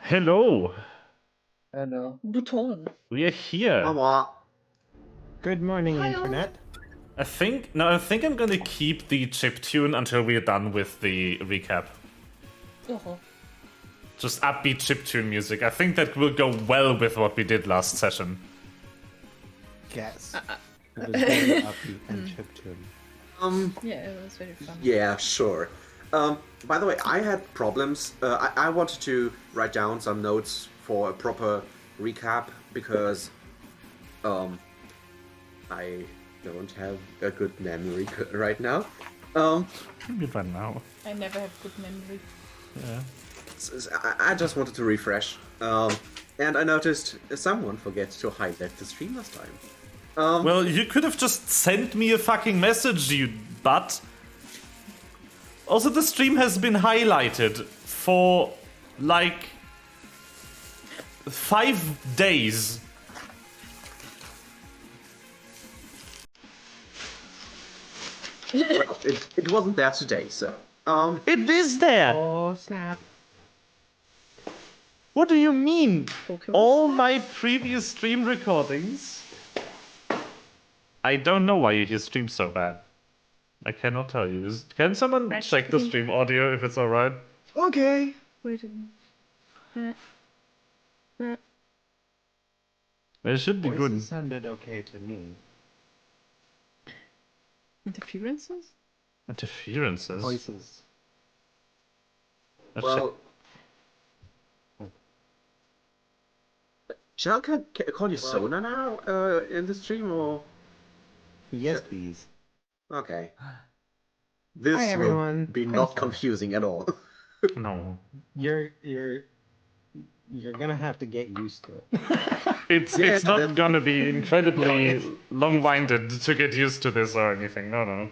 Hello, Hello. Bouton. we are here. Mama. Good morning, Hi, Internet. I think I'm gonna keep the chiptune until we're done with the recap. Oh. Just upbeat chiptune music. I think that will go well with what we did last session. Yes. It was very upbeat and chiptune. Yeah, it was very fun. Yeah, sure. By the way, I had problems. I wanted to write down some notes for a proper recap because I don't have a good memory right now. Maybe right now. I never have good memory. Yeah. I just wanted to refresh. And I noticed someone forget to highlight the stream last time. Well, you could have just sent me a fucking message, you butt. Also, the stream has been highlighted for, like, 5 days. Well, it wasn't there today, so. It is there! Oh, snap. What do you mean? Pokemon. All my previous stream recordings? I don't know why you stream so bad. I cannot tell you. Can someone check the stream audio if it's alright? Okay. Wait a minute. It should be good. Voices sounded okay to me. Interferences? Interferences? Voices. Let's check. Well. Shall I call you Sona now in the stream, or? Yes, please. Okay. This Hi, will everyone. be I'm not Sona. confusing at all. No. You're gonna have to get used to it. It's Yeah, not that- gonna be incredibly long-winded to get used to this or anything. No.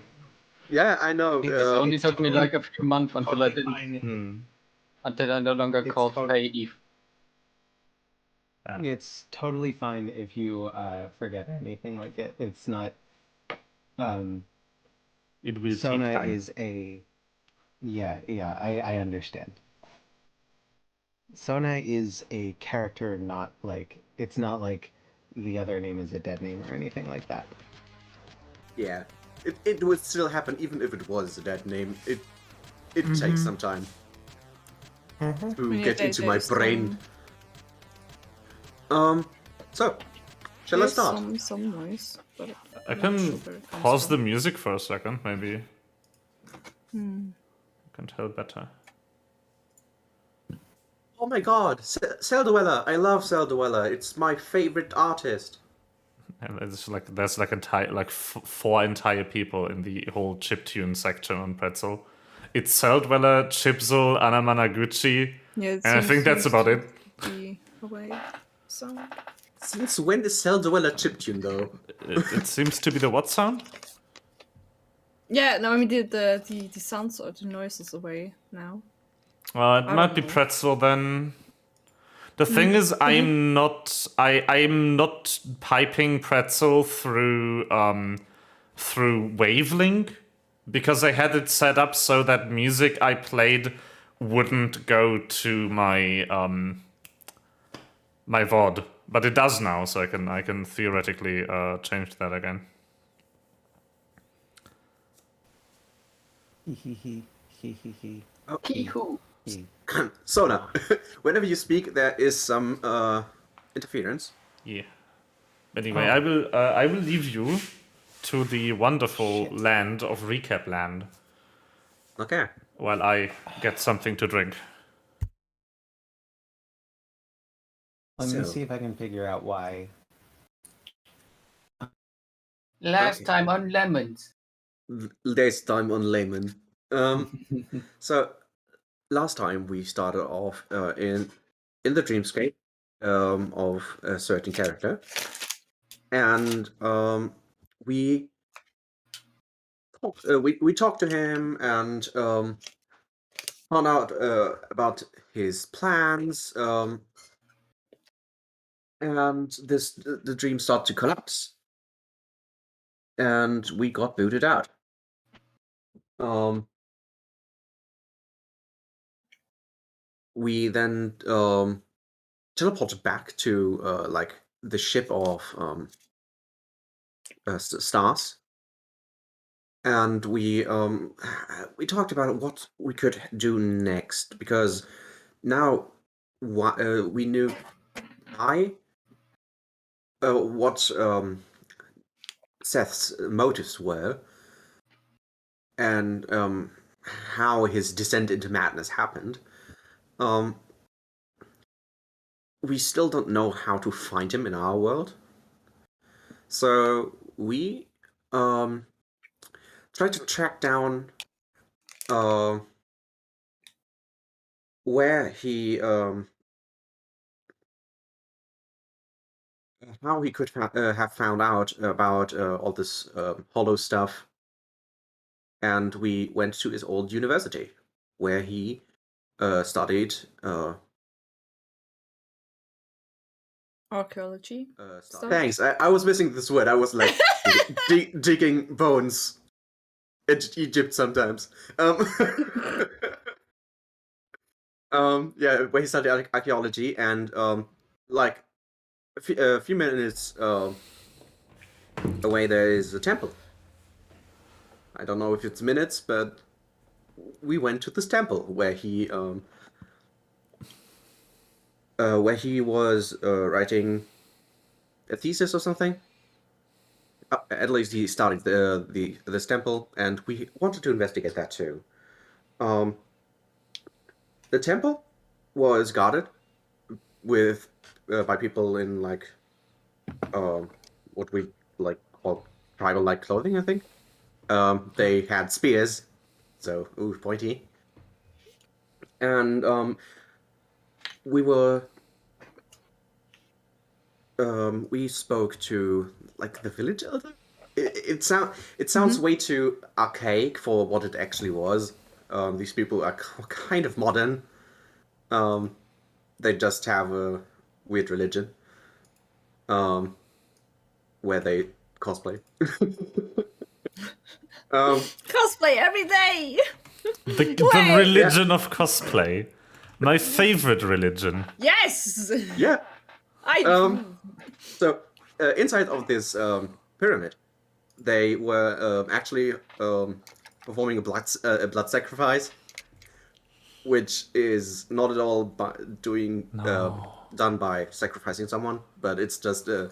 Yeah, I know. It Only took me like a few months until I didn't, Hmm. until I no longer It's called tot- Faye Eve. It's totally fine if you forget anything like it. It's not. It will take Sona time. is a. Yeah, I understand. Sona is a character, not like it's not like the other name is a dead name or anything like that. Yeah, it would still happen even if it was a dead name. It takes some time to get into my brain. So shall I start? Some noise, but I I'm not can sure where it comes pause the from. music for a second, maybe. I can tell better. Oh my god, Cell Dweller! I love Cell Dweller. It's my favorite artist. And it's like there's like entire four entire people in the whole chiptune section on Pretzel. It's Celldweller, Chipzel, Anamanaguchi, Yeah, it and I think that's about it. Be away. So Since when is Cell Dweller chiptune though? It seems to be the what sound? yeah, no, I mean the sounds or the noises away now. It I might don't be know. Pretzel then. The thing is, I'm not piping Pretzel through Wavelink because I had it set up so that music I played wouldn't go to my my VOD, but it does now, so I can theoretically change that again. Hee-hoo. Sona, whenever you speak, there is some interference. Yeah. Anyway, I will leave you to the wonderful land of Recap Land Okay. while I get something to drink. Let me So- see if I can figure out why. Last Okay. time on lemons. This time on layman. So last time we started off in the dreamscape of a certain character, and we talked to him and found out about his plans. And the dream started to collapse, and we got booted out. we then teleported back to like the ship of stars, and we talked about what we could do next, because now we knew what Seth's motives were, and how his descent into madness happened. We still don't know how to find him in our world. So we tried to track down where he how he could have found out about all this hollow stuff. And we went to his old university, where he studied Archaeology. Stuff? Thanks. I was missing this word. I was like digging bones in Egypt sometimes. Yeah, where he studied archaeology, and like a few minutes away there is a temple. I don't know if it's minutes, but we went to this temple where he was writing a thesis or something. At least he started this temple, and we wanted to investigate that too. The temple was guarded with by people in like what we like call tribal-like clothing, I think. They had spears, so ooh, pointy. And we spoke to like the village elder. It sounds way too archaic for what it actually was. These people are kind of modern. They just have a weird religion, where they cosplay. Cosplay every day! The religion of cosplay. My favorite religion. Yes! Yeah. So inside of this pyramid, they were actually performing a blood sacrifice, which is not at all done by sacrificing someone, but it's just an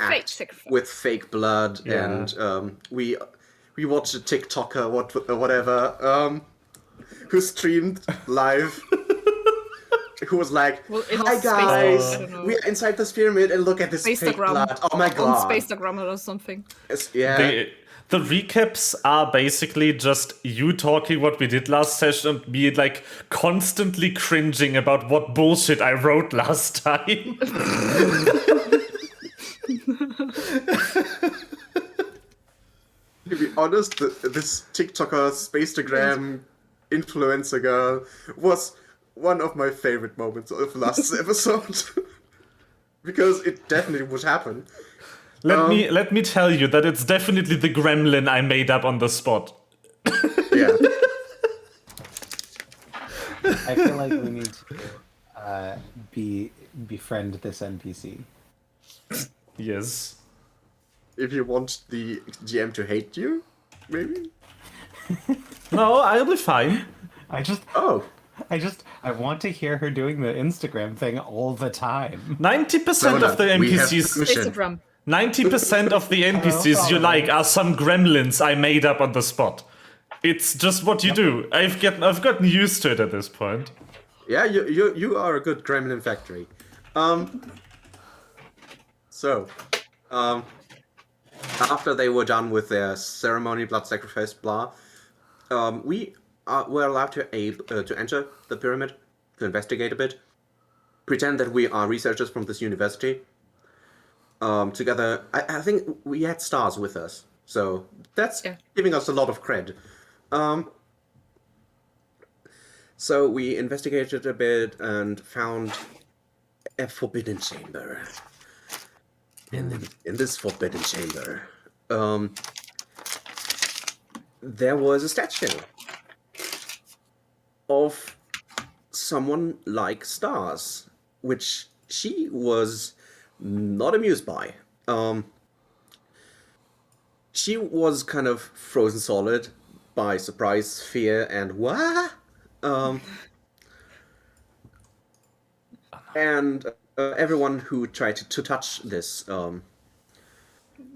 act sacrifice. with fake blood. Yeah. And we watched a TikToker, whatever, who streamed live. Who was like, "Hi guys, we are inside this pyramid and look at this fake blood. Oh my god!" On Spacegram or something. Yeah. The recaps are basically just you talking what we did last session and me like constantly cringing about what bullshit I wrote last time. To be honest, this TikToker, Spacetagram influencer girl was one of my favorite moments of last episode. Because it definitely would happen. Let me tell you that it's definitely the gremlin I made up on the spot. Yeah. I feel like we need to befriend this NPC. Yes. If you want the GM to hate you, maybe? No, I'll be fine. I want to hear her doing the Instagram thing all the time. 90% of the NPCs. Spacegram. 90% of the NPCs you like are some gremlins I made up on the spot. It's just what you do. I've gotten used to it at this point. Yeah, you are a good gremlin factory. So, after they were done with their ceremony, blood sacrifice, blah, we were allowed to enter the pyramid, to investigate a bit, pretend that we are researchers from this university. Together, I think we had stars with us, so that's giving us a lot of cred. So we investigated a bit and found a forbidden chamber. In this forbidden chamber, there was a statue of someone like Stars, which she was not amused by. She was kind of frozen solid by surprise, fear, and what? And everyone who tried to touch this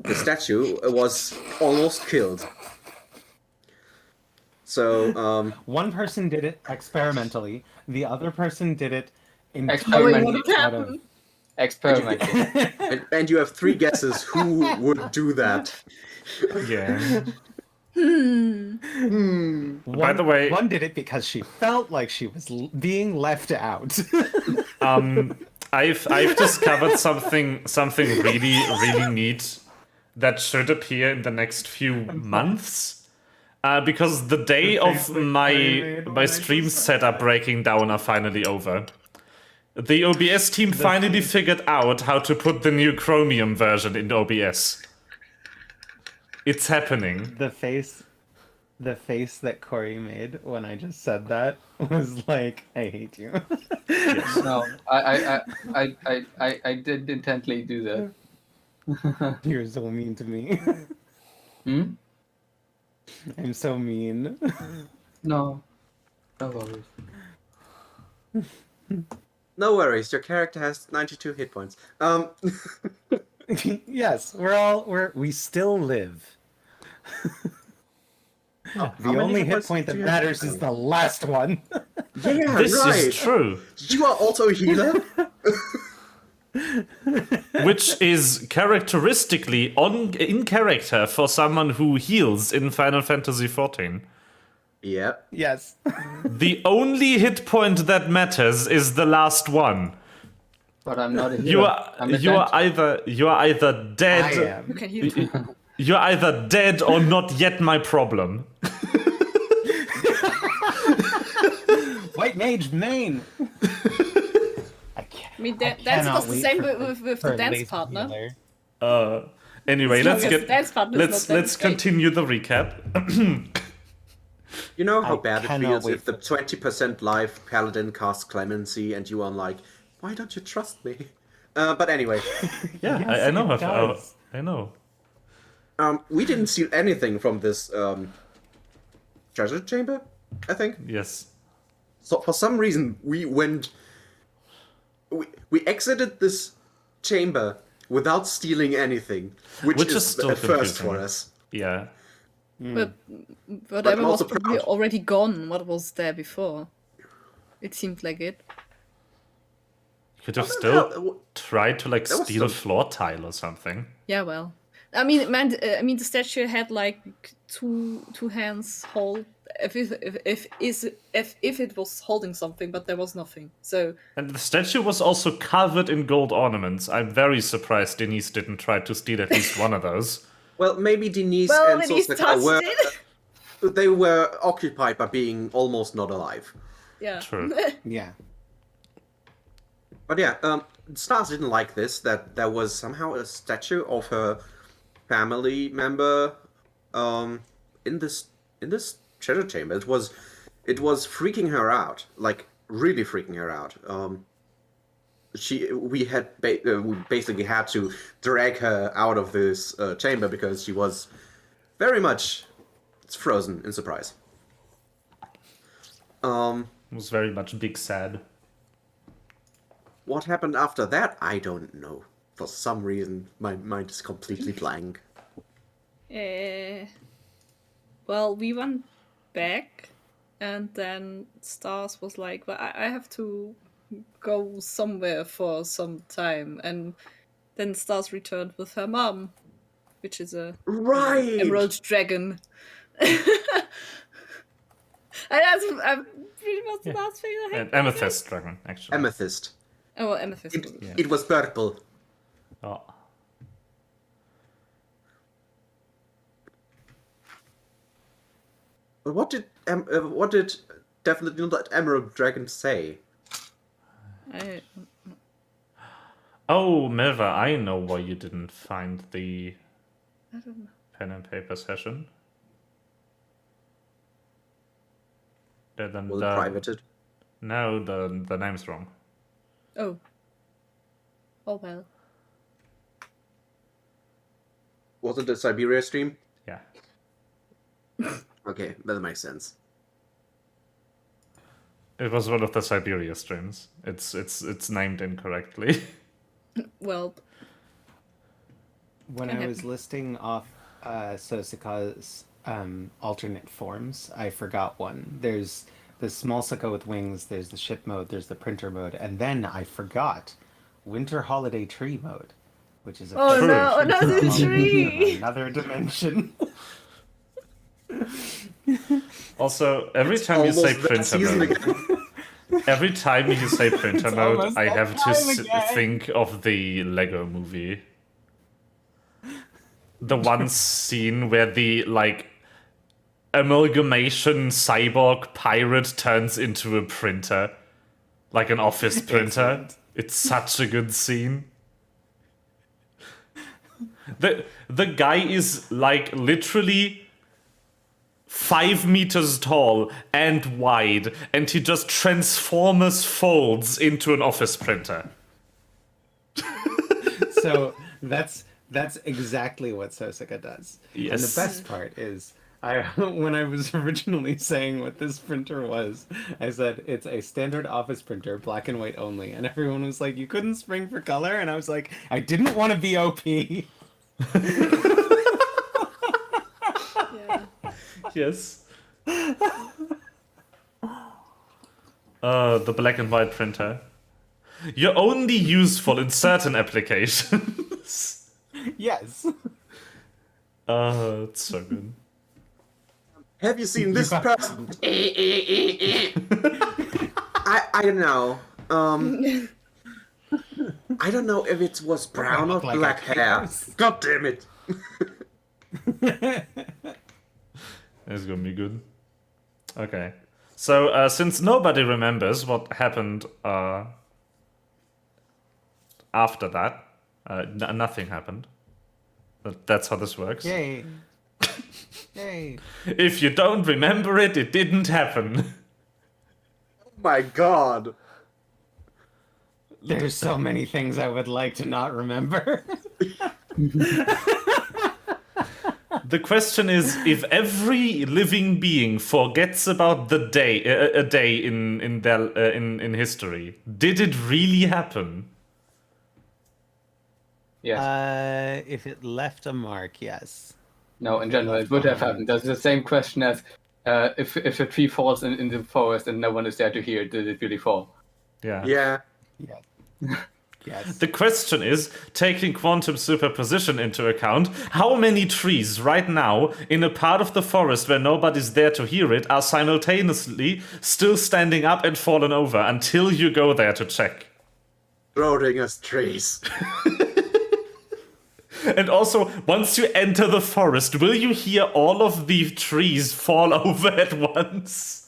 the statue was almost killed. So One person did it experimentally. The other person did it Experimentally. entirely What out of... happened? Experimenting. and you have 3 guesses who would do that. Yeah. By the way- one did it because she felt like she was being left out. I've discovered something really neat that should appear in the next few months. Because the day of my stream setup breaking down are finally over. The OBS team finally figured out how to put the new Chromium version into OBS. It's happening. The face that Corey made when I just said that was like, I hate you. No, I did intently do that. You're so mean to me. Hmm? I'm so mean. No. No worries. No worries, your character has 92 hit points. Yes, we still live. How The many only hit points point do that you have? matters is the last one. Yeah, This right. is true. You are also a healer? Which is characteristically in character for someone who heals in Final Fantasy XIV. Yep. Yes. The only hit point that matters is the last one. But I'm not a hero. You are I'm a you are dent. either I dead. am. You can heal too. You're either dead or not yet my problem. White Mage main. I can't. I mean, that's cannot just the wait same for- with for the a dance lazy partner. healer. Anyway, As long let's as get the dance partner is let's not let's demonstrating. continue the recap. You know how I bad it cannot feels wait if the for 20% life paladin casts clemency and you are like, why don't you trust me? But anyway, Yeah, Yes, I know. it does. I know. we didn't steal anything from this treasure chamber, I think. Yes. So for some reason, we exited this chamber without stealing anything, which Which is is still a first confusing. for us. Yeah. But whatever was also probably proud. already gone. What was there before? It seemed like it. Could have What the still hell? tried to like There was steal a some- floor tile or something. Yeah, well, I mean, man, the statue had like two hands hold. If it was holding something, but there was nothing. So And the statue was also covered in gold ornaments. I'm very surprised Denise didn't try to steal at least one of those. Well, maybe Denise well, and when he Sosaka touched it. they were occupied by being almost not alive. Yeah. True. Yeah. But yeah, Stars didn't like this, that there was somehow a statue of her family member in this treasure chamber. It was freaking her out, like really freaking her out. We basically had to drag her out of this chamber because she was very much frozen in surprise. It was very much big sad. What happened after that, I don't know. For some reason, my mind is completely blank. Well, we went back, and then Stars was like, "Well, I have to go somewhere for some time," and then Stars returned with her mom, which is a Right! emerald dragon. And that's pretty much the last thing I had. An amethyst dragon, actually. Amethyst. Oh, well, amethyst. It was purple. Oh. But what did definitely not Emerald Dragon say? I, Oh, Melva, I know why you didn't find the I don't know. pen and paper session. Was it privated? No, the name's wrong. Oh. Oh well. Was it the Siberia stream? Yeah. Okay, that makes sense. It was one of the Siberia streams. It's named incorrectly. Well, When Can I was happen. listing off Sosika's alternate forms, I forgot one. There's the small Sika with wings, there's the ship mode, there's the printer mode, and then I forgot Winter Holiday Tree mode, which is a Oh True. no, another from tree! another dimension. Also, every time you say Almost that printer season mode, again. every time you say printer mode, almost I that have to time again. think of the Lego movie. The one scene where the, like, amalgamation cyborg pirate turns into a printer. Like an office printer. Excellent. It's such a good scene. The guy is, like, literally 5 meters tall and wide, and he just Transformers folds into an office printer. So that's exactly what Sosika does. And Yes. the best part is, when I was originally saying what this printer was, I said it's a standard office printer, black and white only, and everyone was like, "You couldn't spring for color," and I was like, "I didn't want to be OP." Yeah. Yes. The black and white printer. You're only useful in certain applications. Yes. It's so good. Have you seen this person? I don't know. I don't know if it was brown or Look like a black hair. chaos. God damn it. It's gonna be good. Okay. So, since nobody remembers what happened after that, nothing happened. That's how this works. Yay. Yay. If you don't remember it, it didn't happen. Oh my god. There's so many things I would like to not remember. The question is, if every living being forgets about the day, a day in their in history, did it really happen? Yes. If it left a mark, yes. No, in general, it would have happened. That's the same question as if a tree falls in the forest and no one is there to hear it, did it really fall? Yeah. Yeah. Yes. Yes. The question is, taking quantum superposition into account, how many trees right now in a part of the forest where nobody's there to hear it are simultaneously still standing up and fallen over until you go there to check? Schrodinger's trees. And also, once you enter the forest, will you hear all of the trees fall over at once?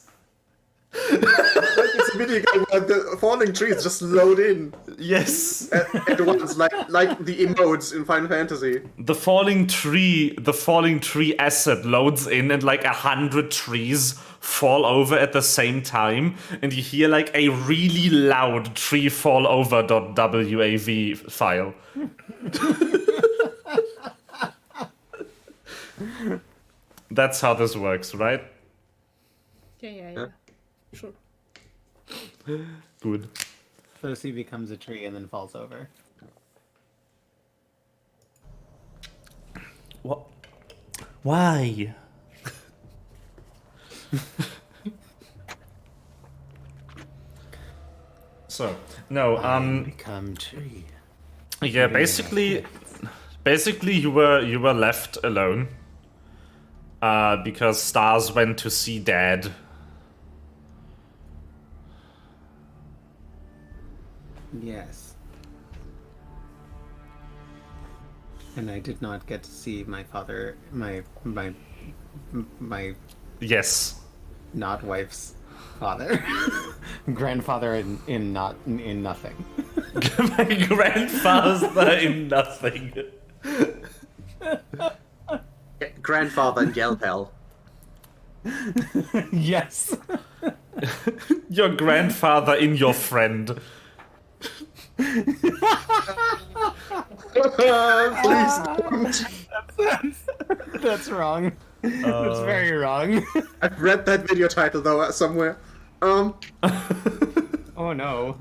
It's a video game where the falling trees just load in Yes. at once, like the emotes in Final Fantasy. The falling tree asset loads in and like 100 trees fall over at the same time, and you hear like a really loud tree fall over.wav file. That's how this works, right? Yeah. Sure. Good. Fosi becomes a tree and then falls over. What? Why? So, no, Become tree. yeah, basically you were left alone. Because Stars went to see Dad. Yes. And I did not get to see my father, my Yes. not wife's father, grandfather in nothing. My grandfather in nothing. Grandfather in Yell Hell. Yes. Your grandfather in your friend. Please. That's wrong. That's very wrong. I've read that video title though somewhere. Oh no.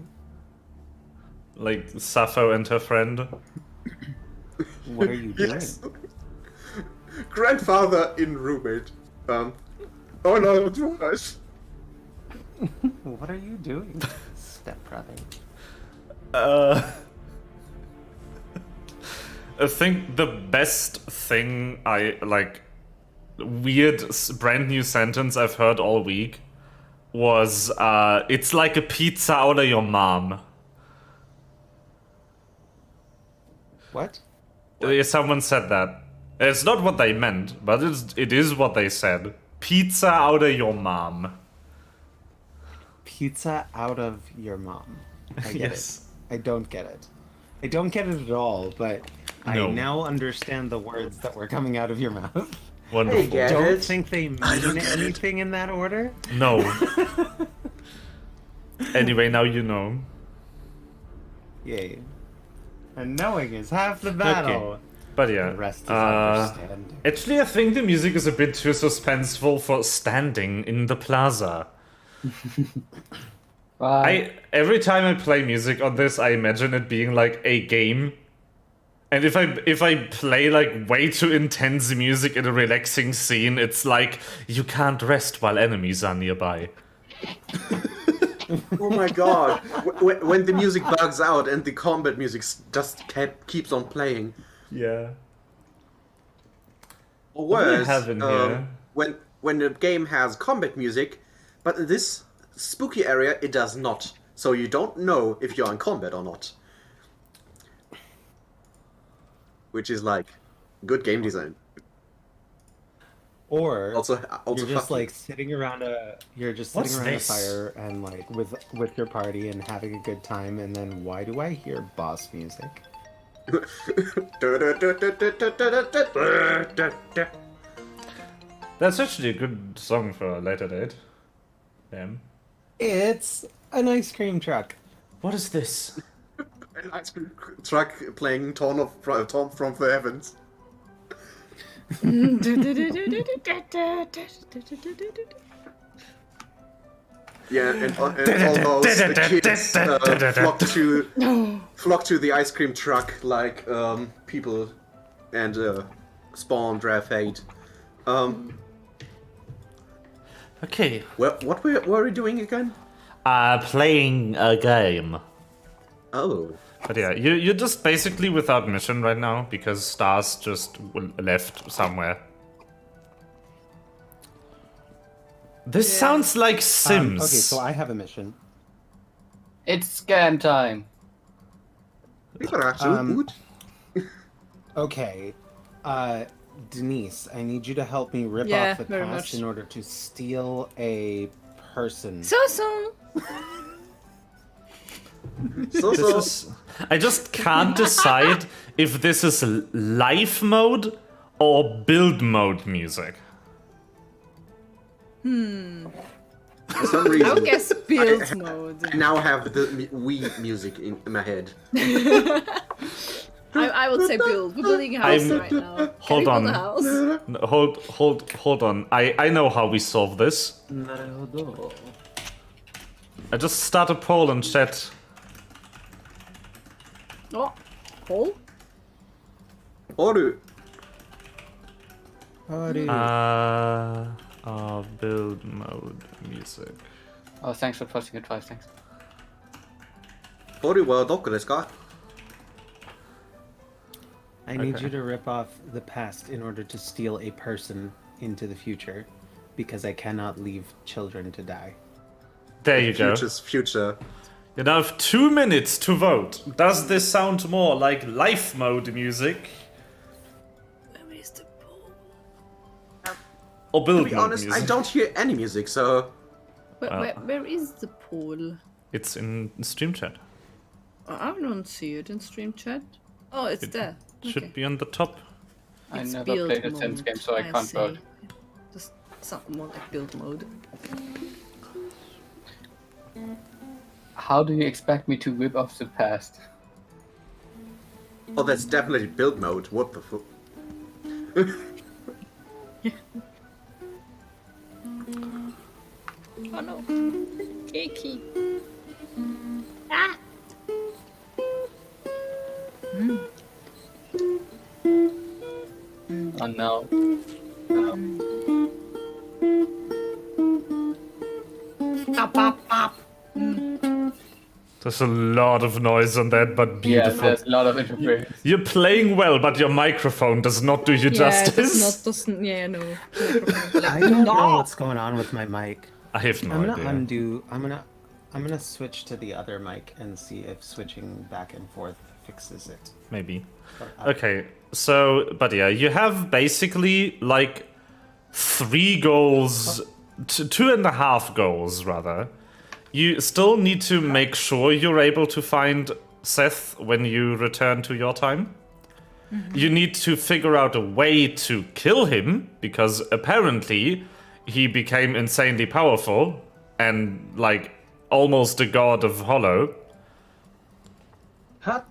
Like Sappho and her friend. What are you doing? Yes. Grandfather in roommate. Oh no, too much. What are you doing, stepbrother? I think the best thing weird brand new sentence I've heard all week was it's like a pizza out of your mom. What? Someone said that. It's not what they meant, but it is what they said. Pizza out of your mom. Pizza out of your mom. I get Yes. it. I don't get it. I don't get it at all, but No. I now understand the words that were coming out of your mouth. Wonderful. Get Don't it? think they mean don't get it. anything in that order. No. Anyway, now you know. Yay. And knowing is half the battle. Okay. But yeah. The rest is understanding. Actually, I think the music is a bit too suspenseful for standing in the plaza. Every time I play music on this, I imagine it being like a game. And if I play like way too intense music in a relaxing scene, it's like you can't rest while enemies are nearby. Oh my god. When the music bugs out and the combat music just keeps on playing. Yeah. Or What do we worse, have in here? when the game has combat music, but in this spooky area it does not. So you don't know if you're in combat or not. Which is like good game design. Or Also you're just fucking- like sitting around a What's a this? fire and like with your party and having a good time, and then why do I hear boss music? That's actually a good song for a later date. Damn. It's an ice cream truck. What is this? An ice cream truck playing Torn from the Heavens. Yeah, and all those kids flock to the ice cream truck like people and spawn draft hate. Okay. What were we doing again? Playing a game. Oh. But yeah, you're just basically without mission right now because Stars just left somewhere. This sounds like Sims. Okay, so I have a mission. It's scam time. Okay, Denise, I need you to help me rip Yeah, off the very past much. in order to steal a person. So. This is, I just can't decide if this is life mode or build mode music. For some I reason, would guess build mode. I now have the Wii music in my head. I would say build. We're building a house I'm- right now. Can Hold we build on. a house? No, hold on. I know how we solve this. I just start a poll in chat. Oh, hole? Oru. Build mode music. Oh, thanks for posting it twice. Thanks. Oru wa doku desu ka? I need Okay. you to rip off the past in order to steal a person into the future, because I cannot leave children to die. There you go. Future's future. You now have 2 minutes to vote. Does this sound more like life mode music Where is the pole? or To build be mode honest, music? I don't hear any music, so Where is the pole? It's in stream chat. Oh, I don't see it in stream chat. Oh, it's there. Should Okay. be on the top. I It's never build played a mode, Sims game, so I can't see. vote. Just something more like build mode. How do you expect me to whip off the past? Oh, that's definitely build mode. What the fuck? Oh no. Cakey. Ah! Oh no. Pop, pop, pop. There's a lot of noise on that, but Yeah, beautiful. there's a lot of interference. You're playing well, but your microphone does not do you justice. Yeah, no. I don't know what's going on with my mic. I have no I'm gonna idea. undo. I'm gonna switch to the other mic and see if switching back and forth fixes it. Maybe. But Okay, so, but yeah, you have basically like 3 goals, 2.5 goals rather. You still need to make sure you're able to find Seth when you return to your time. You need to figure out a way to kill him, because apparently he became insanely powerful and like almost a god of Hollow. Huh?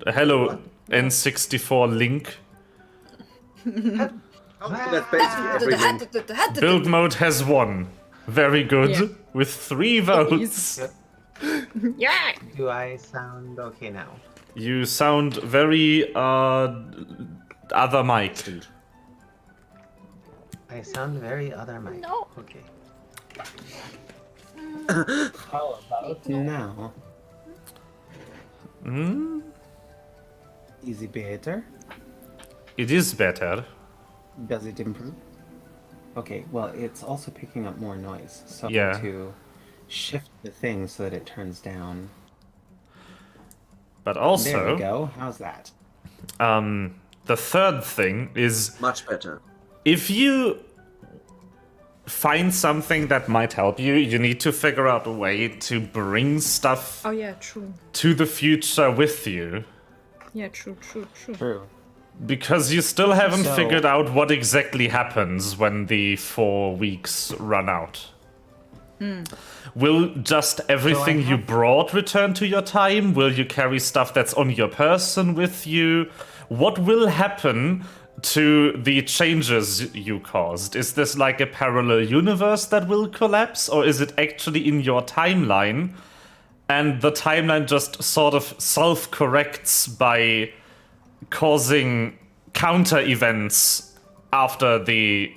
Hello, N64 Link. Oh, that's basically everything. Build mode has won. Very good. Yeah. With 3 votes. Yeah! Do I sound okay now? You sound very other mic. I sound very other mic. No. Okay. How about Now. Hmm? Is it better? It is better. Does it improve? Okay, well, it's also picking up more noise. So I'm Yeah. going to shift the thing so that it turns down. But There also, we go. How's that? the third thing is Much better. if you find something that might help you, you need to figure out a way to bring stuff Oh yeah, true. to the future with you. Yeah, true. True. Because you still haven't So- figured out what exactly happens when the 4 weeks run out. Will just everything you have- brought return to your time? Will you carry stuff that's on your person with you? What will happen to the changes you caused? Is this like a parallel universe that will collapse? Or is it actually in your timeline? And the timeline just sort of self-corrects by causing counter events after the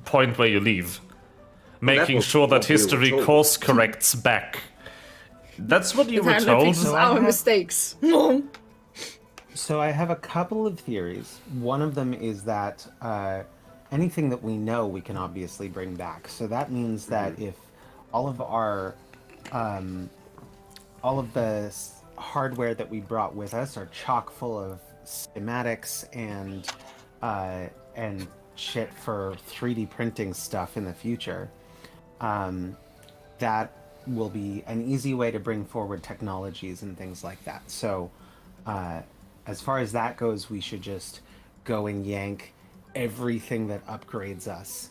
point where you leave, making was sure that what we were history told. course corrects back. That's what you were Time that told. fixes So I our have- mistakes. So I have a couple of theories. One of them is that anything that we know, we can obviously bring back. So that means that if all of our, all of the hardware that we brought with us are chock full of schematics and shit for 3D printing stuff in the future, that will be an easy way to bring forward technologies and things like that. So as far as that goes, we should just go and yank everything that upgrades us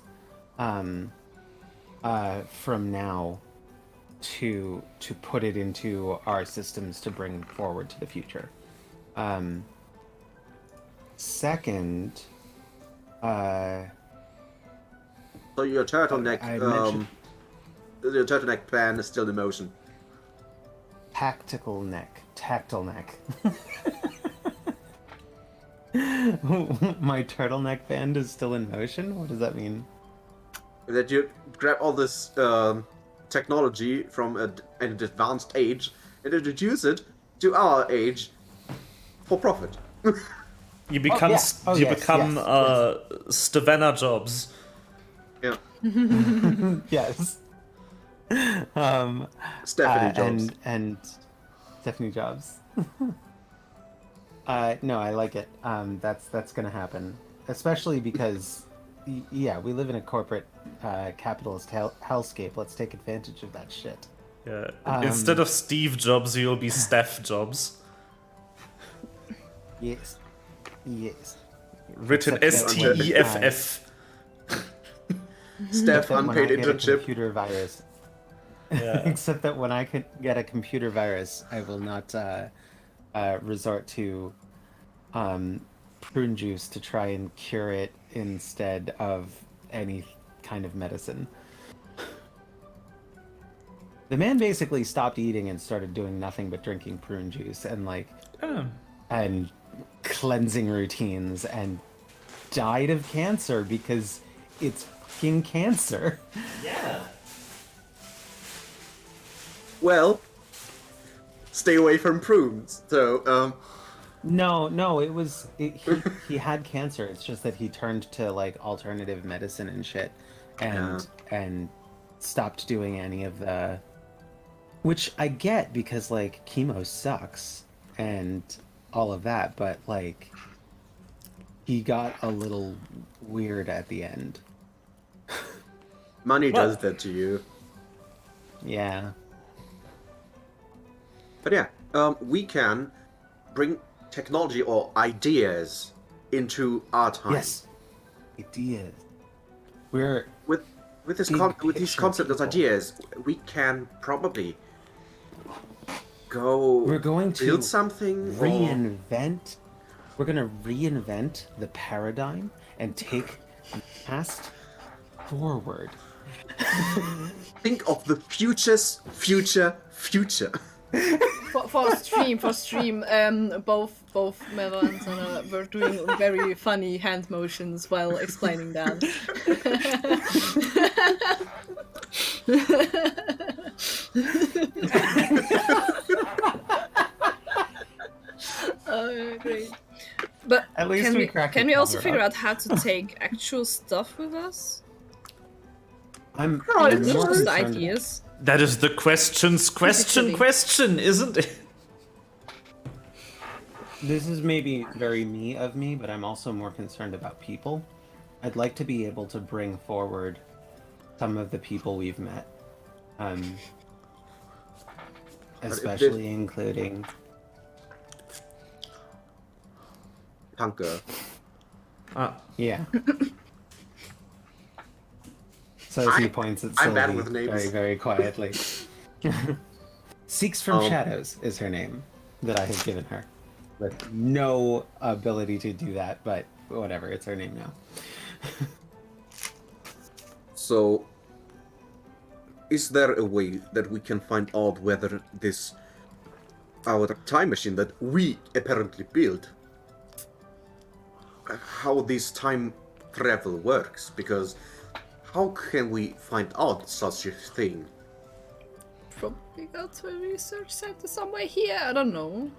from now to put it into our systems to bring forward to the future. Second, So your turtleneck, I mentioned- your turtleneck plan is still in motion. tactile neck. My turtleneck band is still in motion? What does that mean? That you grab all this technology from an advanced age and introduce it to our age for profit. You become yeah. Oh, you yes, become yes, Stevena Jobs. Yeah. Yes. Stephanie Jobs. And Stephanie Jobs. No, I like it. That's gonna happen, especially because, yeah, we live in a corporate capitalist hellscape. Let's take advantage of that shit. Yeah. Instead of Steve Jobs, you'll be Steph Jobs. Yes. Yes. Written Except that STEFF. Steph, that when I unpaid get a internship. computer virus. Yeah. Except that when I could get a computer virus, I will not resort to prune juice to try and cure it instead of any kind of medicine. The man basically stopped eating and started doing nothing but drinking prune juice and and cleansing routines and died of cancer because it's fucking cancer. Yeah. Well, stay away from prunes. So, No, he had cancer. It's just that he turned to like alternative medicine and shit, and stopped doing any of the, which I get because like chemo sucks and all of that, but like he got a little weird at the end. money does that to you. Yeah. But yeah, we can bring technology or ideas into our time. Yes. Ideas. We're With these picture concepts people. and ideas, we can probably go. We're going to build something. or- reinvent. We're gonna reinvent the paradigm and take the past forward. Think of the future's future. For stream, both Meva and Sana were doing very funny hand motions while explaining that. Great. But At least can we we, cracked can the we also cover figure up. out how to take actual stuff with us? I'm Right, Not more just concerned. ideas. That is the question's Physically. question, isn't it? This is maybe very me of me, but I'm also more concerned about people. I'd like to be able to bring forward some of the people we've met, especially including Punker. yeah. So he points at I'm bad Sylvie with names. very, very quietly. Seeks from Shadows is her name that I have given her. With no ability to do that, but whatever, it's her name now. So, is there a way that we can find out whether our time machine that we apparently built, how this time travel works? Because how can we find out such a thing? Probably go to a research center somewhere here. I don't know.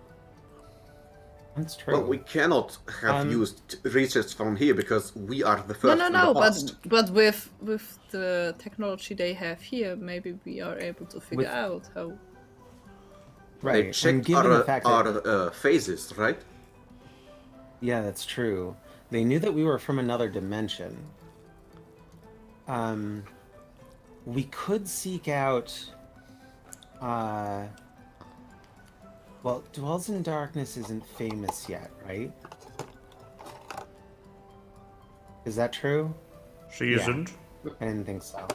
That's true. Well, we cannot have used research from here because we are the first. No, in the past. but with the technology they have here, maybe we are able to figure With- out how. right. They And checked given our, the fact that, our phases, right? yeah, that's true. They knew that we were from another dimension. We could seek out. Well, Dwells in Darkness isn't famous yet, right? Is that true? She Yeah. isn't. I didn't think so.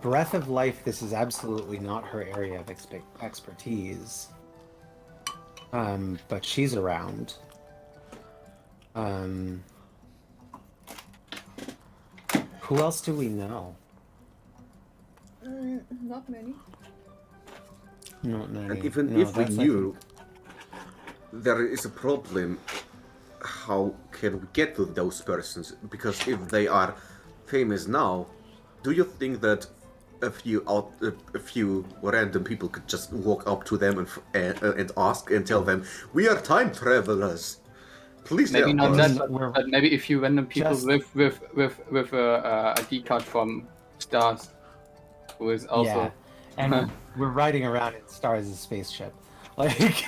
Breath of Life, this is absolutely not her area of expertise. But she's around. Who else do we know? Not many. Not many. And even No, if we that's, I knew, think- there is a problem. How can we get to those persons? Because if they are famous now, do you think that a few random people could just walk up to them and ask and tell them, "We are time travelers. Please Maybe help not us." that, We're- but maybe a few random people Just- with a ID card from Stars, who is also. Yeah. And we're riding around in Stars' spaceship. Like,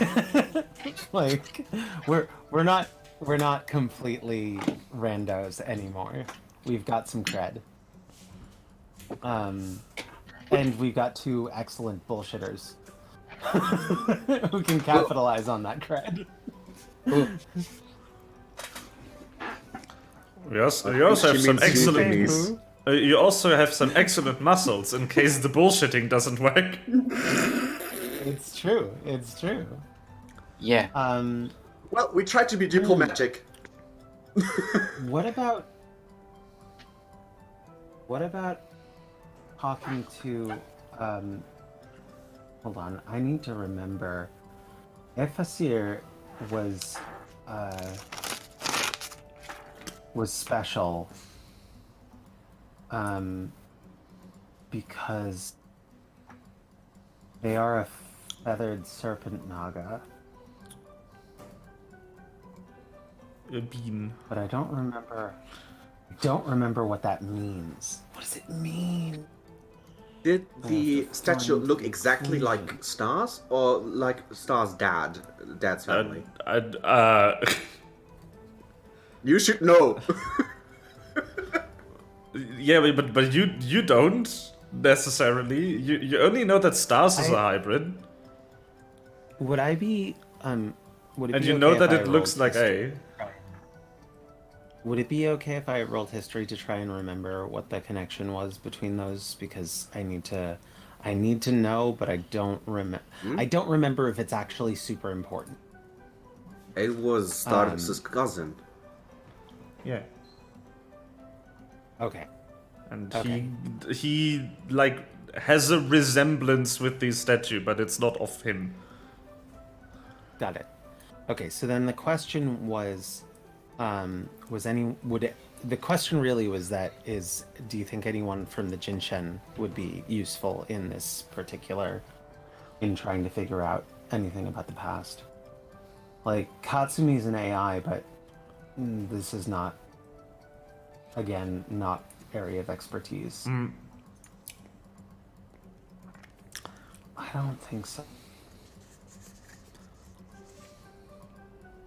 like we're not completely randos anymore. We've got some cred. And we've got two excellent bullshitters who can capitalize on that cred. Yes, we also have some means excellent. Japanese. You also have some excellent muscles in case the bullshitting doesn't work. It's true. It's true. Yeah. Well, we tried to be diplomatic. What about talking to hold on, I need to remember if Asir was special because they are a feathered serpent naga. A bean. But I don't remember what that means. What does it mean? Did the statue look exactly like Star's, or like Star's dad's family? You should know. Yeah, but you don't necessarily. You only know that Stars is a hybrid, Would I be would it and be you okay know if that I it looks rolled like A. Would it be okay if I rolled history to try and remember what the connection was between those? Because I need to know, but I don't remember. I don't remember if it's actually super important. It was Star's cousin. Yeah, Okay. and Okay. he like has a resemblance with the statue, but it's not of him. Got it. Okay, so then the question was the question really was do you think anyone from the Jinshen would be useful in this particular, in trying to figure out anything about the past? Like, Katsumi's an AI, but this is not, again, not area of expertise. I don't think so.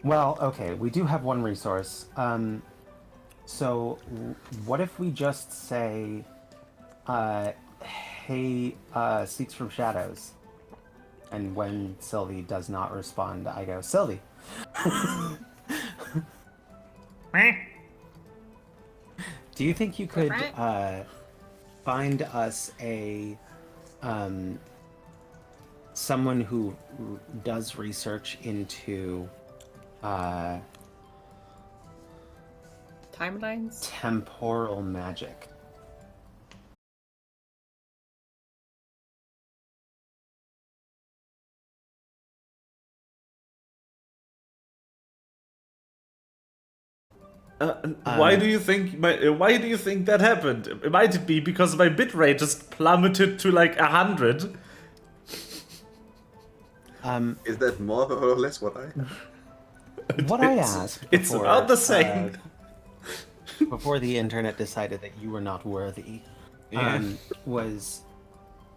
Well, okay, we do have one resource. So what if we just say, hey, Seeks from Shadows? And when Sylvie does not respond, I go, Sylvie. Do you think you could find us someone who does research into Timelines? temporal magic? Why do you think that happened? Might it be because my bitrate just plummeted to like 100? Is that more or less what I? What I asked It's before, about the same. before the internet decided that you were not worthy, was,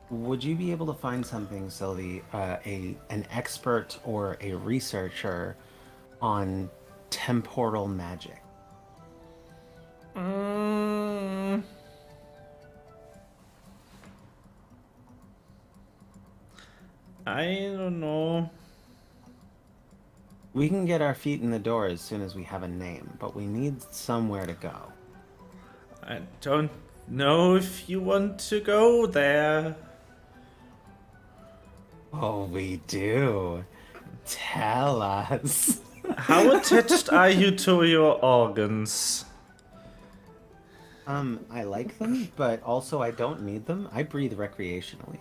would you be able to find something, Sylvie, an expert or a researcher on temporal magic? I don't know. We can get our feet in the door as soon as we have a name, but we need somewhere to go. I don't know if you want to go there. Oh, we do. Tell us. How attached are you to your organs? I like them, but also I don't need them. I breathe recreationally.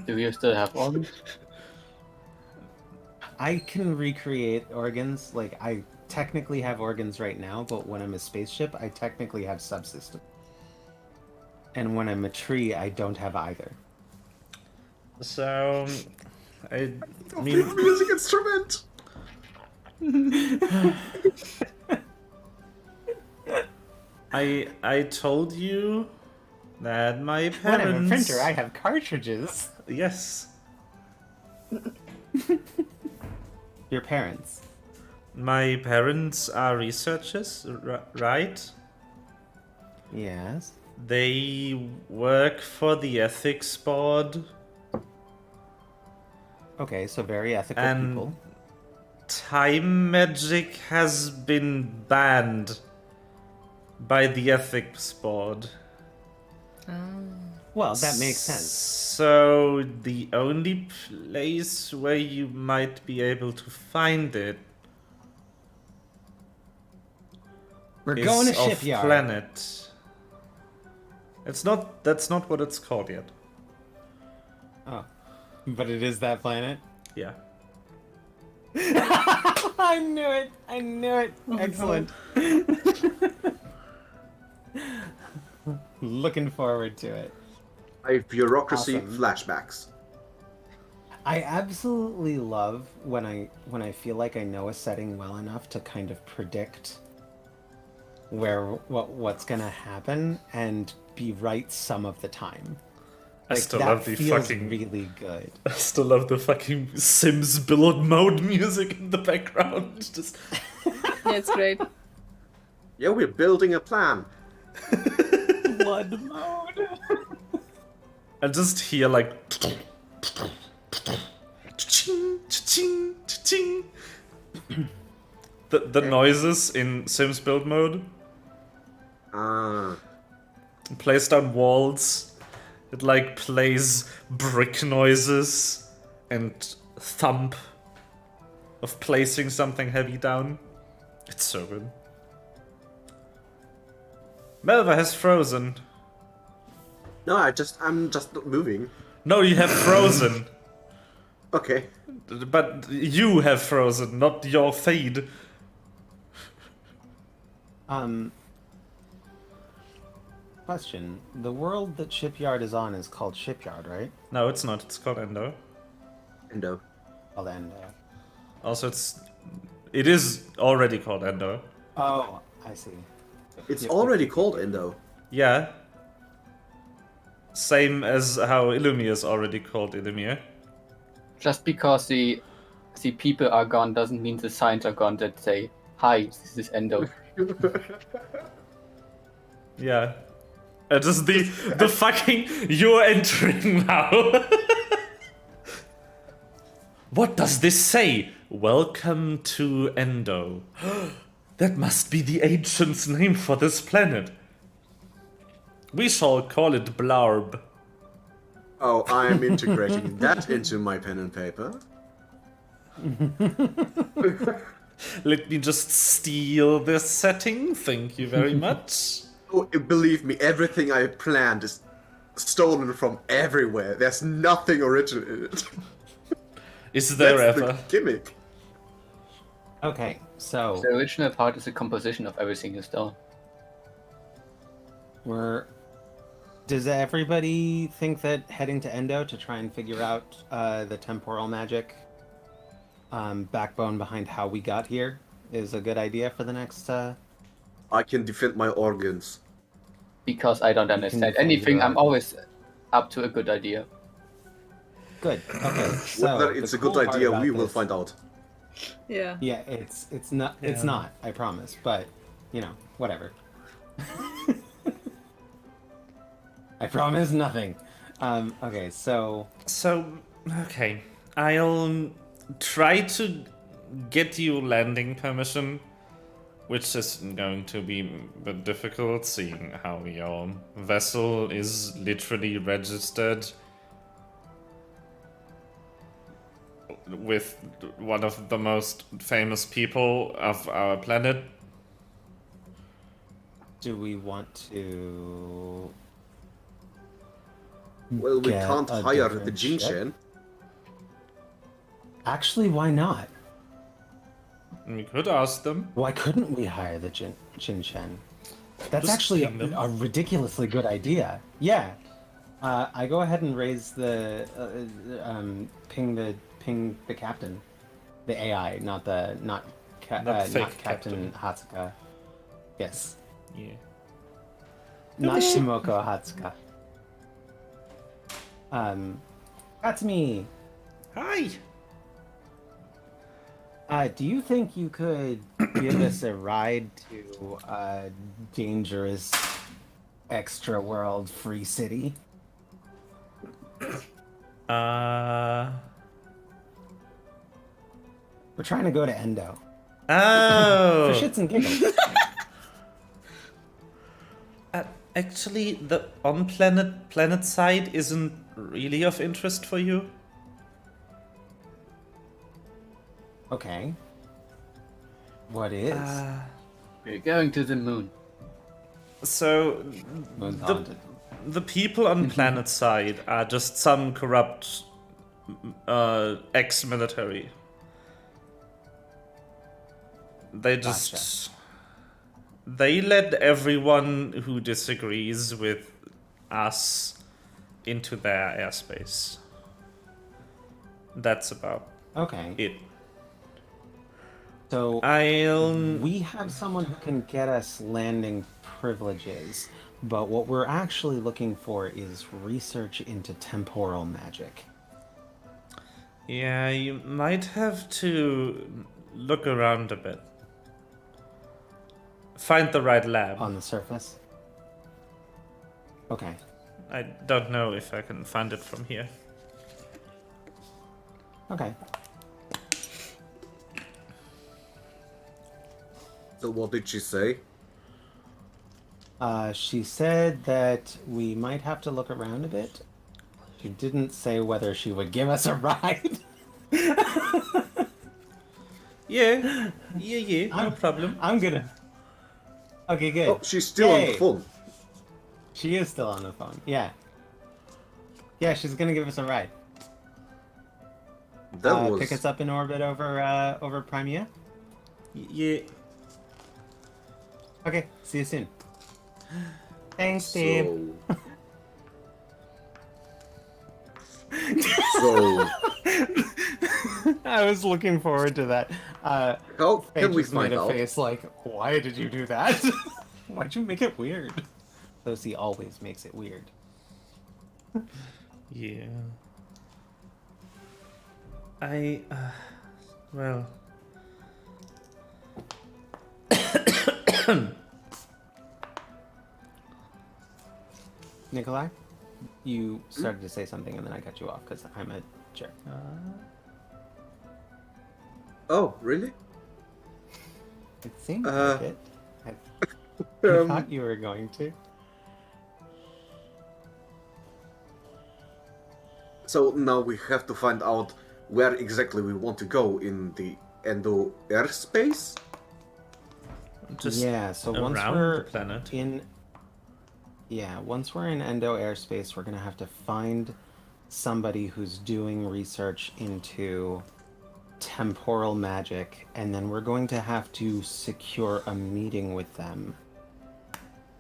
Do you still have organs? I can recreate organs. Like, I technically have organs right now, but when I'm a spaceship, I technically have subsystems. And when I'm a tree, I don't have either. So, I Don't mean, need a music instrument. I told you that my When I'm a parents. printer, I have cartridges. Yes, Your parents. my parents are researchers, right? Yes. They work for the ethics board. Okay, so very ethical And people. time magic has been banned by the ethics board. Well, that makes sense. So the only place where you might be able to find it We're is going to off shipyard. planet. It's not. That's not what it's called yet. Oh, but it is that planet. Yeah. I knew it. I knew it. Excellent. Looking forward to it. I have bureaucracy Awesome. flashbacks. I absolutely love when I feel like I know a setting well enough to kind of predict what's gonna happen and be right some of the time. I Like, still that love the feels fucking. really good. I still love the fucking Sims build mode music in the background. Just. Yeah, it's great. Yeah, we're building a plan. Blood mode. I just hear like. Cha-ching, cha-ching, cha-ching. The noises in Sims build mode. Ah. It plays down walls. It like plays brick noises and thump of placing something heavy down. It's so good. Melva has frozen. No, I'm just not moving. No, you have frozen. Okay. But you have frozen, not your feed. Question. The world that Shipyard is on is called Shipyard, right? No, it's not. It's called Endo. Endo. Called Endo. Also, it is already called Endo. Oh, I see. It's Yep. already called Endo. Yeah. Same as how Illumhyr is already called Illumhyr. Just because the people are gone doesn't mean the signs are gone that say, "Hi, this is Endo." Yeah. Just the fucking you're entering now. What does this say? Welcome to Endo. That must be the ancient's name for this planet. We shall call it Blarb. Oh, I'm integrating that into my pen and paper. Let me just steal this setting. Thank you very much. Oh, believe me, everything I planned is stolen from everywhere. There's nothing original in it. Is there That's ever? the gimmick. Okay, so The original part is a composition of everything you stole. does everybody think that heading to Endo to try and figure out the temporal magic backbone behind how we got here is a good idea for the next? I can defend my organs. Because I don't understand defend anything, your I'm always up to a good idea. Good. Okay. So Whether it's the a good cool part idea, about we will this- find out. Yeah. Yeah, it's not. It's Yeah. not. I promise. But you know, whatever. I promise nothing. Okay, so Okay. I'll try to get you landing permission, which is going to be a bit difficult, seeing how your vessel is literally registered with one of the most famous people of our planet. do we want to? Well, we Get can't a hire the different Jinshen. Actually, why not? We could ask them. Why couldn't we hire the Jin Chen? That's Just actually ping them. a ridiculously good idea. Yeah. I go ahead and raise the ping the captain, the AI, not fake not Captain Hatsuka. Yes, Yeah. not Shimoko Hatsuka. That's me. Hi. Do you think you could give us a ride to a dangerous extra world free city? Uh. We're trying to go to Endo. For Oh. shits and giggles. Actually, the on-planet side isn't really of interest for you. Okay. What is? We're going to the moon. So, Moon's haunted. the people on planet side are just some corrupt ex-military. They just... They let everyone who disagrees with us into their airspace. That's about Okay. it. So I'll... we have someone who can get us landing privileges, but what we're actually looking for is research into temporal magic. Yeah, you might have to look around a bit. Find the right lab. On the surface? Okay. I don't know if I can find it from here. Okay. So what did she say? She said that we might have to look around a bit. She didn't say whether she would give us a ride. Yeah, no problem. I'm gonna... Okay, good. Oh, she's still on the Yay. phone. She is still on the phone. Yeah. Yeah, she's gonna give us a ride. That was Pick us up in orbit over Crimea. Yeah. Okay, see you soon. Thanks, Steve. So I was looking forward to that. how Faye can we just made find a out? face like, why did you do that? Why'd you make it weird? Sosie always makes it weird. Yeah. Well... Nikolai, you started to say something and then I cut you off because I'm a jerk. Oh, really? It seemed Uh, like it. I Um, thought you were going to. So now we have to find out where exactly we want to go in the Endo airspace. Just Yeah, so once around we're the planet. once we're in Endo airspace, we're gonna have to find somebody who's doing research into temporal magic, and then we're going to have to secure a meeting with them.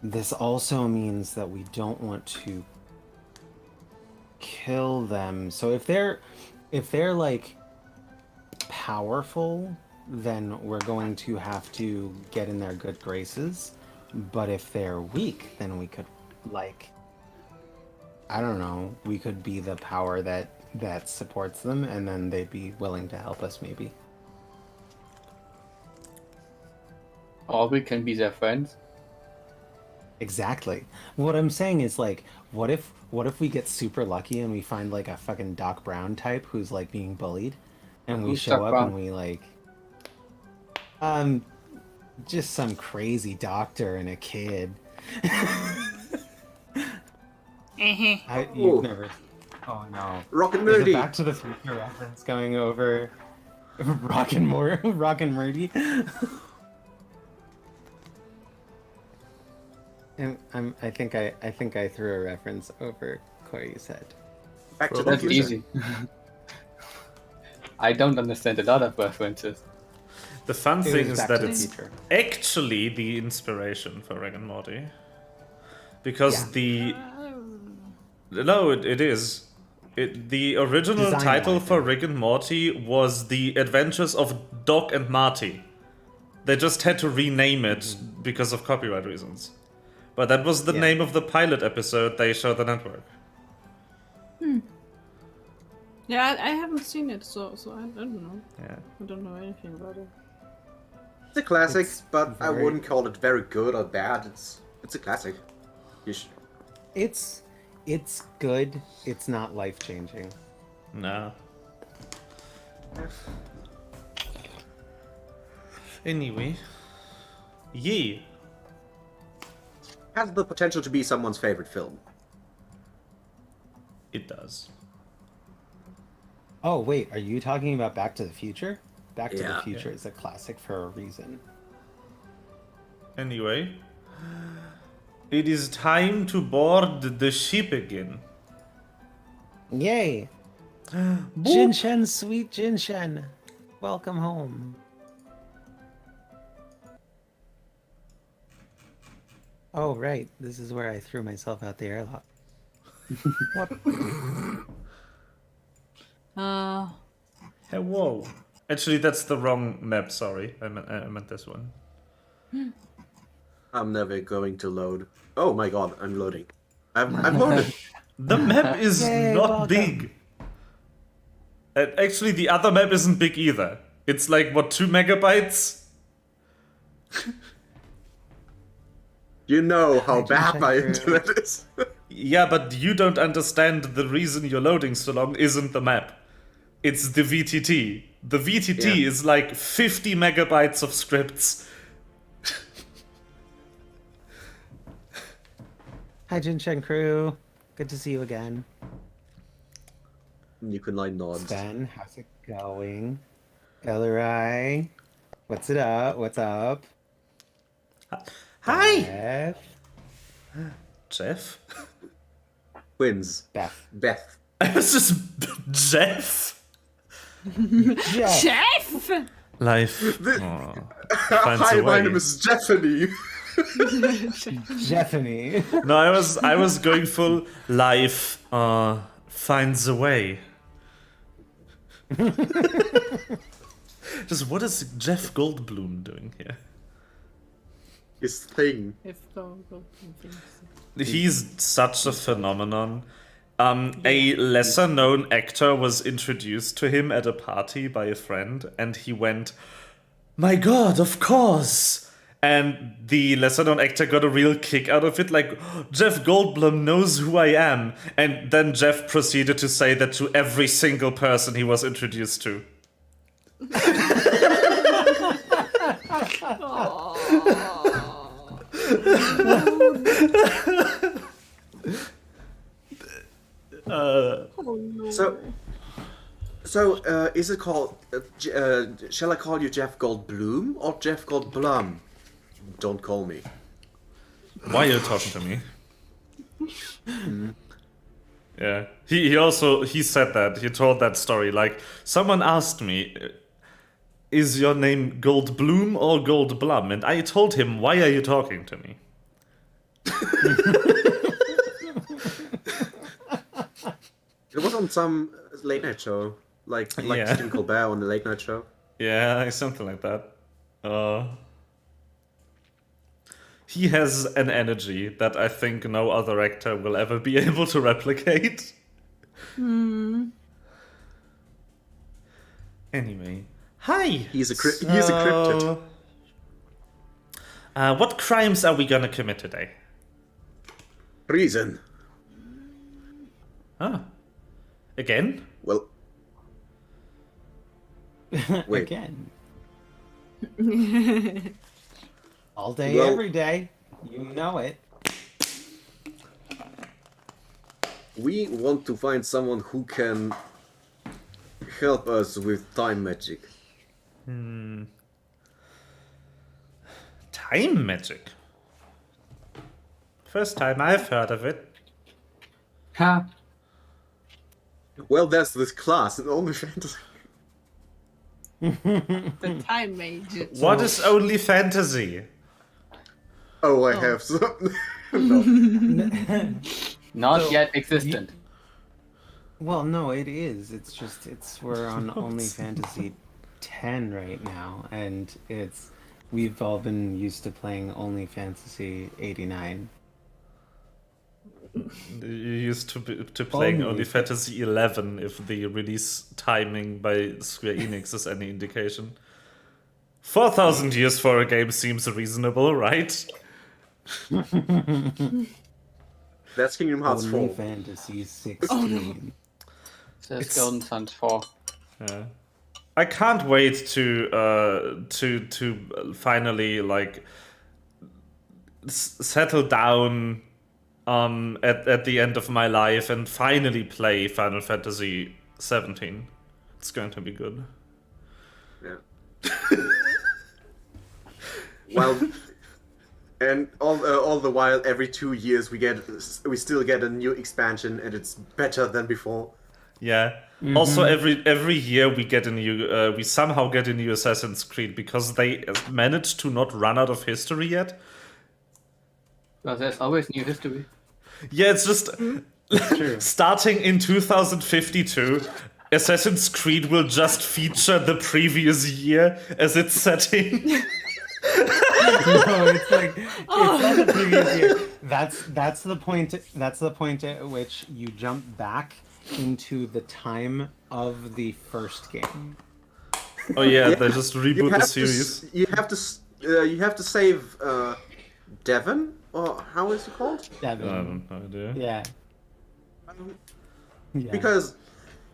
This also means that we don't want to kill them. So if they're like powerful, then we're going to have to get in their good graces. But if they're weak, then we could, like, I don't know, we could be the power that supports them, and then they'd be willing to help us, maybe. Or we can be their friends. Exactly. What I'm saying is, like, what if we get super lucky and we find like a fucking Doc Brown type who's like being bullied, and we Who's show Doc up Brown? and we like, just some crazy doctor and a kid. Uh-huh. You've never. Oh no. Rock and There's a Nerdy. Back to the Future reference going over Rock and Nerdy. And I think I threw a reference over Corey's head. Back to the That's future. easy. I don't understand a lot of references. The fun It thing was is Back that to the it's Future. actually the inspiration for Rick and Morty. Because No, it is. The original Design title wise, for yeah. Rick and Morty was The Adventures of Doc and Marty. They just had to rename it because of copyright reasons. But that was the Yeah. name of the pilot episode they showed the network. Yeah, I haven't seen it, so I don't know. Yeah. I don't know anything about it. It's a classic, It's but I very- wouldn't call it very good or bad. It's a classic. You should... It's good. It's not life changing. No. Anyway. Yee. has the potential to be someone's favorite film. It does. Oh wait, are you talking about Back to the Future? Back to Yeah. the Future is a classic for a reason. Anyway, it is time to board the ship again. Yay! Jinshen, sweet Jinshen. Welcome home. Oh, right. This is where I threw myself out the airlock. Hello. Actually, that's the wrong map. Sorry, I meant this one. I'm never going to load. Oh my god, I'm loading. I've loaded. The map is Yay, not welcome. big. Actually, the other map isn't big either. It's like, what, 2 megabytes? You know how I bad just my checked internet is. Yeah, but you don't understand the reason you're loading so long isn't the map. It's the VTT. The VTT Yeah. is like 50 megabytes of scripts. Hi, Jinshen crew. Good to see you again. You can like nod. Ben, how's it going? Ellery, what's it up? What's up? Hi! Beth. Jeff? Twins. Beth. Beth. I was just Jeff? Jeff. Chef! Life. Finds Hi, a my way. name is Stephanie. Jeffany. No, I was going full life finds a way. Just what is Jeff Goldblum doing here? His thing. He's such a phenomenon. A lesser-known actor was introduced to him at a party by a friend, and he went, "My God, of course!" And the lesser-known actor got a real kick out of it, like, "Jeff Goldblum knows who I am." And then Jeff proceeded to say that to every single person he was introduced to. So, is it called? Shall I call you Jeff Goldblum or Jeff Goldblum? Don't call me. Why are you talking to me? Yeah, he said that. He told that story. Like, someone asked me, "Is your name Goldblum or Goldblum?" And I told him, "Why are you talking to me?" It was on some late night show, like Yeah. Stephen Colbert on the late night show. Yeah, something like that. He has an energy that I think no other actor will ever be able to replicate. Anyway, hi. He's a cryptid. What crimes are we gonna commit today? Reason. Ah, again? Well, wait. Again. All day, Well- every day. You know it. We want to find someone who can help us with time magic. Time magic? First time I've heard of it. Ha! Well, there's this class in Only Fantasy. The time mage. What is only fantasy? Oh, I have some. No. Not So, yet existent. Well, no, it is. It's just we're on Only Fantasy 10 right now, and we've all been used to playing Only Fantasy 89. You used to playing Only only Fantasy 11 if the release timing by Square Enix is any indication. 4,000 years for a game seems reasonable, right? That's Kingdom Hearts Only 4. Fantasy 16. Says Golden Suns 4. Yeah. I can't wait to finally like settle down at the end of my life and finally play Final Fantasy 17. It's going to be good. Yeah. Well, and all the while, every 2 years we still get a new expansion, and it's better than before. Yeah. Also, every year we somehow get a new Assassin's Creed because they managed to not run out of history yet. Well, there's always new history. Yeah, it's just True. starting in 2052, Assassin's Creed will just feature the previous year as its setting. No, it's like it's not the previous year. That's the point. That's the point at which you jump back into the time of the first game. Oh yeah, they just reboot the series. You have to save Devon, or how is he called? I don't know, idea. Yeah. Yeah. Because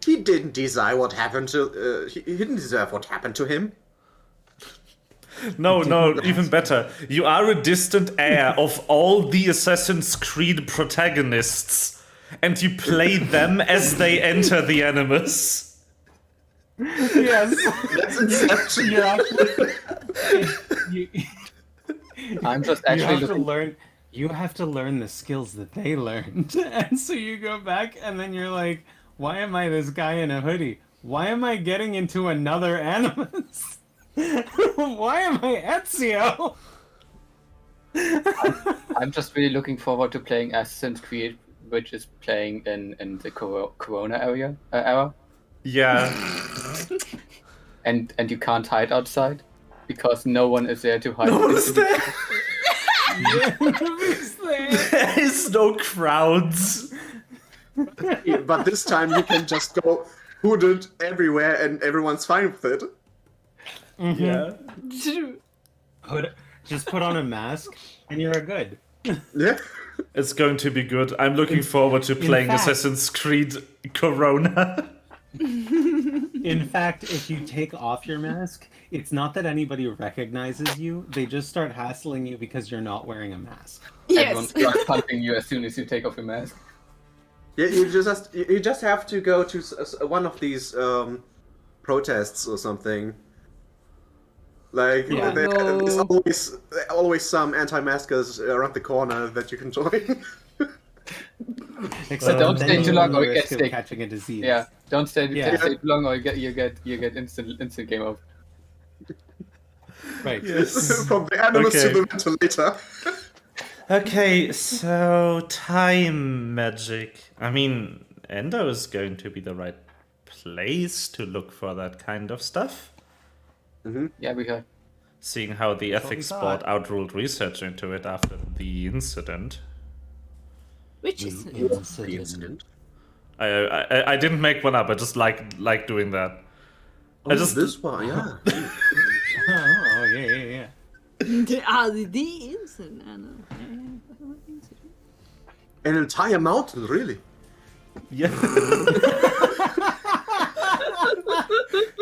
he didn't deserve what happened to he didn't deserve what happened to him. No, even better. You are a distant heir of all the Assassin's Creed protagonists, and you play them as they enter the Animus. Yes. That's Inception. You're actually. I'm just You actually have to looking. learn. You have to learn the skills that they learned, and so you go back, and then you're like, "Why am I this guy in a hoodie? Why am I getting into another Animus? Why am I Ezio?" I'm just really looking forward to playing Assassin's Creed, which is playing in the Corona era, Yeah. and you can't hide outside because no one is there to hide. No one's there. Who's there? There is no crowds. But this time you can just go hooded everywhere, and everyone's fine with it. Yeah. Just put on a mask, and you're good. Yeah. It's going to be good. I'm looking forward to playing fact- Assassin's Creed Corona. In fact, if you take off your mask, it's not that anybody recognizes you. They just start hassling you because you're not wearing a mask. Everyone Yes. starts pumping you as soon as you take off your mask. Yeah, you just have to go to one of these protests or something. Like Yeah. there's always some anti-maskers around the corner that you can join. Except don't then stay you too long run or the you get risk of sick. catching a disease. Yeah, don't stay Yeah. too long or you get instant game over. Right. From the animals Okay. to the ventilator. Okay, so time magic. I mean, Endo is going to be the right place to look for that kind of stuff. Yeah, we heard. Seeing how the what we ethics thought. board outruled research into it after the incident. Which is The incident. I didn't make one up. I just like doing that. Oh, just- this one, yeah. Oh, yeah. the incident. An entire mountain, really. Yeah.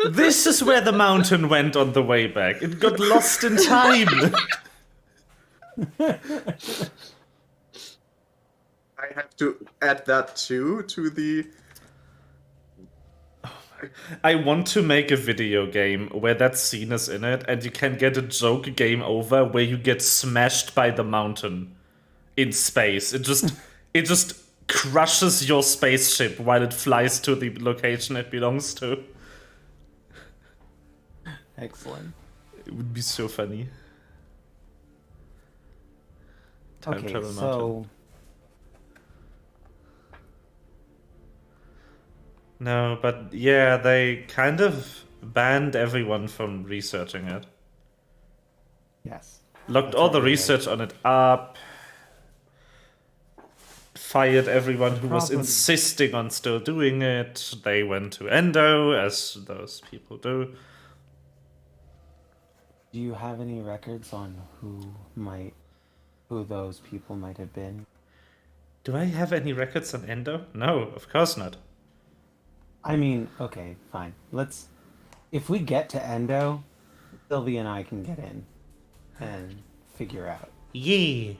This is where the mountain went on the way back. It got lost in time. I have to add that too to the. I want to make a video game where that scene is in it, and you can get a joke game over where you get smashed by the mountain in space. It just crushes your spaceship while it flies to the location it belongs to. Excellent. It would be so funny. Time Okay, travel so mountain. No, but yeah, they kind of banned everyone from researching it. yes. Locked That's all the what they did. research on it up. Fired everyone who was problem- insisting on still doing it. They went to Endo, as those people do. Do you have any records on who those people might have been? Do I have any records on Endo? No, of course not. I mean, okay, fine. If we get to Endo, Sylvie and I can get in and figure out Yeah.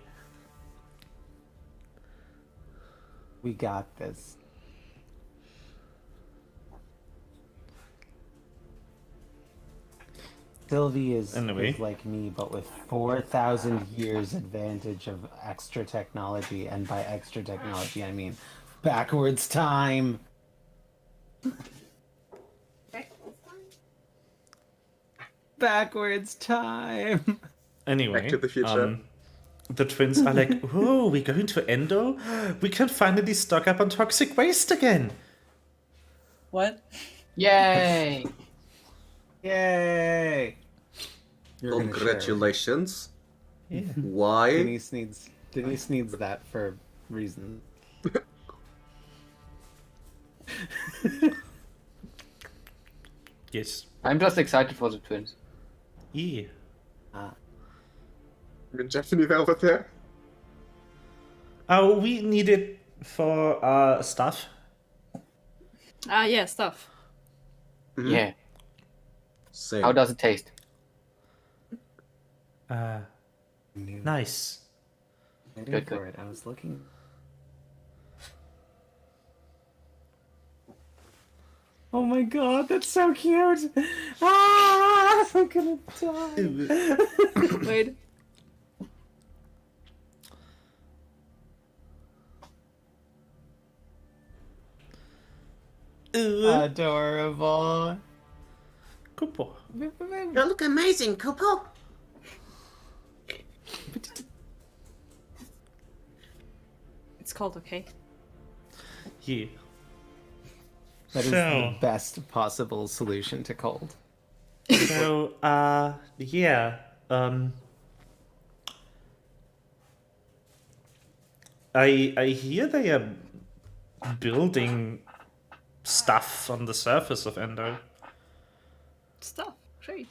We got this. Sylvie is Anyway. like me, but with 4,000 years advantage of extra technology, and by extra technology I mean backwards time. Backwards time. Anyway, Back to the Future. The twins are like, "Oh, we're going to Endo? We can finally stock up on toxic waste again." What? Yay! Yay! You're gonna share. Congratulations. Yeah. Why? Denise needs that for reasons. Yes. I'm just excited for the twins. Yeah. Japanese over there. Oh, we need it for stuff. Yeah, stuff. Yeah. Same. How does it taste? Nice. Waiting Good, for good. it. I was looking. Oh my god, that's so cute! Ah, I'm gonna die. Wait. Adorable. Kupo. You look amazing, Kupo. It's called okay. Yeah. That is So- the best possible solution to cold. So, yeah. I hear they are building stuff on the surface of Endo. Stuff. Great.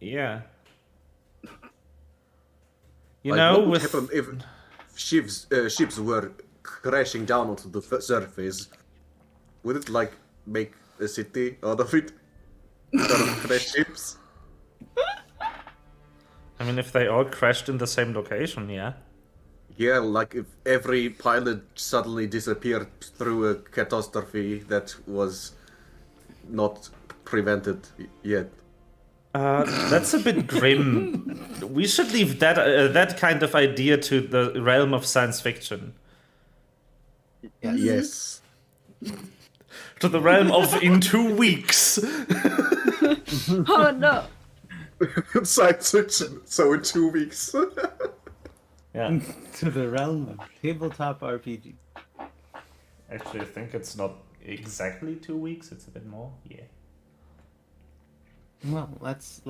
Yeah. You Like, know, what would with happen if ships were crashing down onto the surface? Would it like make a city out of it? Out of crash ships? I mean, if they all crashed in the same location, yeah. Yeah, like if every pilot suddenly disappeared through a catastrophe that was not prevented yet. That's a bit grim. We should leave that kind of idea to the realm of science fiction. Yes. To the realm of in 2 weeks. Oh no! Science fiction. So in 2 weeks. Yeah. To the realm of tabletop RPG. Actually, I think it's not exactly 2 weeks. It's a bit more. Yeah. Well, let's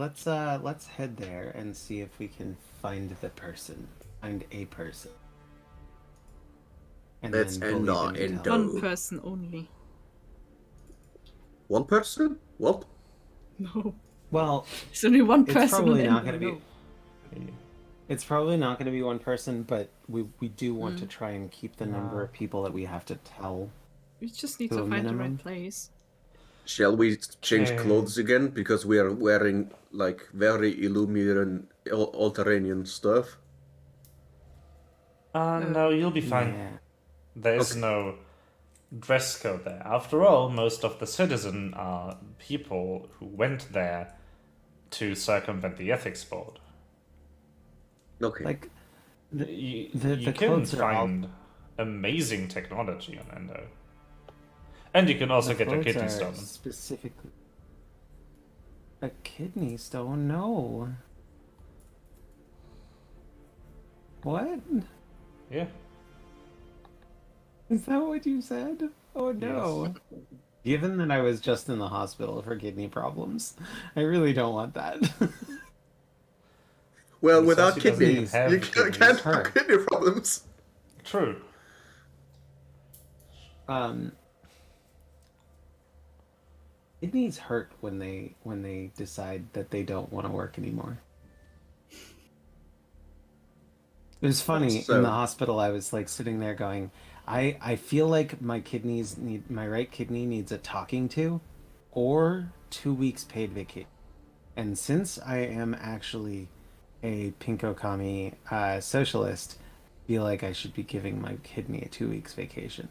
head there and see if we can find the person, find a person. And Let's then end bully our them to end hell. One person only. One person? What? No. Well, There's only one it's person. probably in not going to Endo. be. It's probably not going to be one person, but we do want to try and keep the number of people that we have to tell. We just need To to a find the minimum. right place. Shall we change Okay. clothes again? Because we are wearing like very Illumhyr and Alteranian stuff. No, you'll be fine. Yeah. There is no dress code there. After all, most of the citizen are people who went there to circumvent the ethics board. Okay. Like, You, The you can clothes are all- find amazing technology on Endo. And you can also get a clothes kidney are stone. Specifically. A kidney stone? No. What? Yeah. Is that what you said? Oh no. Given that I was just in the hospital for kidney problems, I really don't want that. Well, He without says he doesn't kidneys, have you kidneys. can't Her. have kidney problems. True. Kidneys hurt when they decide that they don't want to work anymore. It was funny So- in the hospital. I was like sitting there going, I feel like my right kidney needs a talking to, or 2 weeks paid vacation. And since I am actually a Pinkokami socialist, feel like I should be giving my kidney a 2 weeks vacation.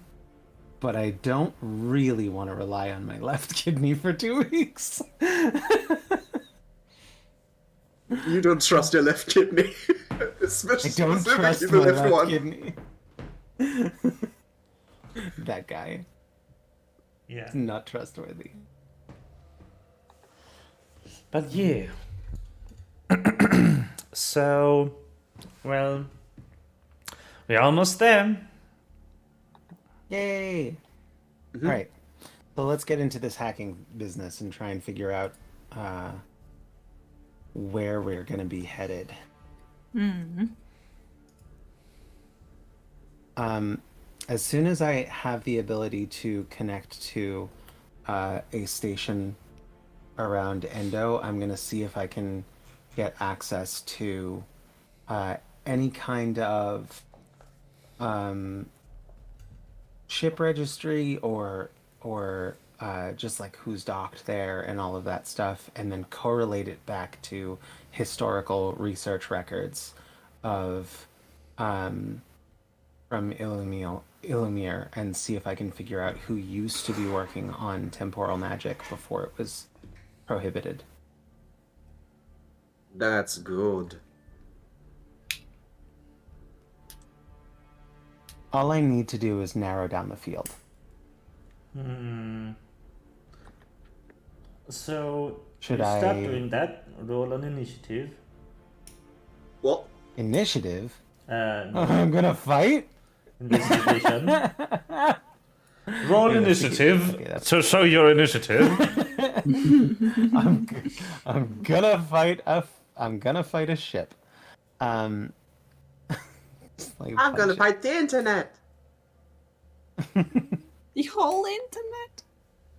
But I don't really want to rely on my left kidney for 2 weeks. You don't trust your left kidney. I don't trust the my left left one. kidney. That guy. Yeah. Not trustworthy. But yeah. So, well, we're almost there. Yay! All right. So let's get into this hacking business and try and figure out where we're going to be headed. As soon as I have the ability to connect to a station around Endo, I'm going to see if I can get access to any kind of ship registry or just like who's docked there and all of that stuff, and then correlate it back to historical research records of from Illumhyr and see if I can figure out who used to be working on temporal magic before it was prohibited. That's good. All I need to do is narrow down the field. So, Should to start I- doing that, roll an initiative. What? Initiative? No, I'm gonna fight? investigation. Roll initiative Okay, that's- to show your initiative. I'm gonna fight a ship. Slave I'm gonna punch fight the internet. The whole internet?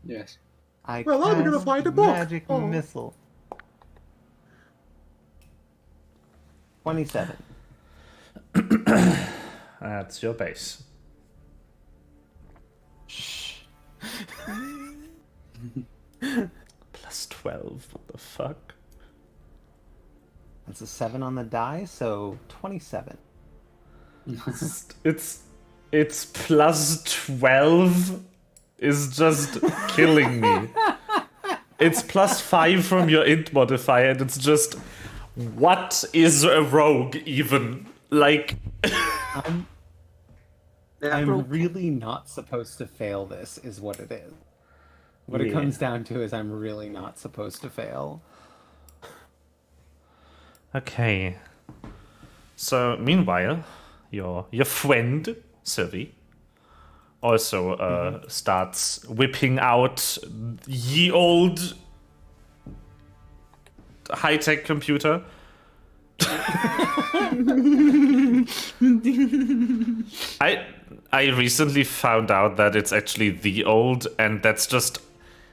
Yes. I Well, I'm gonna cast fight a book. Magic Oh. missile. 27. That's your base. Shh. Plus 12, what the fuck? That's a 7 on the die, so 27. It's plus 12 is just killing me. It's plus 5 from your int modifier, and it's just, what is a rogue even? Like, I'm really not supposed to fail this, is what it is. What it Yeah. comes down to is I'm really not supposed to fail. okay. So, meanwhile, your friend, Sylvie, also starts whipping out ye old high-tech computer. I recently found out that it's actually the old, and that's just,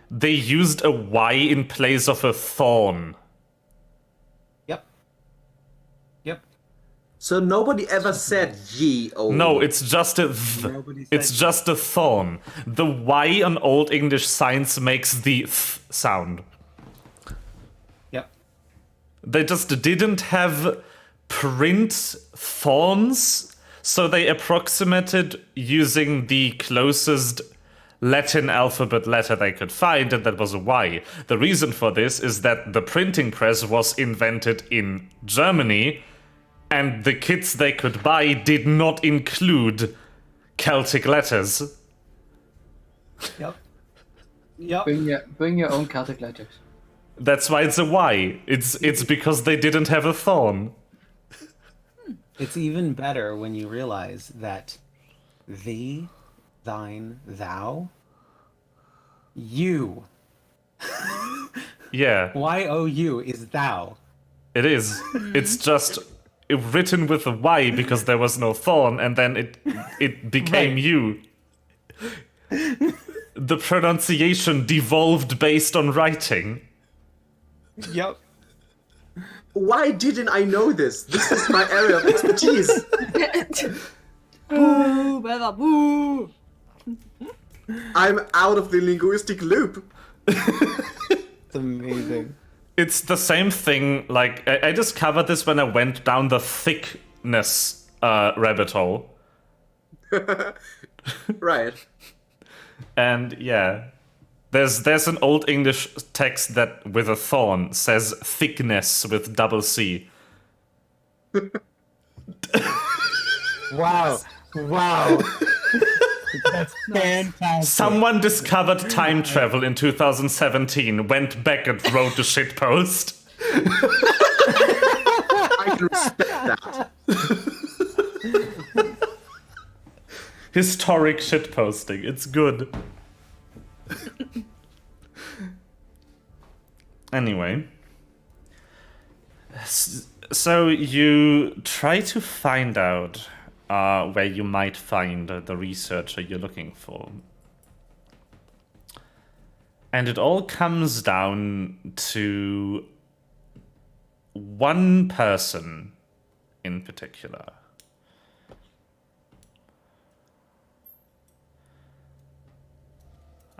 they used a Y in place of a thorn. Yep. Yep. So nobody ever said ye old. No, it's just a th. Nobody said It's just a thorn. The Y on Old English signs makes the th sound. Yep. They just didn't have print thorns, so they approximated using the closest Latin alphabet letter they could find, and that was a Y. The reason for this is that the printing press was invented in Germany, and the kits they could buy did not include Celtic letters. Yep. Yep. Bring your own Celtic letters. That's why it's a Y. It's because they didn't have a thorn. It's even better when you realize that thee, thine, thou, you. Yeah, Y-O-U is thou. it is. It's just written with a Y because there was no thorn, and then it became Right. you. The pronunciation devolved based on writing. Yep. Why didn't I know this? This is my area of expertise. Boo, Bella, boo! I'm out of the linguistic loop. It's amazing. It's the same thing. Like I discovered this when I went down the thickness rabbit hole, Right. and yeah, there's an old English text that with a thorn says thickness with double C. Wow. Wow. That's fantastic. Someone discovered time travel in 2017, went back and wrote the shitpost. I can respect that. Historic shitposting. It's good. Anyway. So you try to find out where you might find the researcher you're looking for. And it all comes down to one person in particular.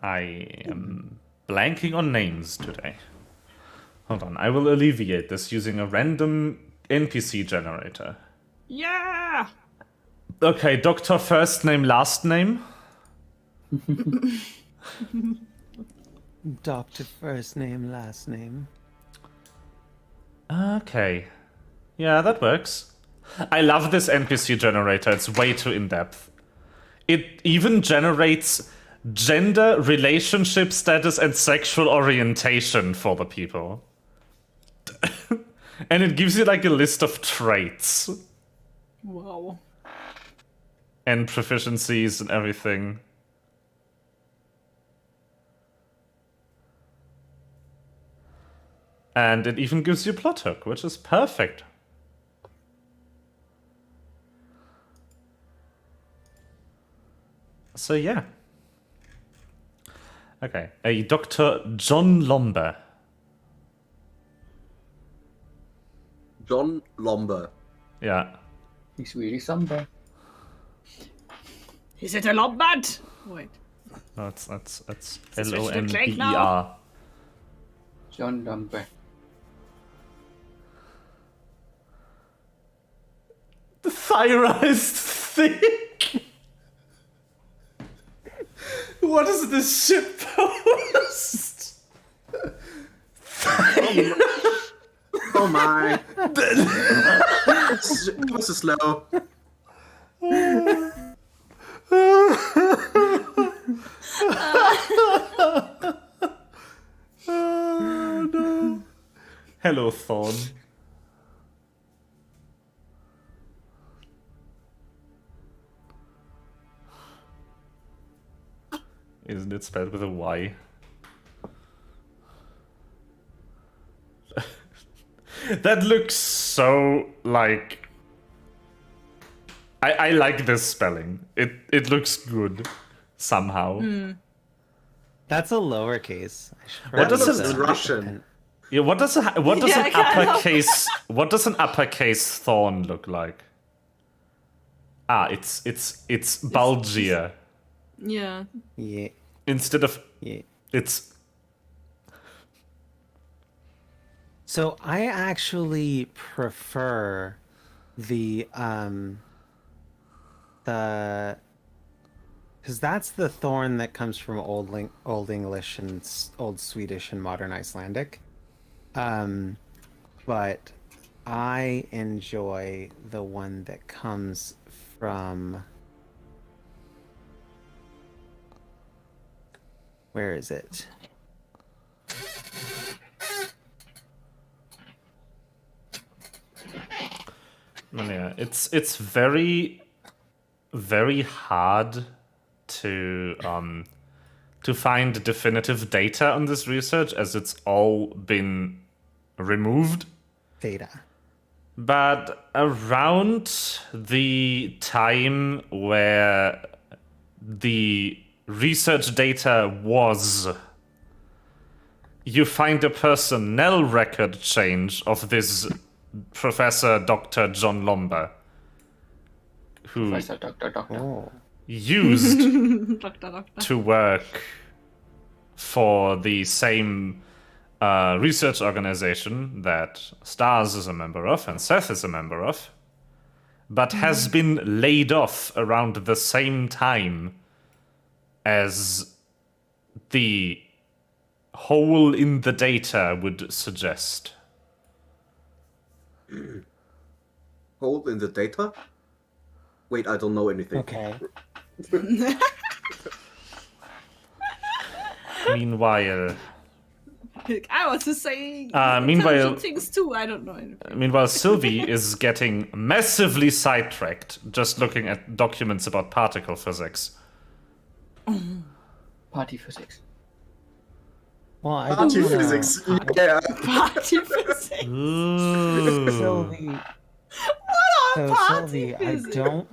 I am blanking on names today. Hold on, I will alleviate this using a random NPC generator. Yeah! Okay, Doctor first name, last name. Doctor first name, last name. Okay. Yeah, that works. I love this NPC generator, it's way too in-depth. It even generates gender, relationship status, and sexual orientation for the people. And it gives you like a list of traits. Wow. And proficiencies and everything. And it even gives you plot hook, which is perfect. So yeah. Okay, a Dr. John Lomber. John Lomber. Yeah. He's really somber. Is it a Lombard? Wait. No, it's this L-O-M-B-E-R. John Lumber. The Thyra is thick. What is this shit post? Oh my. It was slow. Oh no. Hello, Thorn. Isn't it spelled with a Y? That looks so like... I like this spelling. It looks good somehow. That's a lowercase. What does That it- looks Russian. Yeah, what does Yeah, an kind of. uppercase thorn look like? Ah, it's bulgier Yeah. Yeah, instead of yeah. it's. So I actually prefer the because that's the thorn that comes from Old English and Old Swedish and Modern Icelandic. But I enjoy the one that comes from... Where is it? Yeah, it's very, very hard to find definitive data on this research as it's all been removed. Data. But around the time where the research data was, you find a personnel record change of this Professor Dr. John Lomber, who Professor Doctor. Oh. used Doctor. to work for the same research organization that Stars is a member of and Seth is a member of, but has been laid off around the same time as the hole in the data would suggest. Hole in the data? Wait, I don't know anything. Okay. Meanwhile, I was just saying meanwhile- intelligent things too. I don't know anything. Sylvie is getting massively sidetracked just looking at documents about particle physics. Party physics. Well, I Party don't know. physics. Yeah. Party physics. Ooh. Sylvie. So party Sylvie, physics? I don't.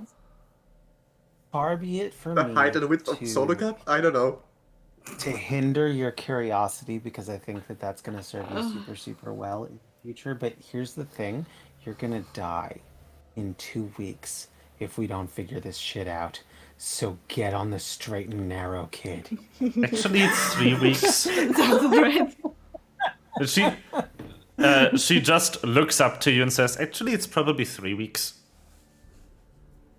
Far be it from The me height and width of solar cap? I don't know. to hinder your curiosity, because I think that that's going to serve you super, super well in the future. But here's the thing: you're going to die in 2 weeks if we don't figure this shit out. So get on the straight and narrow, kid. Actually, it's 3 weeks. Sounds right. She just looks up to you and says, actually, it's probably 3 weeks.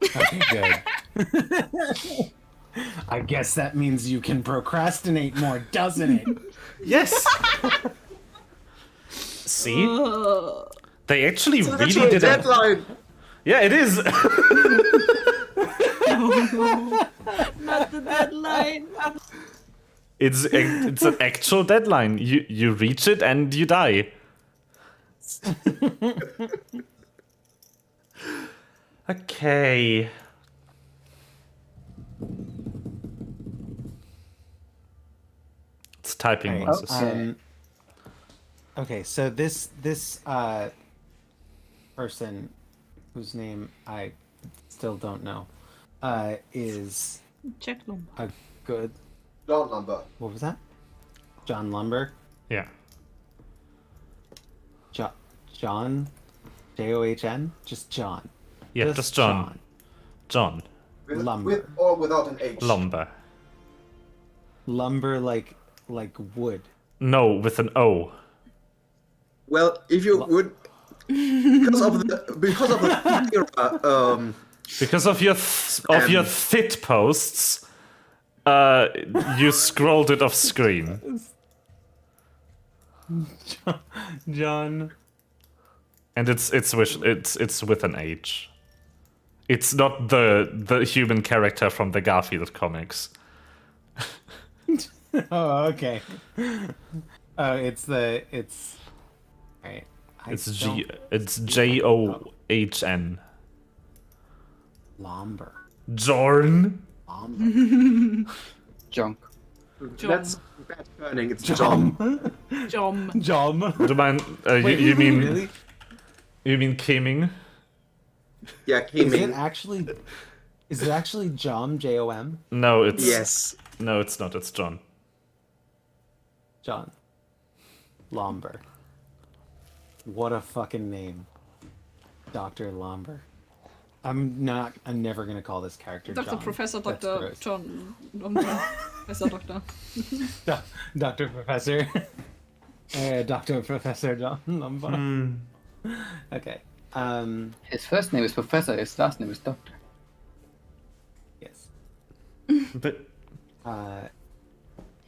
Okay, good. I guess that means you can procrastinate more, doesn't it? Yes. See? They actually really Actually, did a... deadline. Yeah, it is. Not the deadline. It's an actual deadline. You reach it and you die. Okay. It's typing Right, noises. Okay, so this person whose name I still don't know is Check them. a good. John number. What was that? John Lumber. Yeah. John. John. Just John. Yeah, just John. John. With, Lumber. with or without an H. Lumber. Lumber like wood. No, with an O. Well, if you would, because of the era, Because of your fit posts, you scrolled it off screen. John. And it's with an H. It's not the human character from the Garfield comics. Oh, okay. Oh, it's. Alright. It's John. Lumber. Jorn. Lumber. Junk. that's bad turning. It's John. Jom. John. Do you mind? Wait, you mean really? you mean Kiming? Yeah, Is came in. it actually Jom? Jom? No, it's Yes. No, it's not. It's John. John. Lomber. What a fucking name. Dr. Lomber. I'm never gonna call this character Dr. John. Professor That's Dr. gross. John. Professor Doctor. Dr. Professor. Dr. Professor John Lomber. Okay. His first name is Professor, his last name is Doctor. Yes. But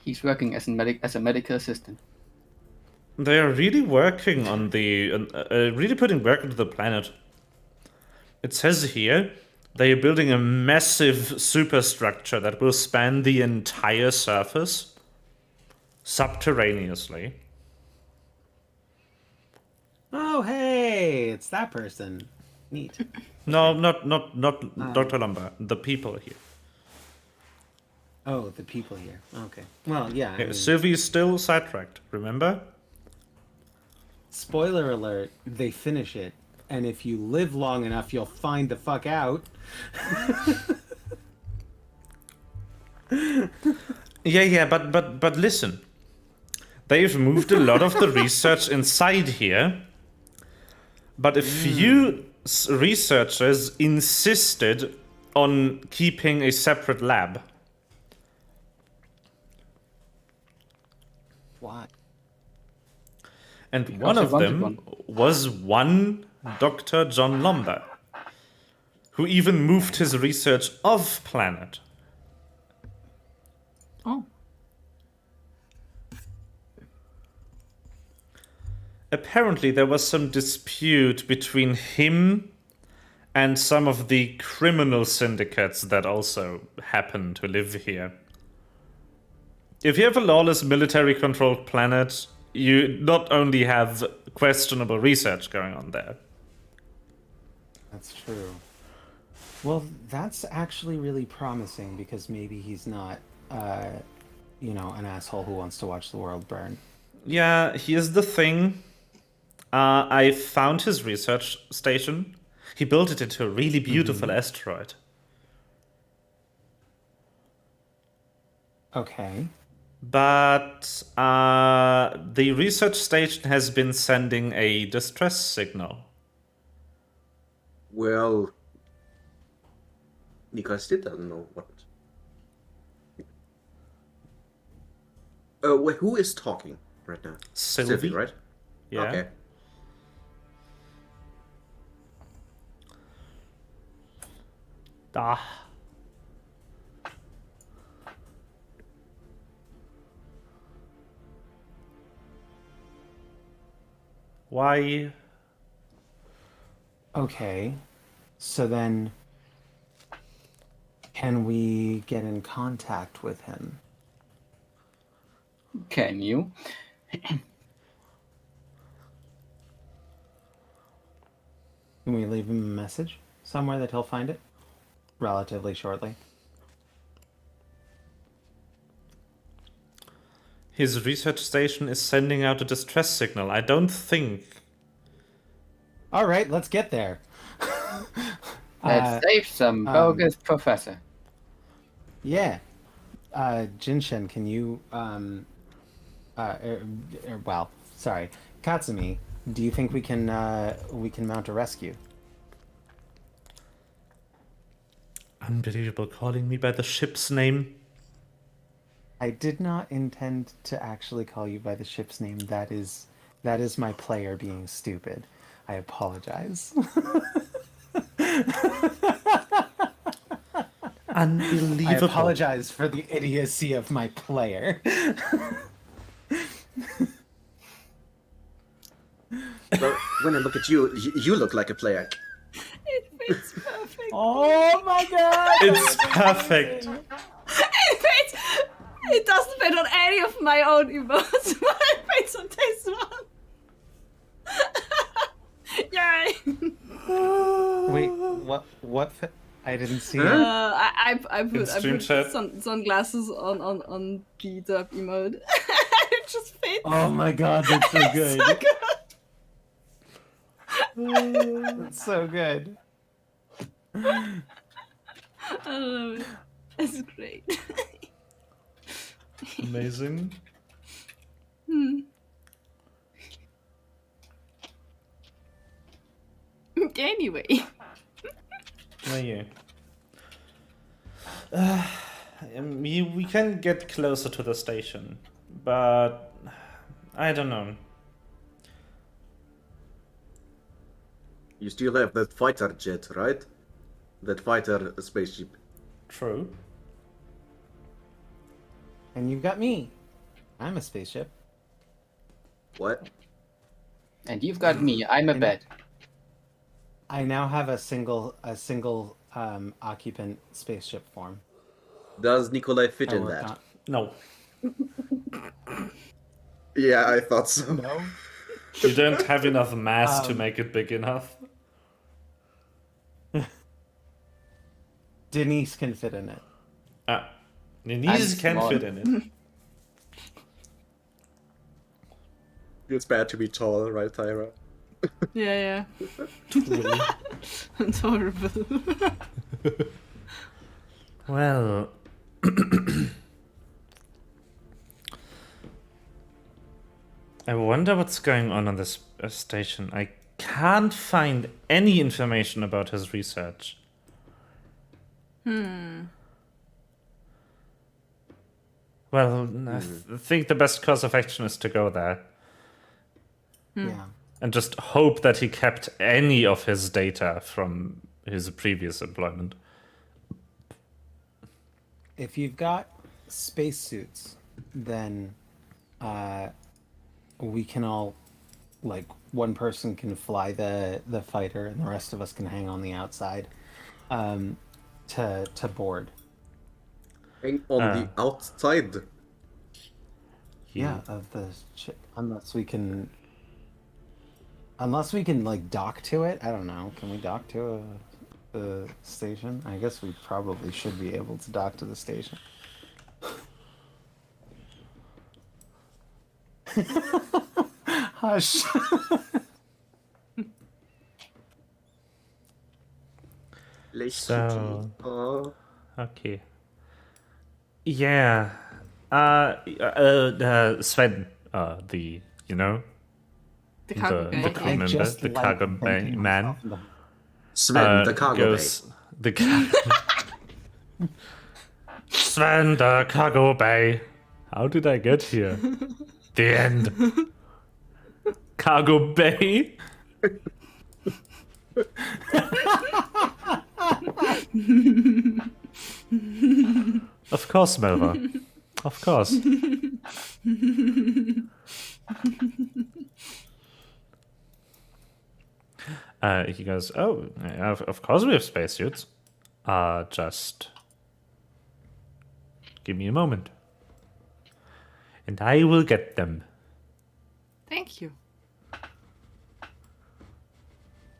He's working as a medical assistant. they are really working on really putting work into the planet. It says here they are building a massive superstructure that will span the entire surface subterraneously. Oh, hey, it's that person. Neat. No, not Dr. Lumber. The people here. Oh, the people here. Okay. Well, yeah. I mean, Sylvie is still sidetracked. Remember? spoiler alert, they finish it. And if you live long enough, you'll find the fuck out. Yeah, but listen. They've moved a lot of the research inside here. But a few researchers insisted on keeping a separate lab. Why? And Because one they of wanted them one. was one Dr. John Lombard, who even moved his research off planet. Oh. Apparently, there was some dispute between him and some of the criminal syndicates that also happen to live here. If you have a lawless military-controlled planet, you not only have questionable research going on there. That's true. Well, that's actually really promising because maybe he's not, an asshole who wants to watch the world burn. Yeah, here's the thing. I found his research station. He built it into a really beautiful asteroid. Okay. But the research station has been sending a distress signal. Well, Nicholas still doesn't know what. Wait, who is talking right now? Sylvie, right? Yeah. Okay. Ah. Why? Okay. So then, can we get in contact with him? Can you? Can we leave him a message somewhere that he'll find it relatively shortly? His research station is sending out a distress signal. I don't think. All right, let's get there. Let's save some bogus professor. Yeah. Jinshin, can you, sorry. Katsumi, do you think we can mount a rescue? Unbelievable, calling me by the ship's name. I did not intend to actually call you by the ship's name. That is my player being stupid. I apologize. Unbelievable. I apologize for the idiocy of my player. Well, when I look at you, you look like a player. It fits perfect. Oh my god! It's perfect. It fits. It doesn't fit on any of my own emotes, but it fits on this one. Yay! Wait, what? I didn't see it. I put stream chat. Sunglasses on G-Dub emote. It just fits. Oh my god, that's so good. So good. That's so good. I love it. It's great. Amazing. Anyway. Well, yeah. We can get closer to the station, but I don't know. You still have that fighter jet, right? That fighter spaceship. True. And you've got me. I'm a spaceship. What? And you've got me. I'm a bed. I now have a single occupant spaceship form. Does Nikolai fit I in worked that? on- No. Yeah, I thought so. No. You don't have enough mass to make it big enough. Denise can fit in it. Denise can small. fit in it. It's bad to be tall, right, Tyra? Yeah. It's horrible. Well, I wonder what's going on this station. I can't find any information about his research. Well, I think the best course of action is to go there. Yeah. and just hope that he kept any of his data from his previous employment. If you've got spacesuits, then we can all, like, one person can fly the fighter, and the rest of us can hang on the outside to board. Hang on the outside. Yeah, of the ship, unless we can like dock to it. I don't know. Can we dock to the station? I guess we probably should be able to dock to the station. Hush. So, okay. Yeah. Sven, the The cargo the guy. crew member, just the like cargo thinking man, myself in the- Sven, the cargo goes Sven, the cargo bay. How did I get here? The end. Cargo bay. Of course, Melva. Of course. He goes, oh, yeah, of course we have spacesuits. Just give me a moment. And I will get them. Thank you.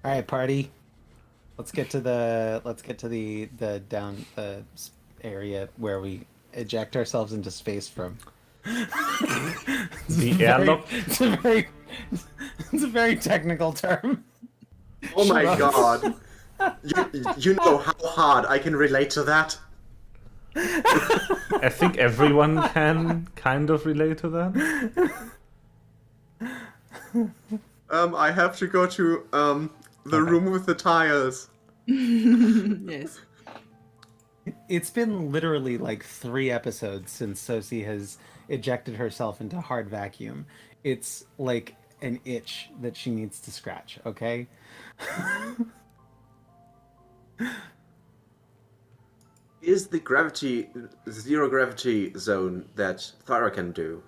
All right, party. Let's get to the down the area where we eject ourselves into space from. The airlock. It's a very technical term. Oh my god. You know how hard I can relate to that? I think everyone can kind of relate to that. I have to go to the room with the tiles. Yes. It's been literally like 3 episodes since Sosie has ejected herself into hard vacuum. It's like an itch that she needs to scratch, okay? Is the zero gravity zone that Thyra can do?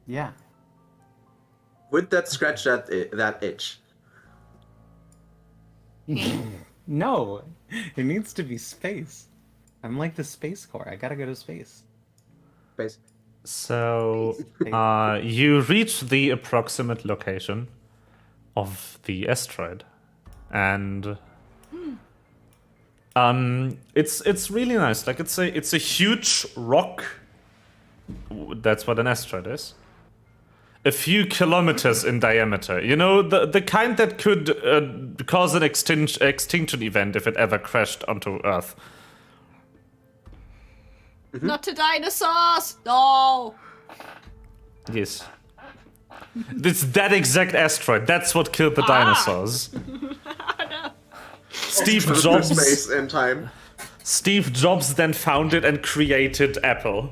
Yeah. Would that scratch that itch? No, it needs to be space. I'm like the Space Corps. I gotta go to space. Space. So, you reach the approximate location of the asteroid, and it's really nice. Like it's a huge rock. That's what an asteroid is. A few kilometers in diameter. You know, the kind that could cause an extinction event if it ever crashed onto Earth. Not to dinosaurs! No! Yes. It's that exact asteroid. That's what killed the dinosaurs. Steve Jobs. Space and time. Steve Jobs then found it and created Apple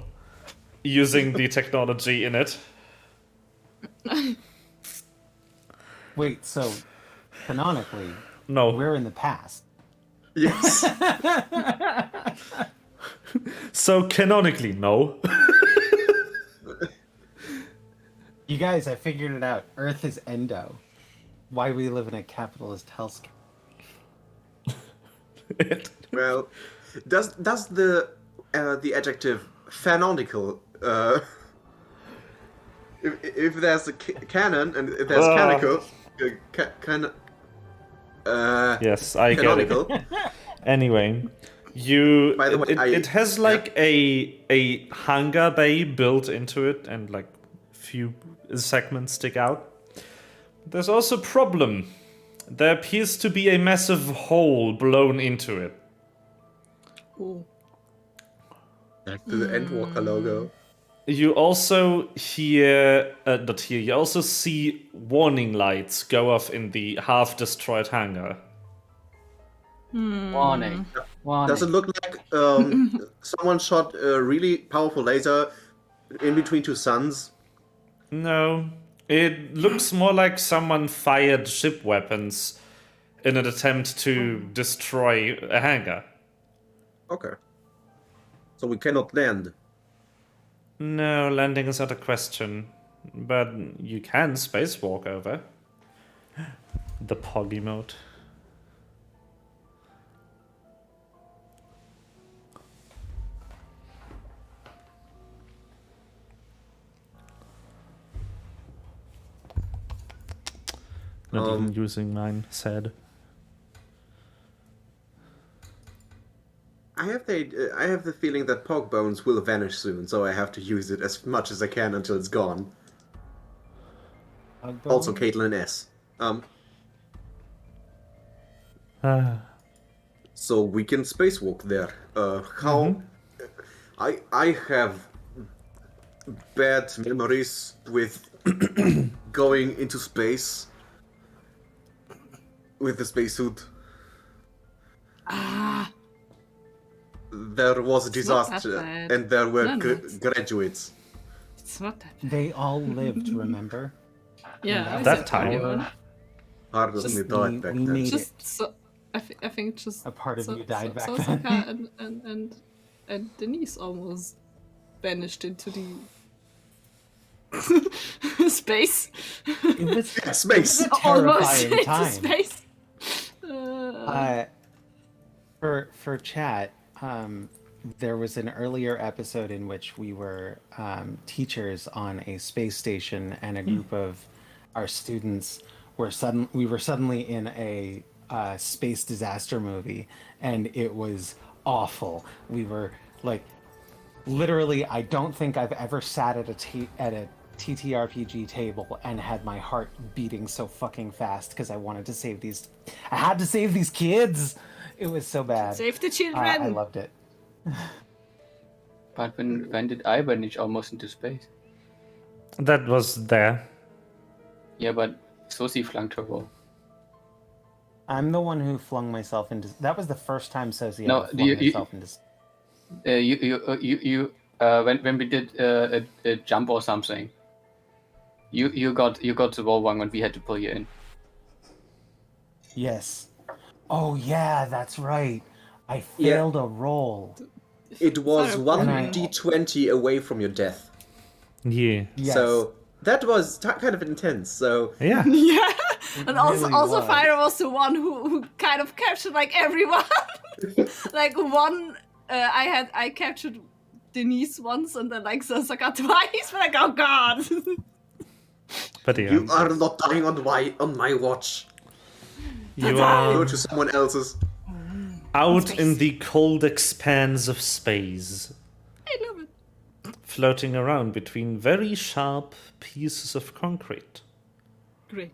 using the technology in it. Wait, so canonically, No. we're in the past. Yes. So canonically, no. You guys, I figured it out. Earth is endo. Why we live in a capitalist hellscape. Well, does the adjective fanonical if there's a canon and if there's canonical Yes, I get canonical. it. Anyway, By the way, it has like a hangar bay built into it, and like few segments stick out. There's also a problem. There appears to be a massive hole blown into it. Ooh. Back to the Endwalker logo. You also you also see warning lights go off in the half-destroyed hangar. Warning. Warning. Does it look like someone shot a really powerful laser in between two suns? No. It looks more like someone fired ship weapons in an attempt to destroy a hangar. Okay. So we cannot land. No, landing is not a question. But you can spacewalk over. The Poggy mode. Not even using mine, sad. I have the feeling that Pog Bones will vanish soon, so I have to use it as much as I can until it's gone. Also, Caitlin S. So we can spacewalk there. How? I have bad memories with going into space with the spacesuit. There was a It's not that disaster, bad. and there were No, it's- graduates. It's not that bad. They all lived, remember? Yeah, I That said time. everyone. Part of me died back we then. made Just so, I think just A part of you died back Sosaka and Denise almost vanished into the space. It was Space. a Almost terrifying into time. space. For chat, there was an earlier episode in which we were teachers on a space station, and a group of our students were suddenly in a space disaster movie, and it was awful. We were like, literally, I don't think I've ever sat at a TTRPG table and had my heart beating so fucking fast because I wanted to save these. I had to save these kids. It was so bad. Save the children. I loved it. But when did I vanish almost into space? That was there. Yeah, but Sosi flunked her wall. I'm the one who flung myself into. That was the first time Sosie No, ever flung herself into. When we did a jump or something, you got the wall wrong and we had to pull you in. Yes. Oh yeah, that's right. I failed a roll. It was Sorry, one and I- d20 away from your death. Yeah. Yes. So that was kind of intense. So Yeah. Yeah, It and also really was. Fire was the one who kind of captured like everyone. Like one, I captured Denise once, and then like Sosaka twice. But like, oh god. But yeah. you are not dying on my watch. You Go are to someone else's. out in the cold expanse of space, I love it. floating around between very sharp pieces of concrete. Great.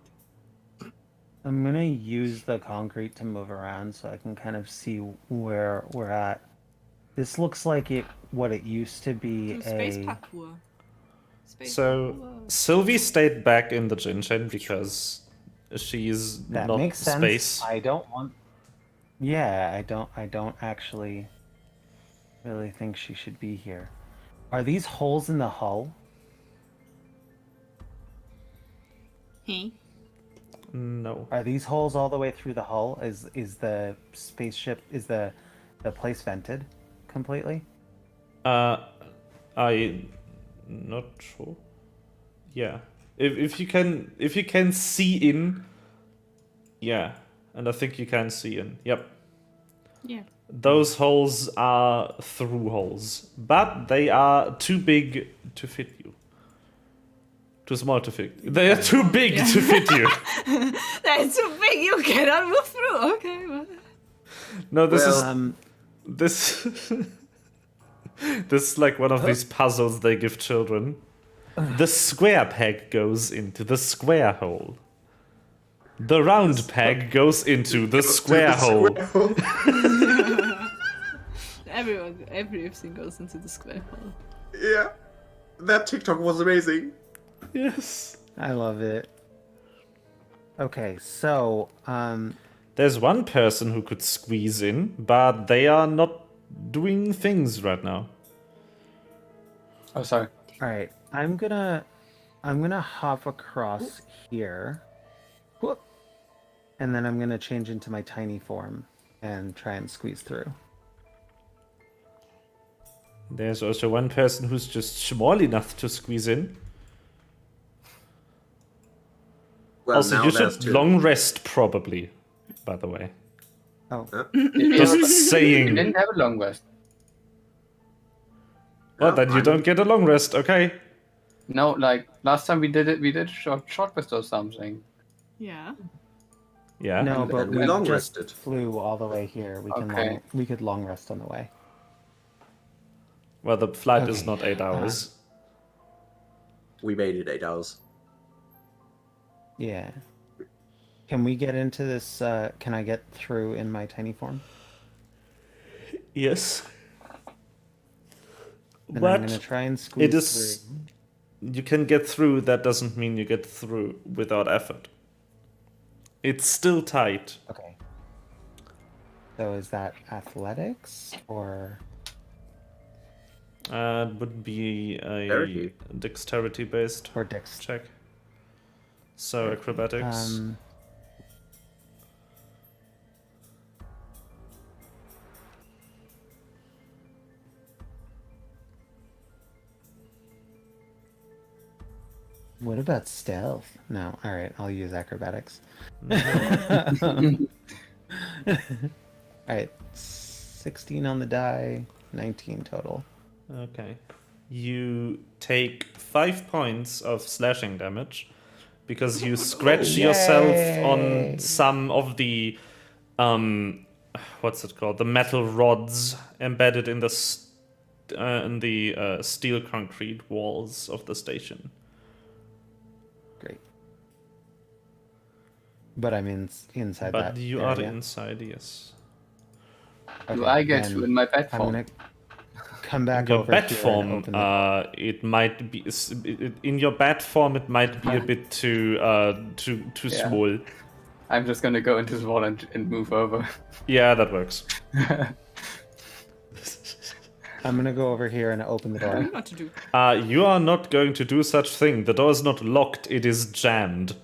I'm gonna use the concrete to move around so I can kind of see where we're at. This looks like what it used to be Space a. parkour. Space So parkour. Sylvie stayed back in the Jinshen because she's That not makes sense. space. I don't want. Yeah, I don't actually really think she should be here. Are these holes in the hull? Hey. No. Are these holes all the way through the hull? Is the spaceship the place vented completely? I not sure. Yeah. If you can see in, yeah, and I think you can see in. Yep. Yeah. Those holes are through holes, but they are too big to fit you. Too small to fit. They are too big to fit you. That's too big. You cannot move through. Okay. Well. No, this Well, this this is like one of these puzzles they give children. The square peg goes into the square hole. The round peg goes into the square hole. Everything goes into the square hole. Yeah, that TikTok was amazing. Yes. I love it. Okay, so There's one person who could squeeze in, but they are not doing things right now. Oh, sorry. all right, I'm gonna I'm gonna hop across here. Whoop. And then I'm gonna change into my tiny form and try and squeeze through. There's also one person who's just small enough to squeeze in. Well, Also, now you there's should two. long rest, probably, by the way. Oh, Just You saying. didn't have a long rest. Well, then you don't get a long rest, okay? No, like last time we did it, we did short rest or something. Yeah. Yeah. no, And but we we long just rested. flew all the way here. Okay. We could long rest on the way. Well, the flight is Okay. not 8 hours. We made it 8 hours. Yeah. Can we get into this? Can I get through in my tiny form? Yes. And I'm But gonna try and squeeze it is. You can get through, that doesn't mean you get through without effort. It's still tight. through. Okay. So is that athletics or? It would be a Dexterity. dexterity based Or dex? check. So acrobatics. What about stealth? No. All right, I'll use acrobatics. All right, 16 on the die, 19 total. Okay. You take 5 points of slashing damage because you scratch yourself on Yay. some of the what's it called? The metal rods embedded in the steel concrete walls of the station. Great. But I'm inside that But you area. are inside, yes. Do Okay, I get then to in my bed I'm form? gonna come back Your over bat here and form, open the it might be in your bat form. It might be a bit too Yeah. small. I'm just gonna go into the wall and move over. Yeah, that works. I'm gonna go over here and open the door. What to do? You are not going to do such thing. The door is not locked. It is jammed.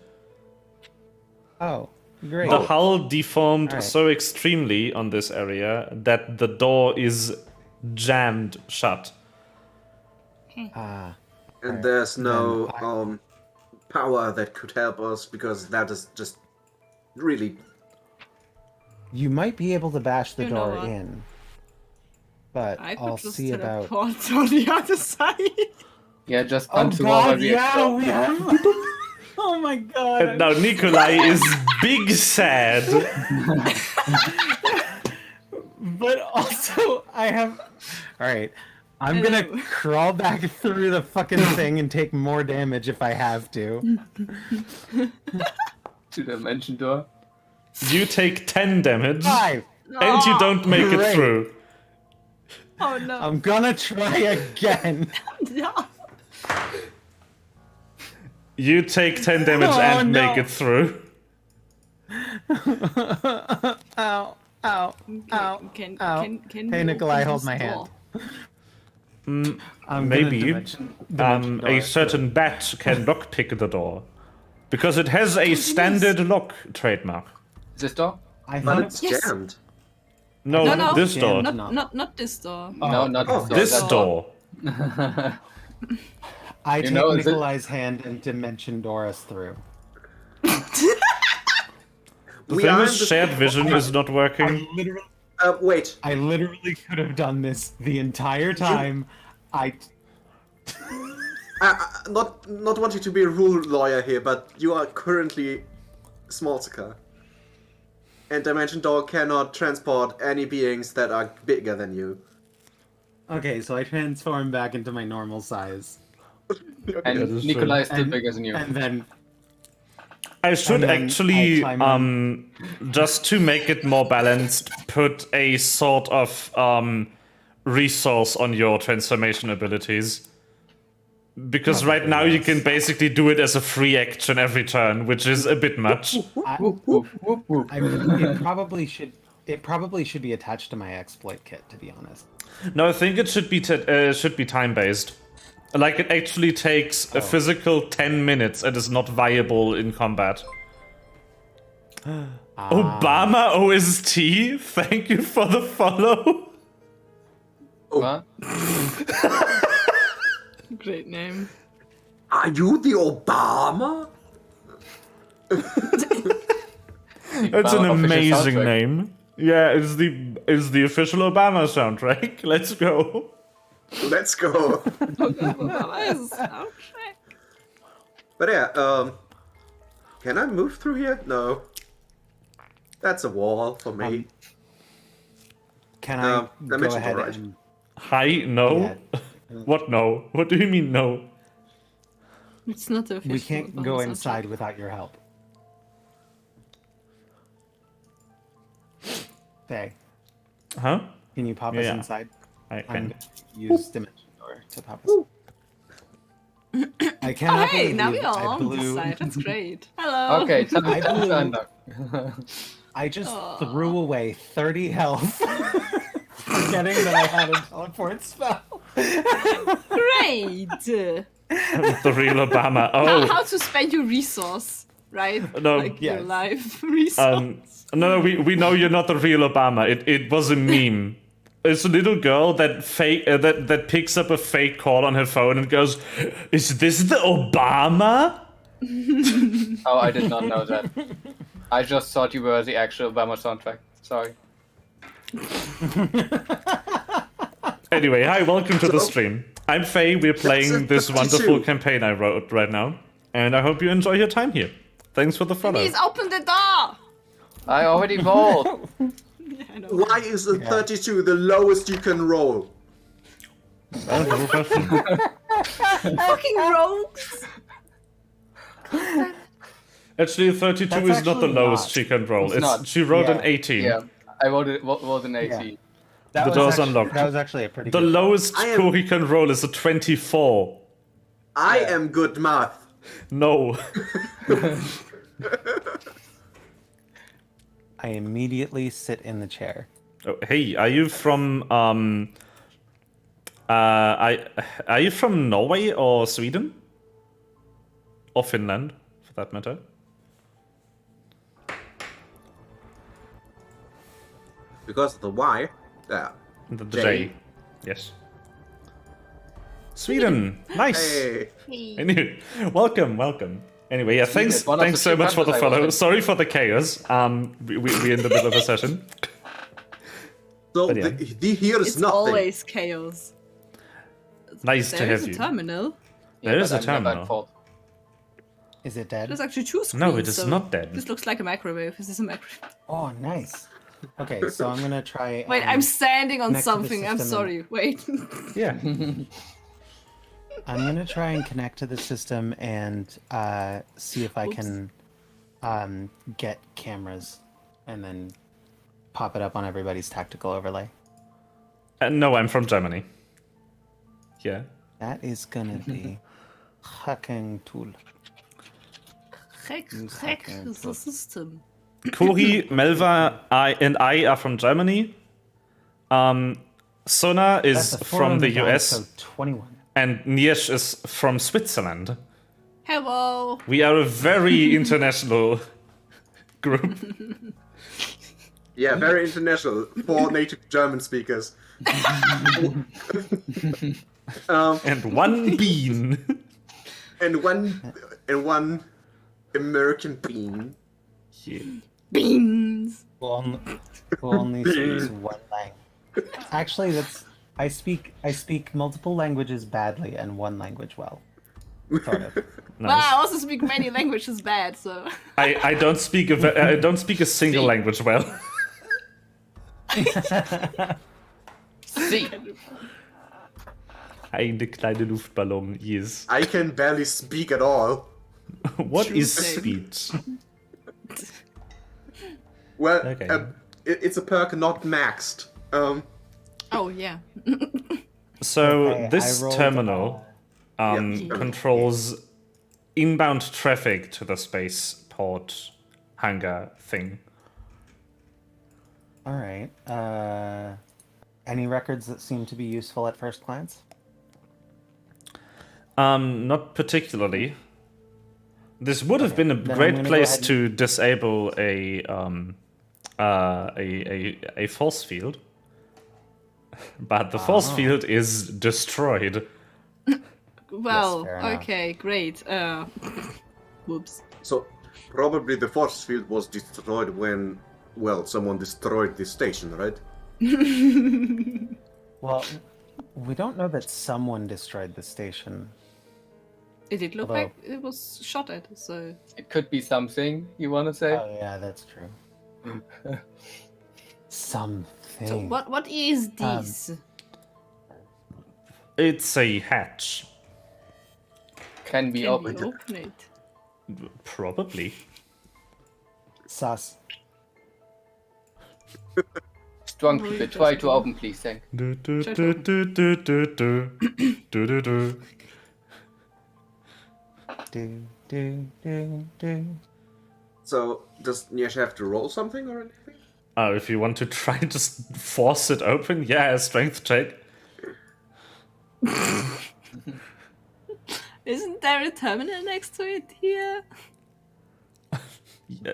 Oh, great. The hull deformed Alright. so extremely on this area that the door is jammed shut. Ah, And Alright, there's no then power that could help us because that is just really. you might be able to bash the You know door what? in, but I could I'll just see about. teleport on the other side. Yeah, just Oh punch the wall while God! we Yeah, we have. Oh my God! And now Nikolai is big sad. But also, I have. All right, I'm gonna Hello. crawl back through the fucking thing and take more damage if I have to. to the dimension door. You take 10 damage, 5. and you don't make it Great. through. Oh no. I'm gonna try again. Yeah. You take 10 damage Oh, and no. make it through. Ow! Ow! Ow! Can Ow. can Hey, you Nikolai, open hold this my door? hand. I'm Maybe. gonna dimension door A it. certain bat can lockpick the door. Because it has a standard lock trademark. This door? I But thought it's Yes. jammed. No, No. this door. No. Not this door. No, not Oh, this This door. door. I You take know, is it- Nikolai's hand and dimension door us through. The We thing are is, in the- shared vision is not working. Wait. I literally could have done this the entire time. Not wanting to be a rule lawyer here, but you are currently Smolska. And Dimension Door cannot transport any beings that are bigger than you. Okay, so I transform back into my normal size, And that is Nikolai is still And- bigger than you. and then I should And then actually, I climb just to make it more balanced, put a sort of resource on your transformation abilities. Because right now you can basically do it as a free action every turn, which is a bit much. Whoop, whoop, whoop, whoop. it probably should. It probably should be attached to my exploit kit, to be honest. No, I think it should be time based. Like, it actually takes a physical 10 minutes and is not viable in combat. Obama OST, thank you for the follow. What? Great name. Are you the Obama? It's an Obama official amazing soundtrack. name. Yeah, it's the official Obama soundtrack. Let's go. Let's go. Okay. But yeah, can I move through here? No. That's a wall for me. Can I go dimension's ahead alright. and... Hi, no. Yeah. What no? What do you mean no? It's not official. We can't Obama go soundtrack. inside without your help. Faye, Huh? can you pop Yeah, us yeah. inside? I I'm can. going to use Dimension Door to pop us. I Oh, cannot hey, now we believe are I on this blew. side. That's great. Hello. Okay, time I to blew- unlock. I just threw away 30 health, forgetting that I had a teleport spell. Great. The real Obama. Oh, How to spend your resource, right? No, Like your yes. life resource. no, we know you're not the real Obama. It was a meme. It's a little girl that that picks up a fake call on her phone and goes, "Is this the Obama?" Oh, I did not know that. I just thought you were the actual Obama soundtrack. Sorry. Anyway, hi, welcome to the So- stream. I'm Faye. We're playing this 52. wonderful campaign I wrote right now, and I hope you enjoy your time here. Thanks for the follow. Please open the door. I already rolled. I know. Why is the 32 the lowest you can roll? Fucking rogues. Actually, 32 That's is not the actually lowest not. she can roll. It's It's not. she rolled an Yeah. 18. Yeah, I rolled an 18. That The was door's actually, unlocked. That was actually a pretty The good lowest I am- score he can roll is a 24. I am good math. No. I immediately sit in the chair. Oh, hey, are you from are you from Norway or Sweden? Or Finland, for that matter? Because of the Y. Yeah. The J. J. Yes. Sweden! Nice! Hey. I knew. Welcome. Anyway, yeah, thanks one of the so few much for the countries I follow. wanted. Sorry for the chaos. We're in the middle of a session. So But yeah. here is It's nothing. always chaos. Nice to There have is a you. terminal. There is but a I'm never at terminal. fault. Is it dead? There's actually two screens. No, it is so not dead. This looks like a microwave. This is a microwave. Oh, nice. Okay, so I'm gonna try. Wait, I'm standing on connect to the something. I'm system sorry. Wait. Yeah. I'm gonna try and connect to the system and see if I Oops. can get cameras and then pop it up on everybody's tactical overlay. No, I'm from Germany. Yeah. That is gonna be hacking tool. Hack Use the hacker. system. Kuri, Melva, and I are from Germany. Sona is That's a from the 4 on US, so 21. and Niesh is from Switzerland. Hello. We are a very international group. Yeah, very international for native German speakers. And one bean. And one American bean. Yeah. Beans. Who only speaks one language. Actually, I speak multiple languages badly and one language well. Sort of. Well, I Nice. also speak many languages bad, so. I don't speak a single language well. See, Eine kleine Luftballon, yes. I can barely speak at all. What True is thing. speech? Well, Okay. it's a perk not maxed. Oh, yeah. So Okay, this I rolled, terminal Yeah. controls inbound traffic to the spaceport hangar thing. All right. Any records that seem to be useful at first glance? Not particularly. This would have been a then I'm great gonna go place ahead to disable a force field, but the force field is destroyed. Well, fair enough. okay, great. Whoops. So probably the force field was destroyed when, well, someone destroyed this station, right? Well, we don't know that someone destroyed the station. It did look Although- like it was shot at, so... It could be something you want to say. Oh yeah, that's true. Something. So what is this? It's a hatch, Can be Can opened. we open it? probably. Sus. Strong Really people, try to possible. open, please. Thank. Do, do, do, do, do, do, do. Do, do, do. Do. So does Niesh have to roll something or anything? Oh, if you want to try to force it open, yeah, a strength check. Isn't there a terminal next to it here? Yeah,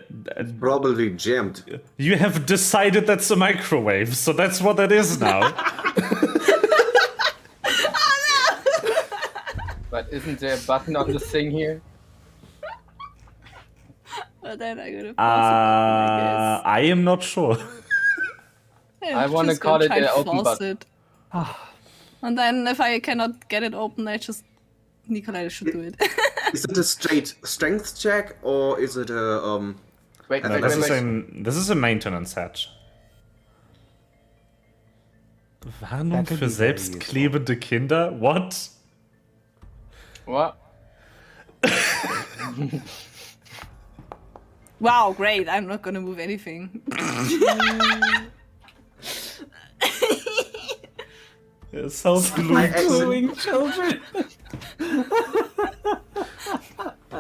Probably jammed. you have decided that's a microwave, so that's what it is now. But isn't there a button on this thing here? But then I'm gonna force it open, I guess. I am not sure. Yeah, I I'm wanna just gonna call it try an and open force button. it. And then if I cannot get it open, I just... Nikolai should do it. Is it a straight strength check or is it a Wait, No, wait, this wait, is wait. this is a maintenance hatch. Warnung That could für be very selbstklebende Kinder? What? What? Wow, great. I'm not gonna move anything. Self-glued. children.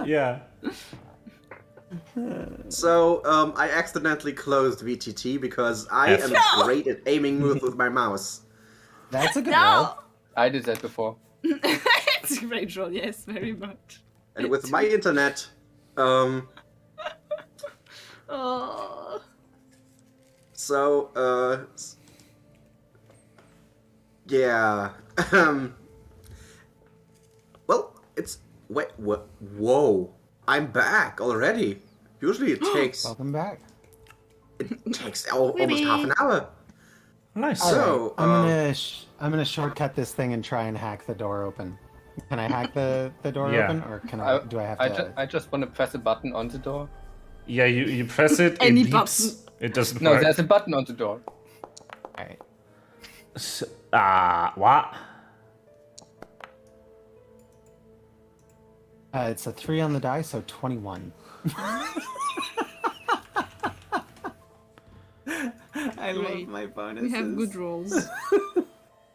Yeah. So, I accidentally closed VTT because I Yes. am No! great at aiming with my mouse. That's a good No! I did that before. It's a great roll, yes, very much. And with my internet, Oh. so, yeah. Well, it's, wait, what, whoa. I'm back already. Usually it takes Welcome back. almost half an hour. Nice. So, I'm gonna shortcut this thing and try and hack the door open. Can I hack the door Yeah. open, or do I have to? I just want to press a button on the door. Yeah, you press it, Any it beeps. It doesn't No, work. there's a button on the door. Alright. What? It's a 3 on the die, so 21. I Great. love my bonuses. We have good rolls.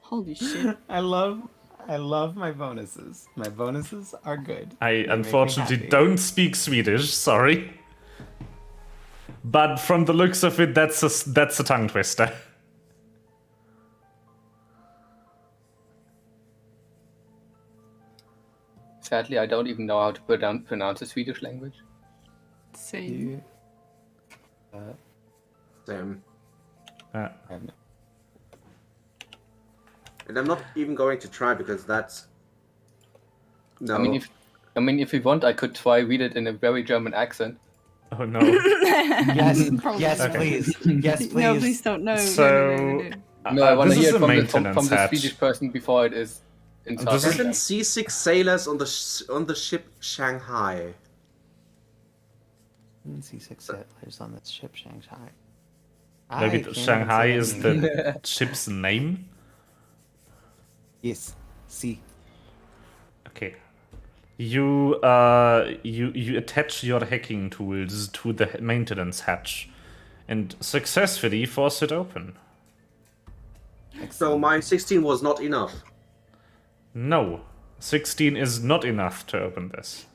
Holy shit. I love my bonuses. My bonuses are good. I They make me unfortunately happy. don't speak Swedish, sorry. But from the looks of it, that's a tongue twister. Sadly, I don't even know how to pronounce the Swedish language. Same. Damn. And And I'm not even going to try because that's... No. I mean, if you want, I could try read it in a very German accent. Oh no. yes, Probably yes, not. please, yes, please. No, please don't. No, So- no. No, I want to this hear is it a from maintenance the hatch. Swedish person before it is in This is- 7 C6 sailors on the ship Shanghai. C6 settlers on the ship Shanghai. Maybe I can't Shanghai say is any- the ship's name? Yes, see. Okay. You attach your hacking tools to the maintenance hatch and successfully force it open. So my 16 was not enough. No. 16 is not enough to open this.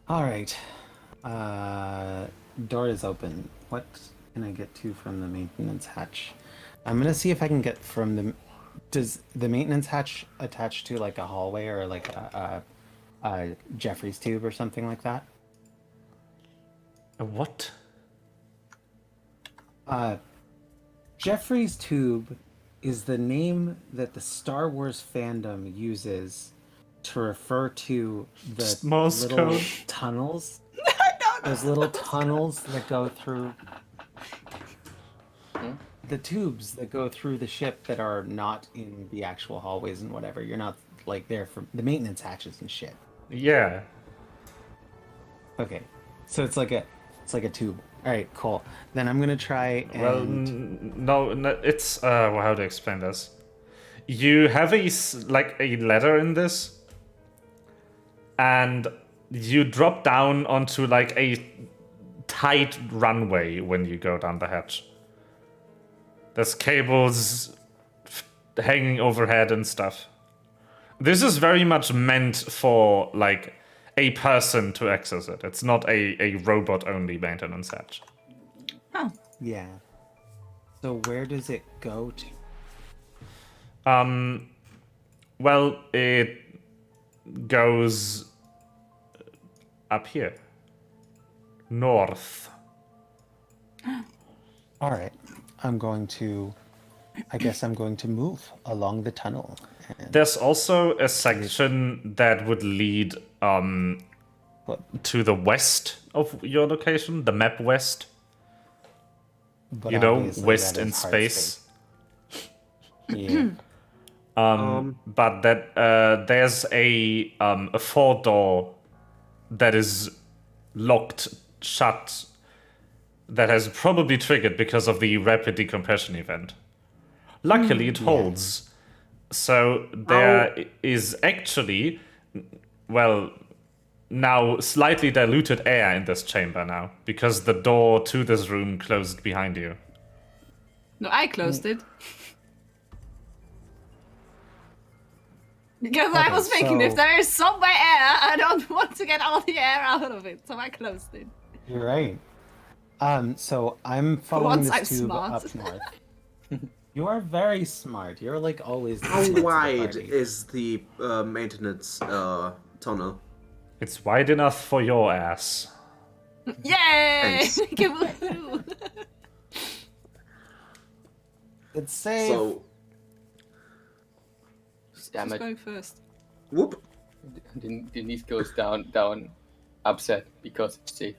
All right. Door is open. can I get to from the maintenance hatch? I'm gonna see if I can get from the. Does the maintenance hatch attach to like a hallway or like a Jeffrey's tube or something like that? A what? Jeffrey's tube is the name that the Star Wars fandom uses to refer to the Morse little code. tunnels. Those little tunnels that go through. The tubes that go through the ship that are not in the actual hallways and whatever. You're not like there for the maintenance hatches and shit. Yeah. Okay, so it's like a tube. All right, cool. Then I'm gonna try and. Well, no, it's well, how to explain this? You have like a ladder in this, and you drop down onto like a tight runway when you go down the hatch. There's cables hanging overhead and stuff. This is very much meant for like a person to access it. It's not a robot-only maintenance hatch. Oh. Yeah. So where does it go to? Well, it goes up here. North. All right. I guess I'm going to move along the tunnel. And There's also a section that would lead to the west of your location, the map west. but You know, obviously west that in is hard space. Yeah. But that there's a 4-door that is locked shut that has probably triggered because of the rapid decompression event. Luckily, it holds. So there is actually, well, now slightly diluted air in this chamber now because the door to this room closed behind you. No, I closed it. Because I Okay, was thinking, if so- there is somewhere air, I don't want to get all the air out of it, so I closed it. You're right. So I'm following once this I'm tube smart. up north. You are very smart. You're like always. The How smarts of the wide party. is the maintenance tunnel? It's wide enough for your ass. Yay! Thanks. Woohoo! It's safe. So, Damn Who's it. going first? whoop. Denise goes down, upset because it's safe.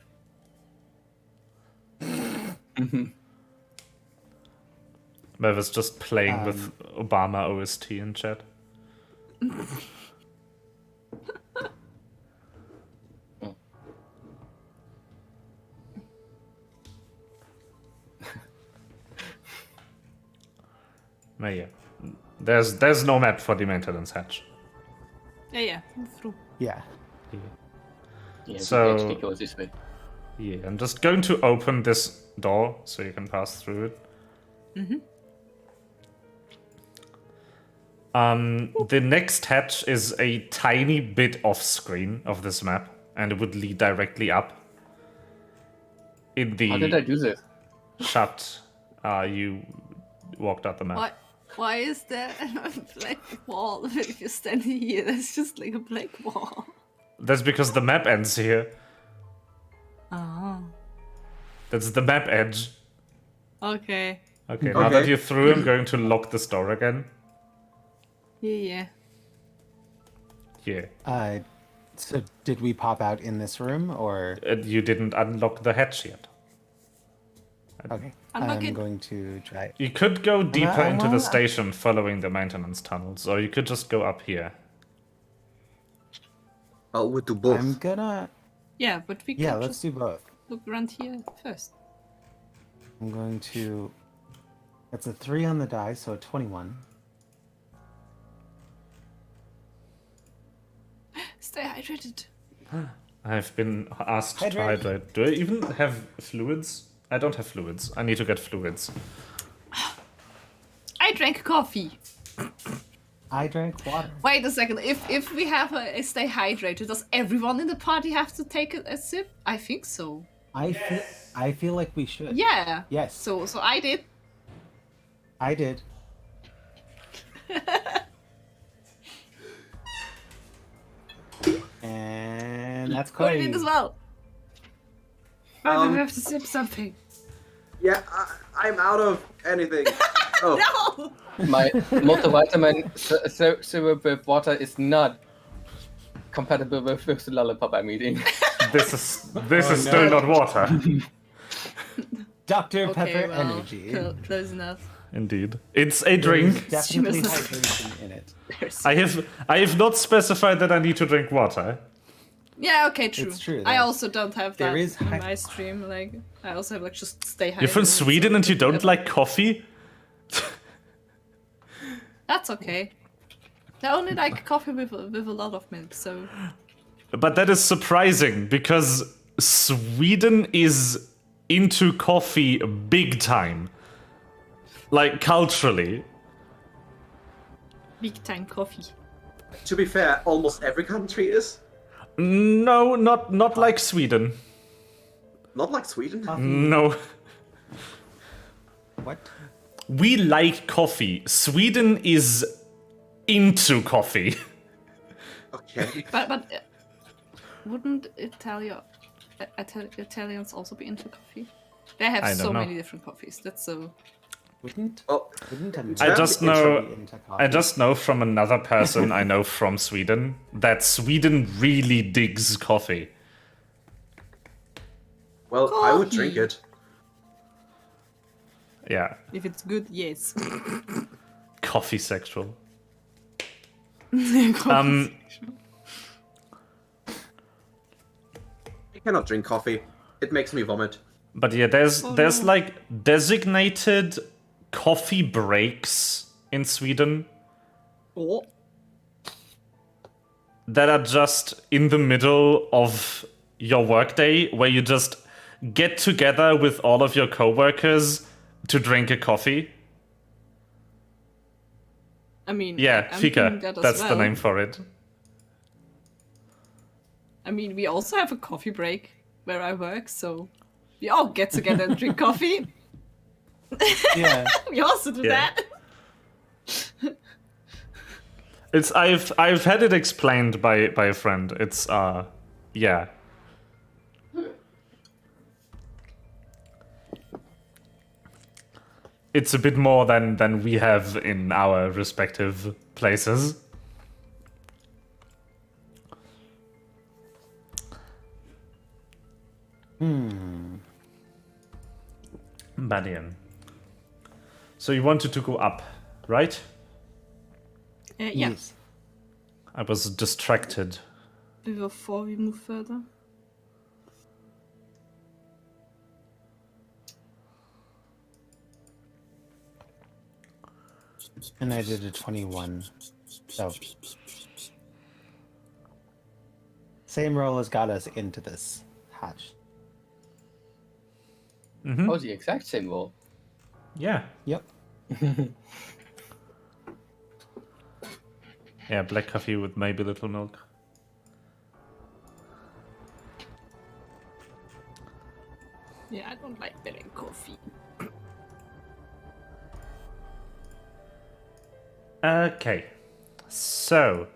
Mev is just playing with Obama OST in chat. No, yeah. There's no map for the maintenance hatch. Yeah, move through. Yeah. Yeah, So- we actually goes this way. Yeah, I'm just going to open this door so you can pass through it. The next hatch is a tiny bit off screen of this map, and it would lead directly up. In the How did I do this? shut, you walked out the map. Why is there a black wall if you're standing here? There's just like a black wall. That's because the map ends here. Oh. That's the map edge. Okay. Okay, now that Okay. you're through, I'm going to lock this door again. Yeah. Yeah. So did we pop out in this room or? You didn't unlock the hatch yet. Okay. Unlock I'm it. going to try. You could go deeper I into the wanna- station following the maintenance tunnels, or you could just go up here. Oh, we'll do both. I'm gonna. Yeah, but we Yeah, can let's just do both. look around here first. I'm going to. That's a 3 on the die, so a 21. Stay hydrated. I've been asked to Hydrate. hydrate. Do I even have fluids? I don't have fluids. I need to get fluids. I drank coffee. I drank water. Wait a second. If we have a stay hydrated, does everyone in the party have to take a sip? I think so. I feel, I feel like we should. Yeah. Yes. So I did. I did. And that's Put Cody. it in as well. I have to sip something. Yeah, I'm out of anything. Oh, No. My multivitamin syrup with water is not compatible with the lollipop I'm eating. This is still not water. Dr. Pepper Okay, well, Energy. close enough. Indeed, it's a drink. Definitely She was- hydration in it. I have not specified that I need to drink water. Yeah, okay, true. It's true, I though. also don't have There that is in hy- my stream. Like, I also have like just stay hydrated. You're from Sweden and you don't like coffee? That's okay. I only like coffee with a lot of milk, so But that is surprising because Sweden is into coffee big time. Like culturally. big time coffee. to be fair, almost every country is. No, not like Sweden. Not like Sweden. No. What? We like coffee. Sweden is into coffee. Okay. But wouldn't Italians also be into coffee? They have I don't so know. many different coffees. That's so. Wouldn't Well, I just know into coffee? I just know from another person I know from Sweden that Sweden really digs coffee. well, I would Coffee. drink it. Yeah. If it's good, yes. Coffee sexual. Um, I cannot drink coffee. It makes me vomit. But yeah, there's no. like designated coffee breaks in Sweden oh. that are just in the middle of your workday where you just get together with all of your coworkers to drink a coffee. I mean, Yeah, I'm fika. doing that as That's the well. name for it. I mean, we also have a coffee break where I work, so we all get together and drink coffee. Yeah. We also do Yeah. that. It's I've had it explained by a friend. It's yeah. It's a bit more than we have in our respective places. Badian. So you wanted to go up, right? Yeah, Yes. I was distracted. before we move further. And I did a 21. So. Same roll as got us into this hatch. Oh, the exact same roll. Yeah. Yep. Yeah, black coffee with maybe a little milk. Yeah, I don't like milk coffee. Okay. So,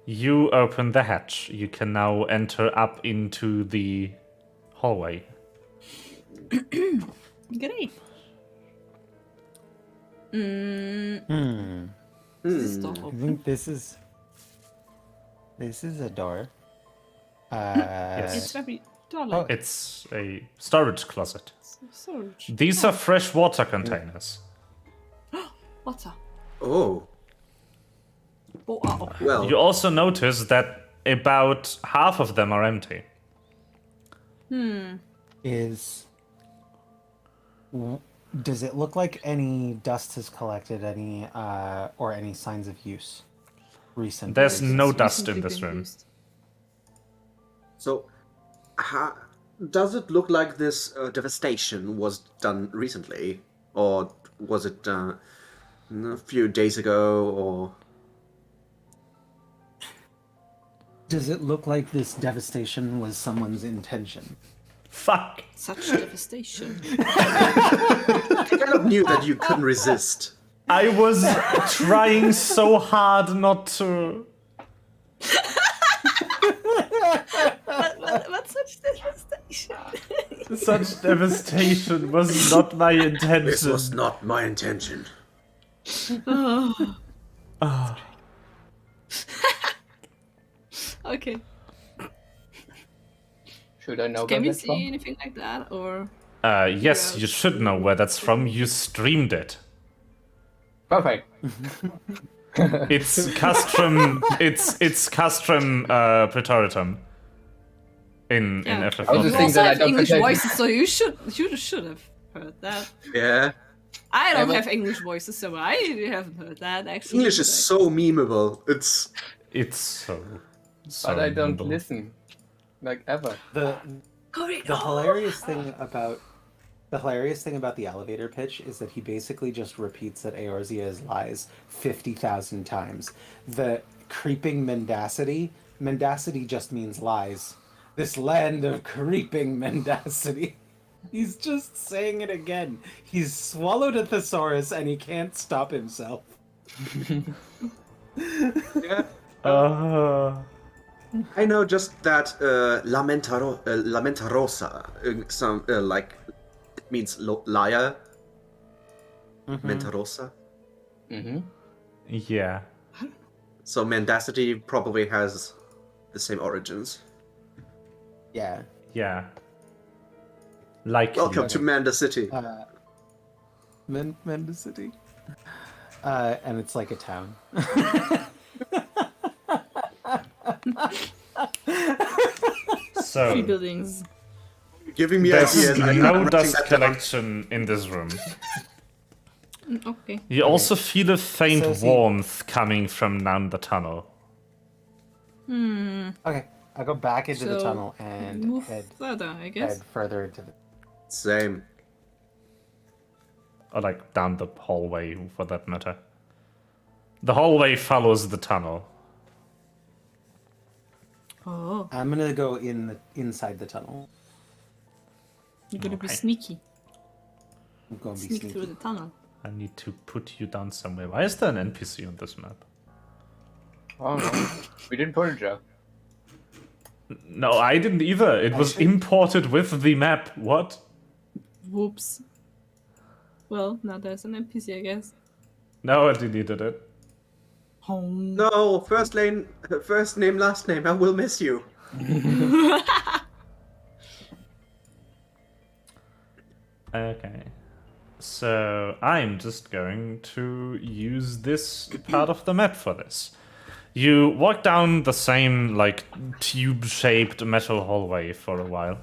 you open the hatch. You can now enter up into the hallway. Great. This door I open. think this is a door. It's very dark. It's a storage closet. Storage. These are fresh water containers. Water. Oh, Oh, oh. well. You also notice that about half of them are empty. Does it look like any dust has collected any or any signs of use recently? There's no It's dust in recently this been room. used. So, does it look like this devastation was done recently? Or was it a few days ago? Or Does it look like this devastation was someone's intention? Fuck. Such devastation. I kind of knew that you couldn't resist. I was trying so hard not to. But such devastation. Such devastation was not my intention. This was not my intention. Okay. Should I know Can where we that's see from? anything like that, or? Yes, you should know where that's from. You streamed it. Perfect. It's castrum. It's castrum praetoritum. In Yeah. FF. I was You just thinking also that I have don't English protect- voices, so you should have heard that. Yeah. I don't but- have English voices, so I haven't heard that actually. English is but so memeable. It's so. But I don't nimble. listen. Like ever. The Corridor! hilarious thing about the elevator pitch is that he basically just repeats that Eorzea is lies 50,000 times. The creeping mendacity just means lies. This land of creeping mendacity. He's just saying it again. He's swallowed a thesaurus and he can't stop himself. Yeah. Uh, I know just that Lamentarosa, like, it means liar. Mentarosa. Mm-hmm. yeah. So mendacity probably has the same origins. Yeah. Yeah. Like. Welcome to Mendacity. Mendacity. And it's like a town. So. 3 buildings. Giving me There's ideas. I'm no writing dust that down. collection in this room. Okay. You also feel a faint So, see- warmth coming from down the tunnel. Okay. I'll go back into the So, tunnel and Move head further, I guess. further into the. Same. Or like down the hallway, for that matter. The hallway follows the tunnel. Oh, I'm gonna go inside the tunnel. you're gonna be Okay. sneaky. I'm gonna be Sneak through sneaky. the tunnel. I need to put you down somewhere. Why is there an NPC on this map? Oh no. We didn't put it there. No, I didn't either. It was Actually- imported with the map. What? Whoops. Well, now there's an NPC, I guess. No, I deleted it. Home. No, first name, last name. I will miss you. Okay. So I'm just going to use this part of the map for this. You walk down the same, like, tube-shaped metal hallway for a while.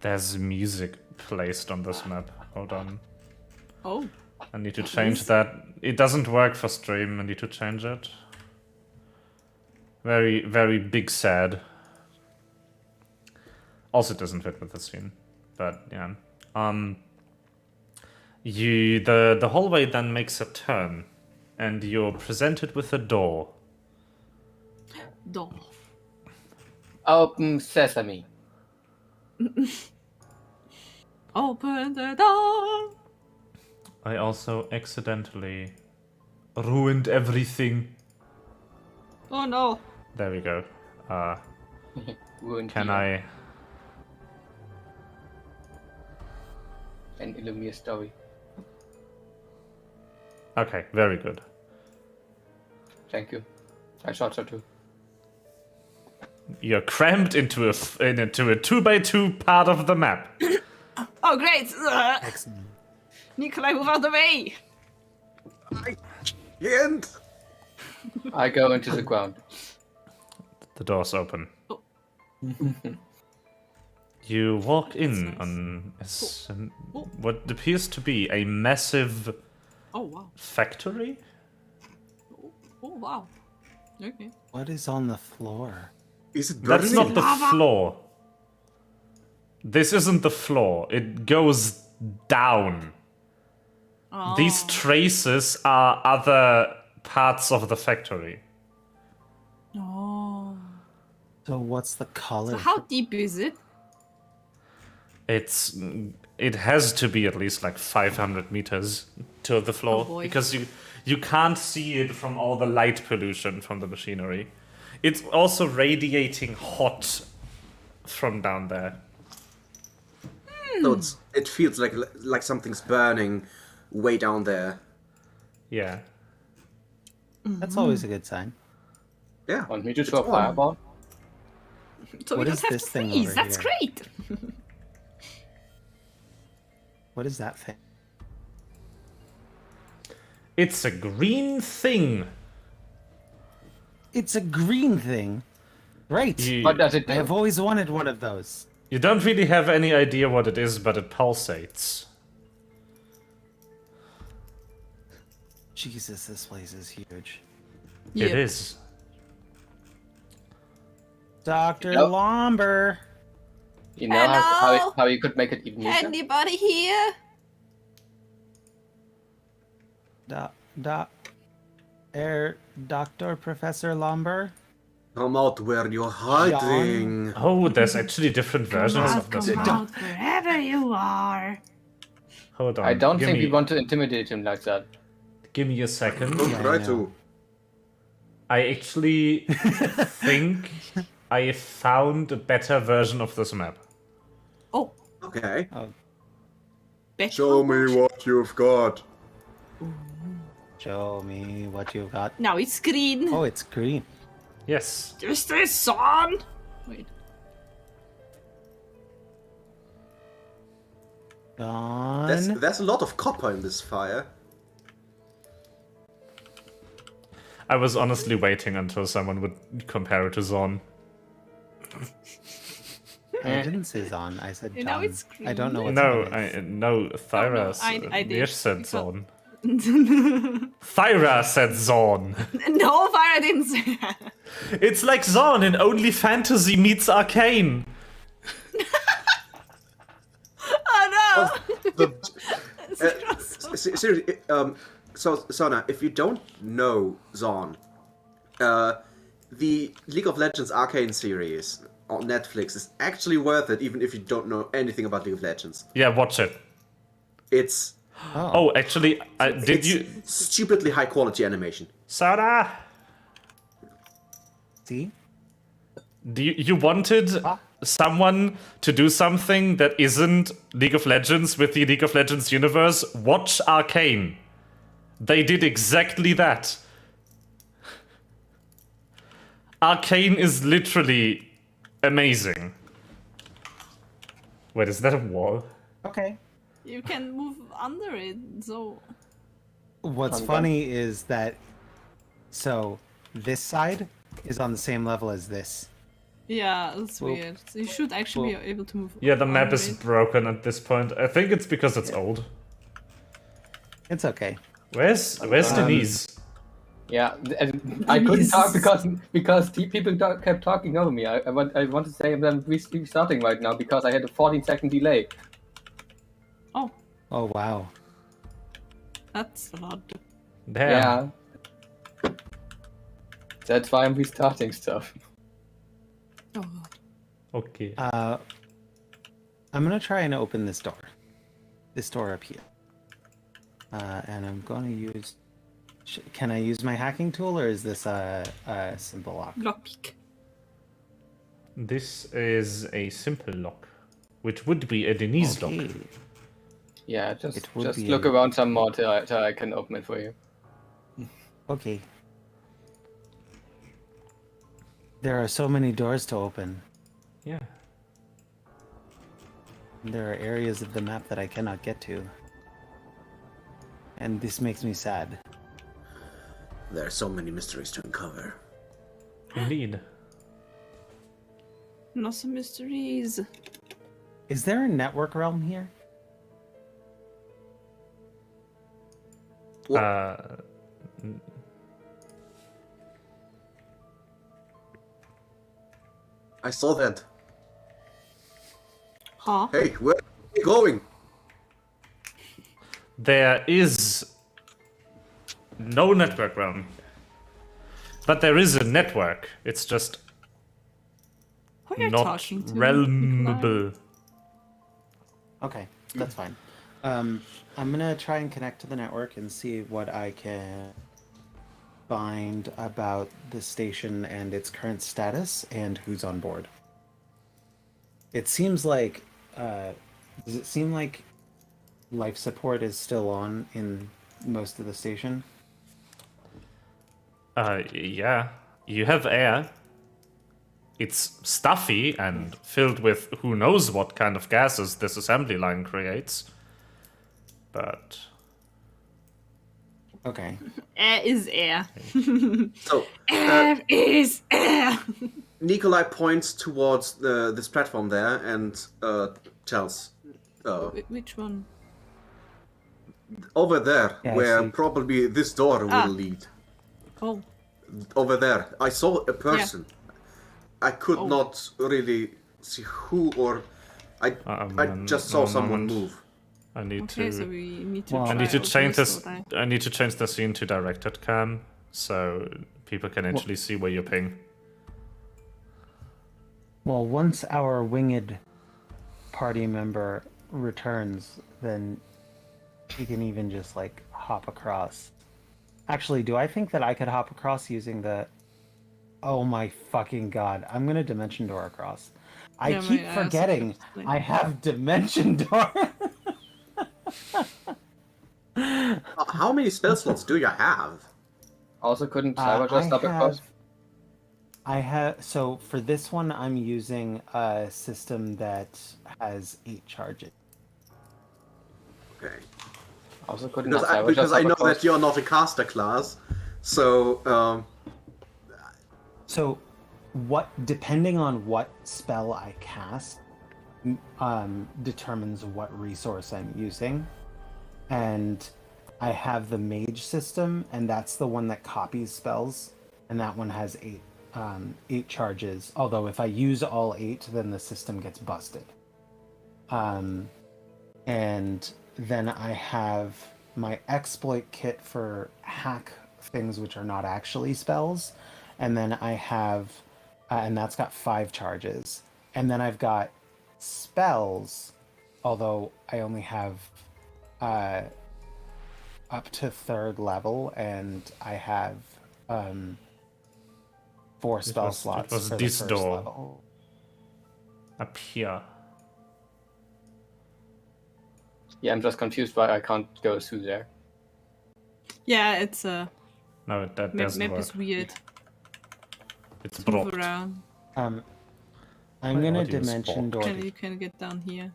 There's music placed on this map. Hold on. Oh, I need to change that. It doesn't work for stream. I need to change it. Very, very big sad. Also, it doesn't fit with the scene. But yeah. The hallway then makes a turn, and you're presented with a door. door. Open sesame. Open the door. I also accidentally ruined everything. Oh no. There we go. Ruined Can here. I? An Illumhyr story. Okay, very good. Thank you. I thought so too. You're crammed into a 2x2 part of the map. Oh great. Excellent. Nikolai, move out of the way. I can't. I go into the ground. The door's open. Oh. You walk in nice. on Oh. what appears to be a massive Oh wow. factory. Oh wow. Okay. What is on the floor? Is it That's burning? not the Lava. floor. This isn't the floor. It goes down. These traces are other parts of the factory. Oh. So what's the color? So how deep is it? It has to be at least like 500 meters to the floor, Oh boy. because you can't see it from all the light pollution from the machinery. It's also radiating hot from down there. So it feels like something's burning way down there. Yeah. That's always a good sign. Yeah. Want me to throw a fireball? So What we is don't have this to thing freeze. over That's here? great. What is that thing? It's a green thing. It's a green thing. Right. What does it I do? have always wanted one of those. You don't really have any idea what it is, but it pulsates. Jesus, this place is huge. It Yep. is. Dr. Nope. Lomber. You know Hello? how you could make it even easier? Anybody here? Dr. Professor Lomber. Come out where you're hiding. Oh, there's actually different versions of this map. wherever you are. Hold on. I don't give think me, we want to intimidate him like that. Give me a second. Don't Yeah, I try know. to. I actually think I found a better version of this map. Oh, Okay. back Show me what you've got. Show me what you got. Now it's green. Oh, it's green. Yes. Is this on? Wait. Gone. There's a lot of copper in this fire. I was honestly waiting until someone would compare it to Zon. I didn't say Zon. I said You John. know it's I don't know what No, Zon is. no, Thyra I did, said because- Zon. Thyra said Zon. No, Fire didn't say that. It's like Zon in Only Fantasy meets Arcane. Oh no! Seriously, so Sona, if you don't know Zon, the League of Legends Arcane series on Netflix is actually worth it, even if you don't know anything about League of Legends. Yeah, watch it. It's Oh, actually, did it's you... stupidly high quality animation. Sarah, See? you wanted someone to do something that isn't League of Legends with the League of Legends universe? Watch Arcane. They did exactly that. Arcane is literally amazing. Wait, is that a wall? Okay. You can move under it, so. What's funny is that, so this side is on the same level as this. Yeah, that's Well- weird. So you should actually well- be able to move. Yeah, the map under is it. broken at this point. I think it's because it's old. It's okay. Where's Denise? Yeah, and I couldn't talk because people kept talking over me. I want to say I'm restarting right now because I had a 14-second delay. Oh, Oh, wow. that's a lot. Damn. Yeah. That's why I'm restarting stuff. Oh, Okay. I'm gonna try and open this door. This door up here. And I'm gonna use... Can I use my hacking tool, or is this a simple lock? lockpick. This is a simple lock, which would be a Denise lock. Okay. Yeah, just It would be look a- around some more till I can open it for you. Okay. There are so many doors to open. Yeah. There are areas of the map that I cannot get to. And this makes me sad. There are so many mysteries to uncover. Indeed. Not some mysteries. Is there a network realm here? I saw that. Huh? Hey, where are you going? There is No network realm. But there is a network. It's just Who are you not talking to? realmable. Okay, that's fine. I'm gonna try and connect to the network and see what I can find about the station and its current status and who's on board. It seems like, does it seem like life support is still on in most of the station? Yeah. You have air. It's stuffy and filled with who knows what kind of gases this assembly line creates. But Okay. Air is air. So, Air is air. Nikolai points towards this platform there and tells, Which one? over there, Yeah, I where see. probably this door Ah. will lead. Oh, Over there, I saw a person. I could Oh. not really see who or... I just saw someone move. I need okay, to. so we need to Well, try I need to out change this. door. I need to change the scene to directed cam, so people can actually see where you're ping. Well, once our winged party member returns, then he can even just like hop across. Actually, do I think that I could hop across using the... Oh my fucking god. I'm gonna dimension door across. I Yeah, keep my ass forgetting is just like- I have dimension door. How many spell slots do you have? Also, couldn't Cyber just stop across? I have, so for this one, I'm using a system that has 8 charges. Okay. Also, couldn't Because Cyber because just I stop know across? that you're not a caster class, so So, depending on what spell I cast, determines what resource I'm using. And I have the mage system, and that's the one that copies spells, and that one has 8 charges. Although if I use all 8, then the system gets busted. And then I have my exploit kit for hack things which are not actually spells, and then I have, and that's got 5 charges. And then I've got spells, although I only have up to 3rd level, and I have 4 spell was- it slots was for this the 1st door. level. Up here. Yeah, I'm just confused why I can't go through there. Yeah, it's a No, that map, doesn't map work. is weird. It's Let's move blocked. around. I'm My gonna audio is dimension blocked. door. You can get down here.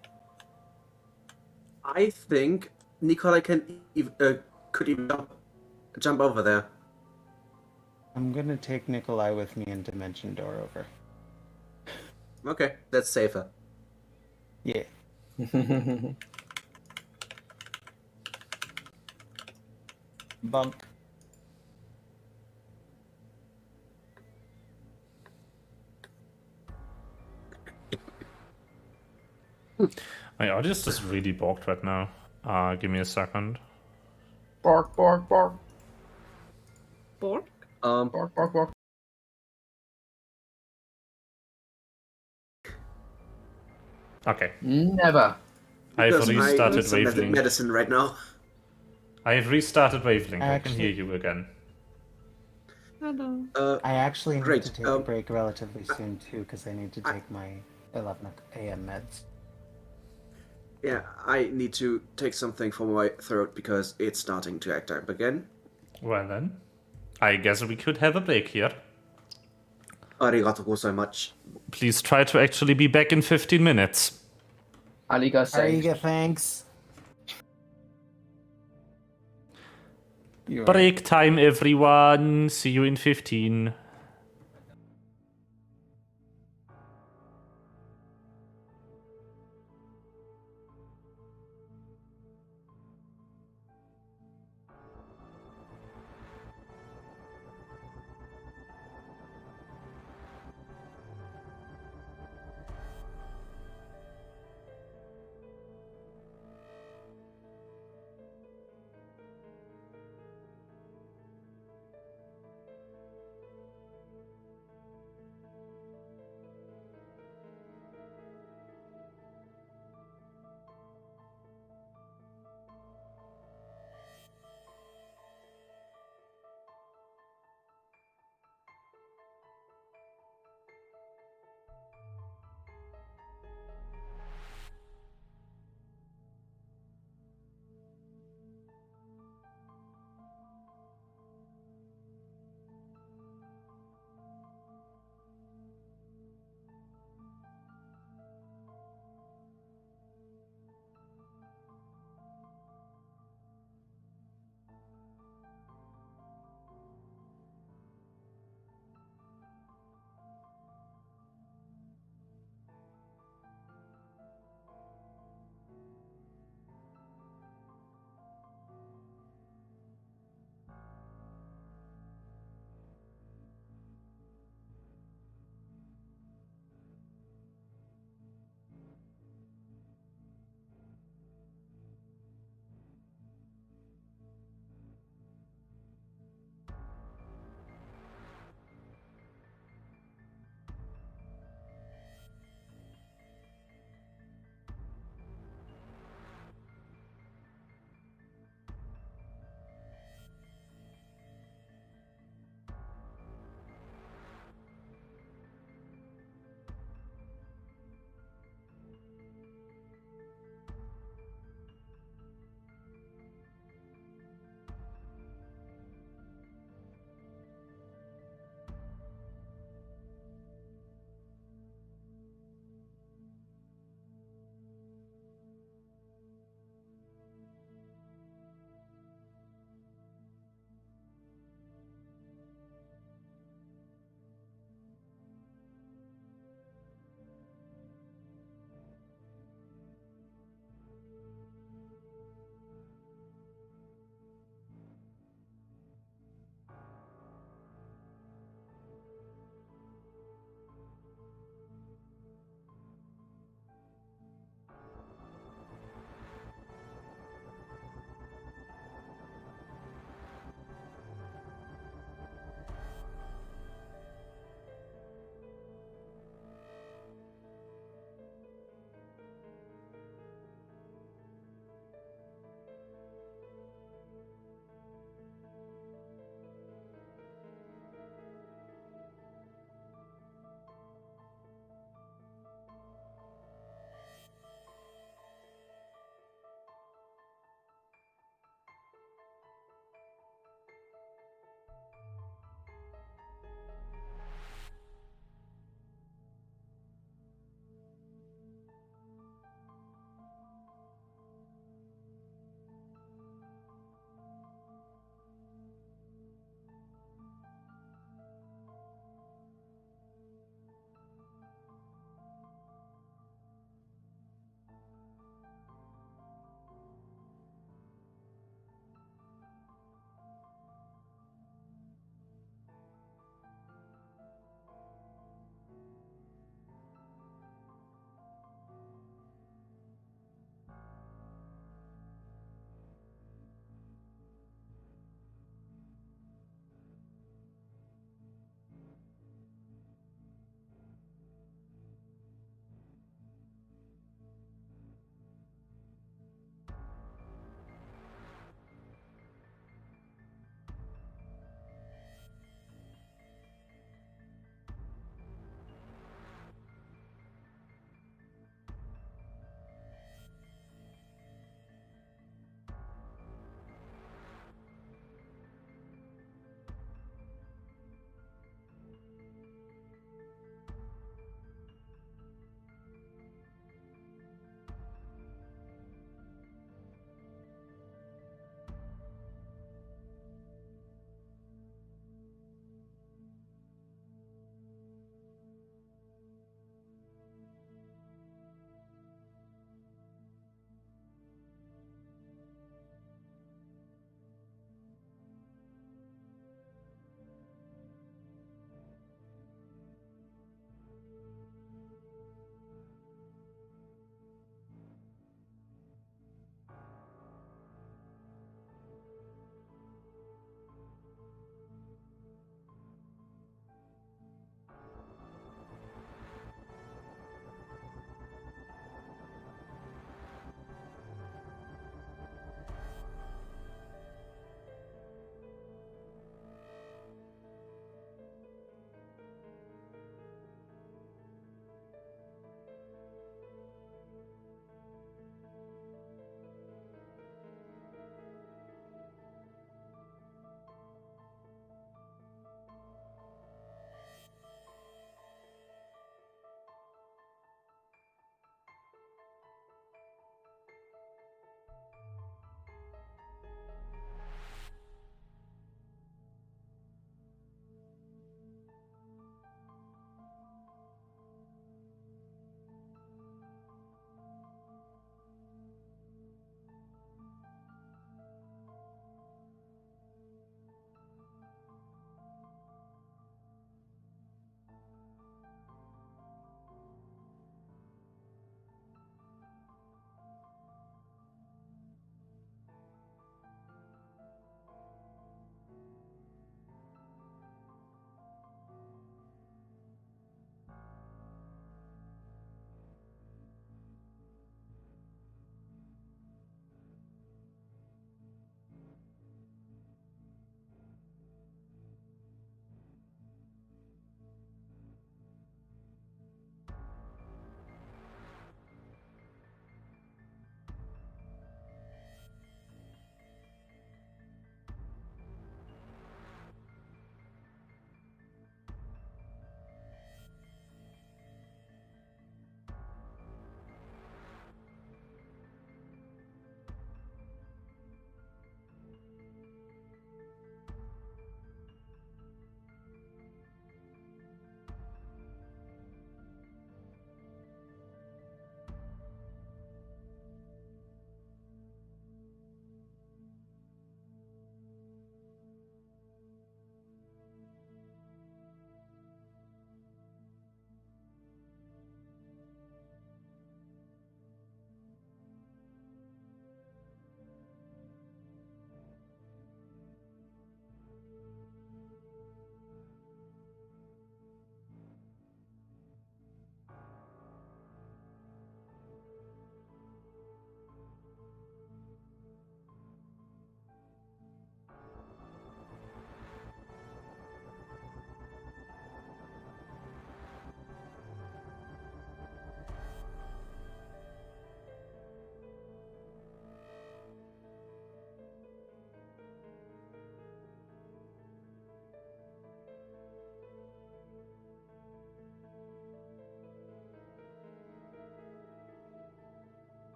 I think Nikolai could even jump over there. I'm gonna take Nikolai with me and dimension door over. Okay, that's safer. Yeah. Bump. My audio is just really blocked right now. Give me a second. Bark, bark, bark, Borg? bark, bark, bark. Okay. Never. I've Because I restarted need some Wavelink. medicine right now. I have restarted Wavelink. I can Actually- hear you again. Hello. I actually Great, need to take a break relatively soon too, because I need to take my 11 a.m. meds. Yeah, I need to take something for my throat because it's starting to act up again. Well then, I guess we could have a break here. Arigato so much. Please try to actually be back in 15 minutes. Aliga saved. Ariga, thanks. You are- Break time, everyone. See you in 15.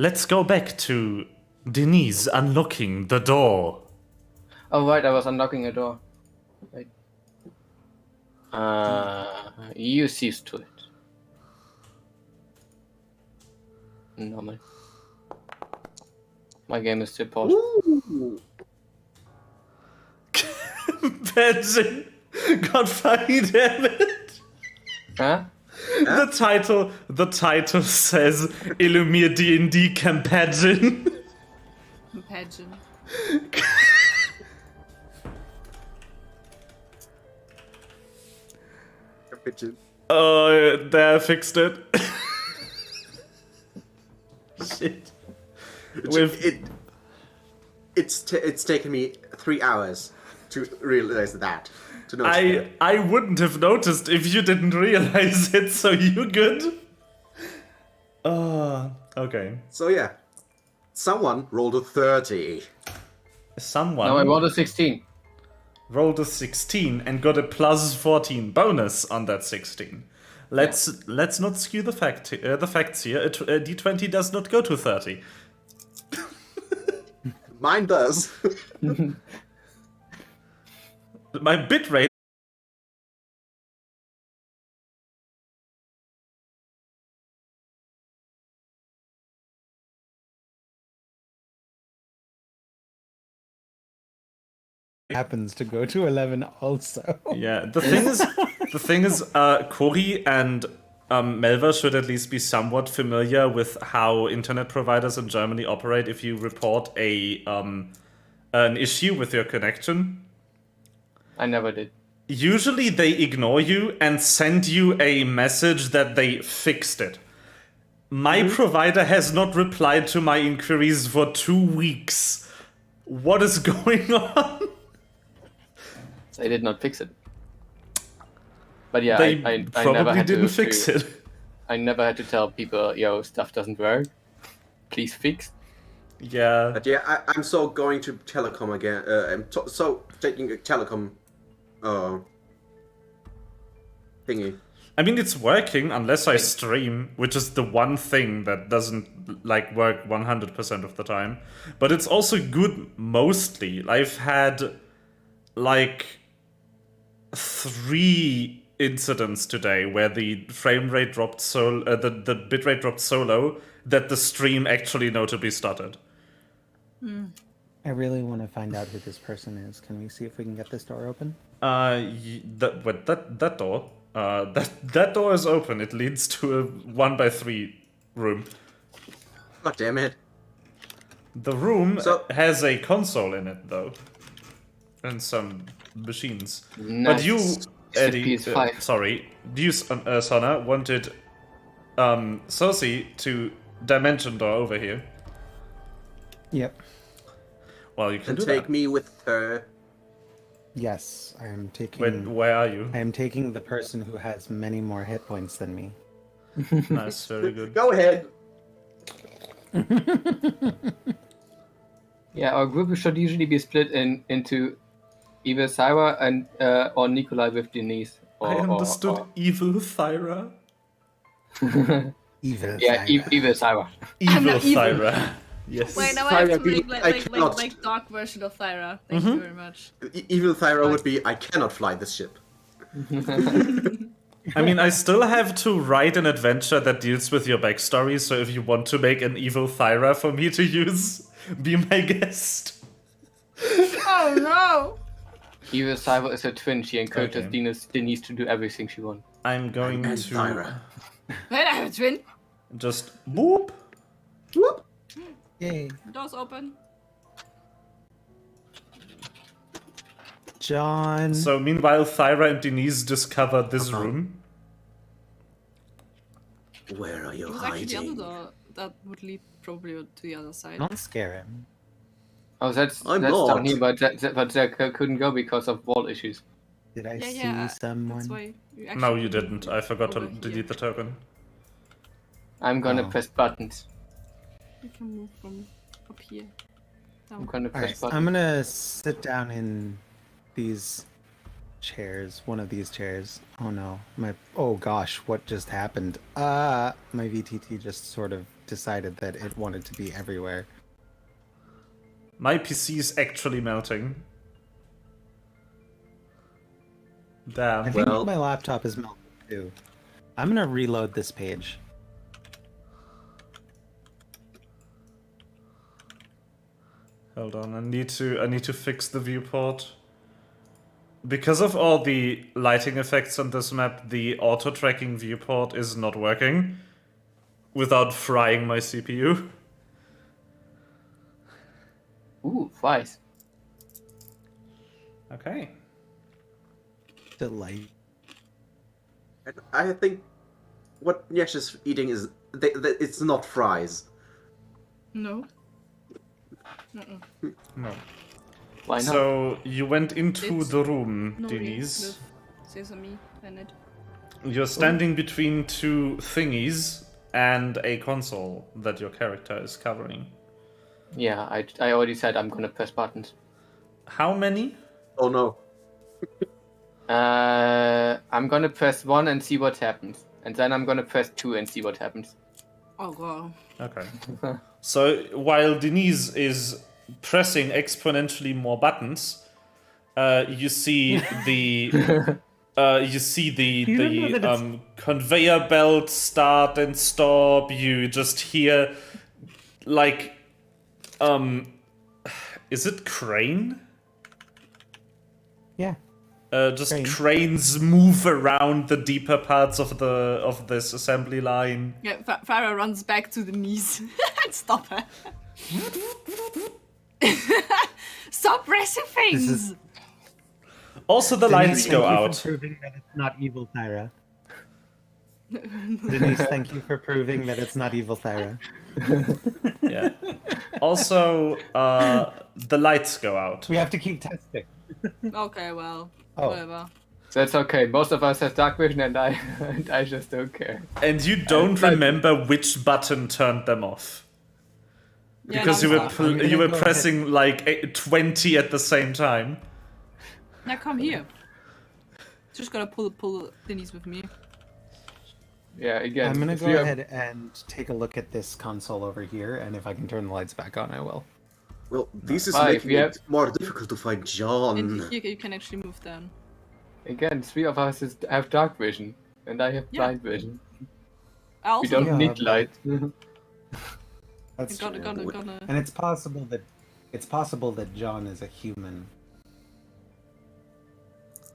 let's go back to Denise unlocking the door. Oh right, I was unlocking a door. Wait. You sees to it. Normal. My game is still paused. Ooh. Campagin. God fucking damn it. Huh? The title says Illumhyr DnD Campagin. Campagin. Oh, there, I fixed it. Shit. It's taken me 3 hours to realize that. To notice that. I wouldn't have noticed if you didn't realize it, so you good? Okay. So yeah, someone rolled a 30. Someone No, I rolled a 16. rolled a 16 and got a plus 14 bonus on that 16. Let's not skew the facts here. A d20 does not go to 30. Mine does. My bitrate Happens to go to 11 also. Yeah, the thing is, Cory and Melva should at least be somewhat familiar with how internet providers in Germany operate if you report an issue with your connection. I never did. Usually they ignore you and send you a message that they fixed it. My provider has not replied to my inquiries for 2 weeks. What is going on? They did not fix it. But yeah, They I probably never had didn't to fix it. I never had to tell people, yo, stuff doesn't work. Please fix. Yeah. But yeah, I'm so going to telecom again. I'm so taking a telecom thingy. I mean, it's working unless I stream, which is the one thing that doesn't like work 100% of the time. But it's also good mostly. I've had like 3 incidents today where the frame rate dropped the bitrate dropped so low that the stream actually notably stuttered. I really want to find out who this person is. Can we see if we can get this door open? That door. That door is open. It leads to a 1x3 room. God damn it. The room So- has a console in it, though, and some machines. Nice. But you, Eddie, PS5. sorry, you, Sona, wanted Cersei to dimension door over here. Yep. Well, you can And do take that. me with her. Yes, I am taking. Wait, where are you? I am taking the person who has many more hit points than me. Nice, very good. Go ahead. Yeah, our group should usually be split into either Syra and or Nikolai with Denise. I understood evil Thyra. Evil. Yeah, Thyra. either Syra. Evil not evil. Thyra. Yes. Wait, now I have Thyra to be- make I cannot. like dark version of Thyra. Thank you very much. Evil Thyra would be, I cannot fly this ship. I mean, I still have to write an adventure that deals with your backstory, so if you want to make an evil Thyra for me to use, be my guest. Oh no! Either Syra is her twin. She encourages Okay. Denise to do everything she wants. I'm going And to Thyra. Wait, I have a twin. just boop. Whoop. Yay. Doors open. John. So meanwhile, Thyra and Denise discover this Uh-huh. room. Where are you It was actually the other hiding? door that would lead probably to the other side. Don't scare him. Oh, that's I'm down not. here, but that couldn't go because of wall issues. Did I see Yeah, someone? That's why you actually No, you couldn't didn't. move I forgot to over here. delete the token. I'm gonna Oh. press buttons. You can move from up here. I'm Down. gonna press Alright, buttons. I'm gonna sit down in these chairs. One of these chairs. Oh no. Oh gosh, what just happened? My VTT just sort of decided that it wanted to be everywhere. My PC is actually melting. Damn. I think Well- my laptop is melting too. I'm gonna reload this page. Hold on, I need to fix the viewport. Because of all the lighting effects on this map, the auto-tracking viewport is not working without frying my CPU. Ooh, flies. Okay. Delight. And I think what Yash is eating is it's not fries. No. No. Why not? So you went into It's the room, Nori Denise. with sesame in it. You're standing between two thingies and a console that your character is covering. Yeah, I already said I'm gonna press buttons. How many? Oh no. I'm gonna press 1 and see what happens. And then I'm gonna press 2 and see what happens. Oh god. Okay. So while Denise is pressing exponentially more buttons, you see the conveyor belt start and stop. You just hear like is it crane? Yeah. Just Crane. cranes move around the deeper parts of this assembly line. Yeah, Farah runs back to the knees and stop her. Stop pressing things! is- Also, the lights go thank you out. for proving that it's not evil Thyra. Denise, thank you for proving that it's not evil Thyra. Yeah. Also, the lights go out. We have to keep testing. Okay, well, Oh. whatever. That's okay. Most of us have dark vision, and I just don't care. And you don't remember which button turned them off. Yeah, Because no, you were it's fine. you were Go ahead. pressing like 20 at the same time. Now come here. Just gonna pull Denise with me. Yeah, again. I'm gonna if go you have- ahead and take a look at this console over here, and if I can turn the lights back on, I will. Well, this is Why, making we have- it more difficult to find John. And here you can actually move down. Again, 3 of us have dark vision, and I have Yeah. blind vision. I also We don't Yeah, need but- light. That's gonna, true. gonna. And it's possible that John is a human.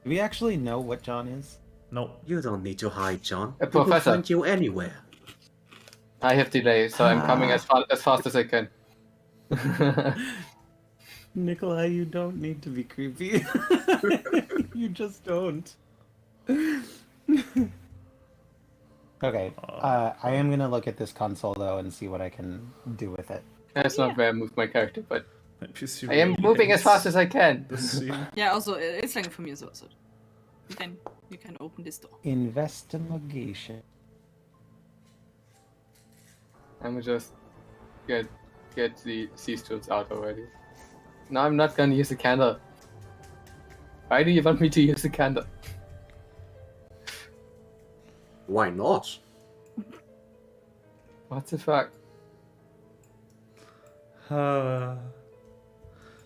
Do we actually know what John is? No. You don't need to hide, John. A People professor. find you anywhere. I have delay, so I'm coming as fast as I can. Nikolai, you don't need to be creepy. You just don't. Okay, I am gonna look at this console though and see what I can do with it. That's not where I moved my character, but Maybe she I am really moving as hates fast as I can. this scene. Yeah, also it's like from you, so you can open this door. Investigation. I'm just get the sea stools out already. No, I'm not gonna use the candle. Why do you want me to use the candle? Why not? What the fuck?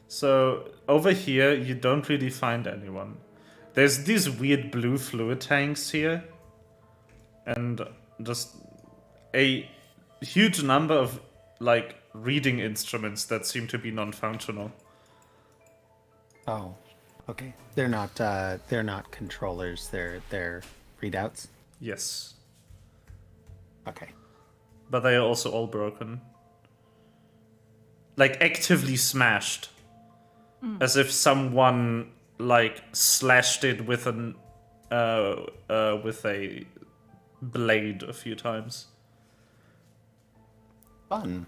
So over here, you don't really find anyone. There's these weird blue fluid tanks here, and just a huge number of like reading instruments that seem to be non-functional. Oh, okay. They're not controllers. They're readouts. Yes, Okay. but they are also all broken, like actively smashed, as if someone like slashed it with a blade a few times. Fun.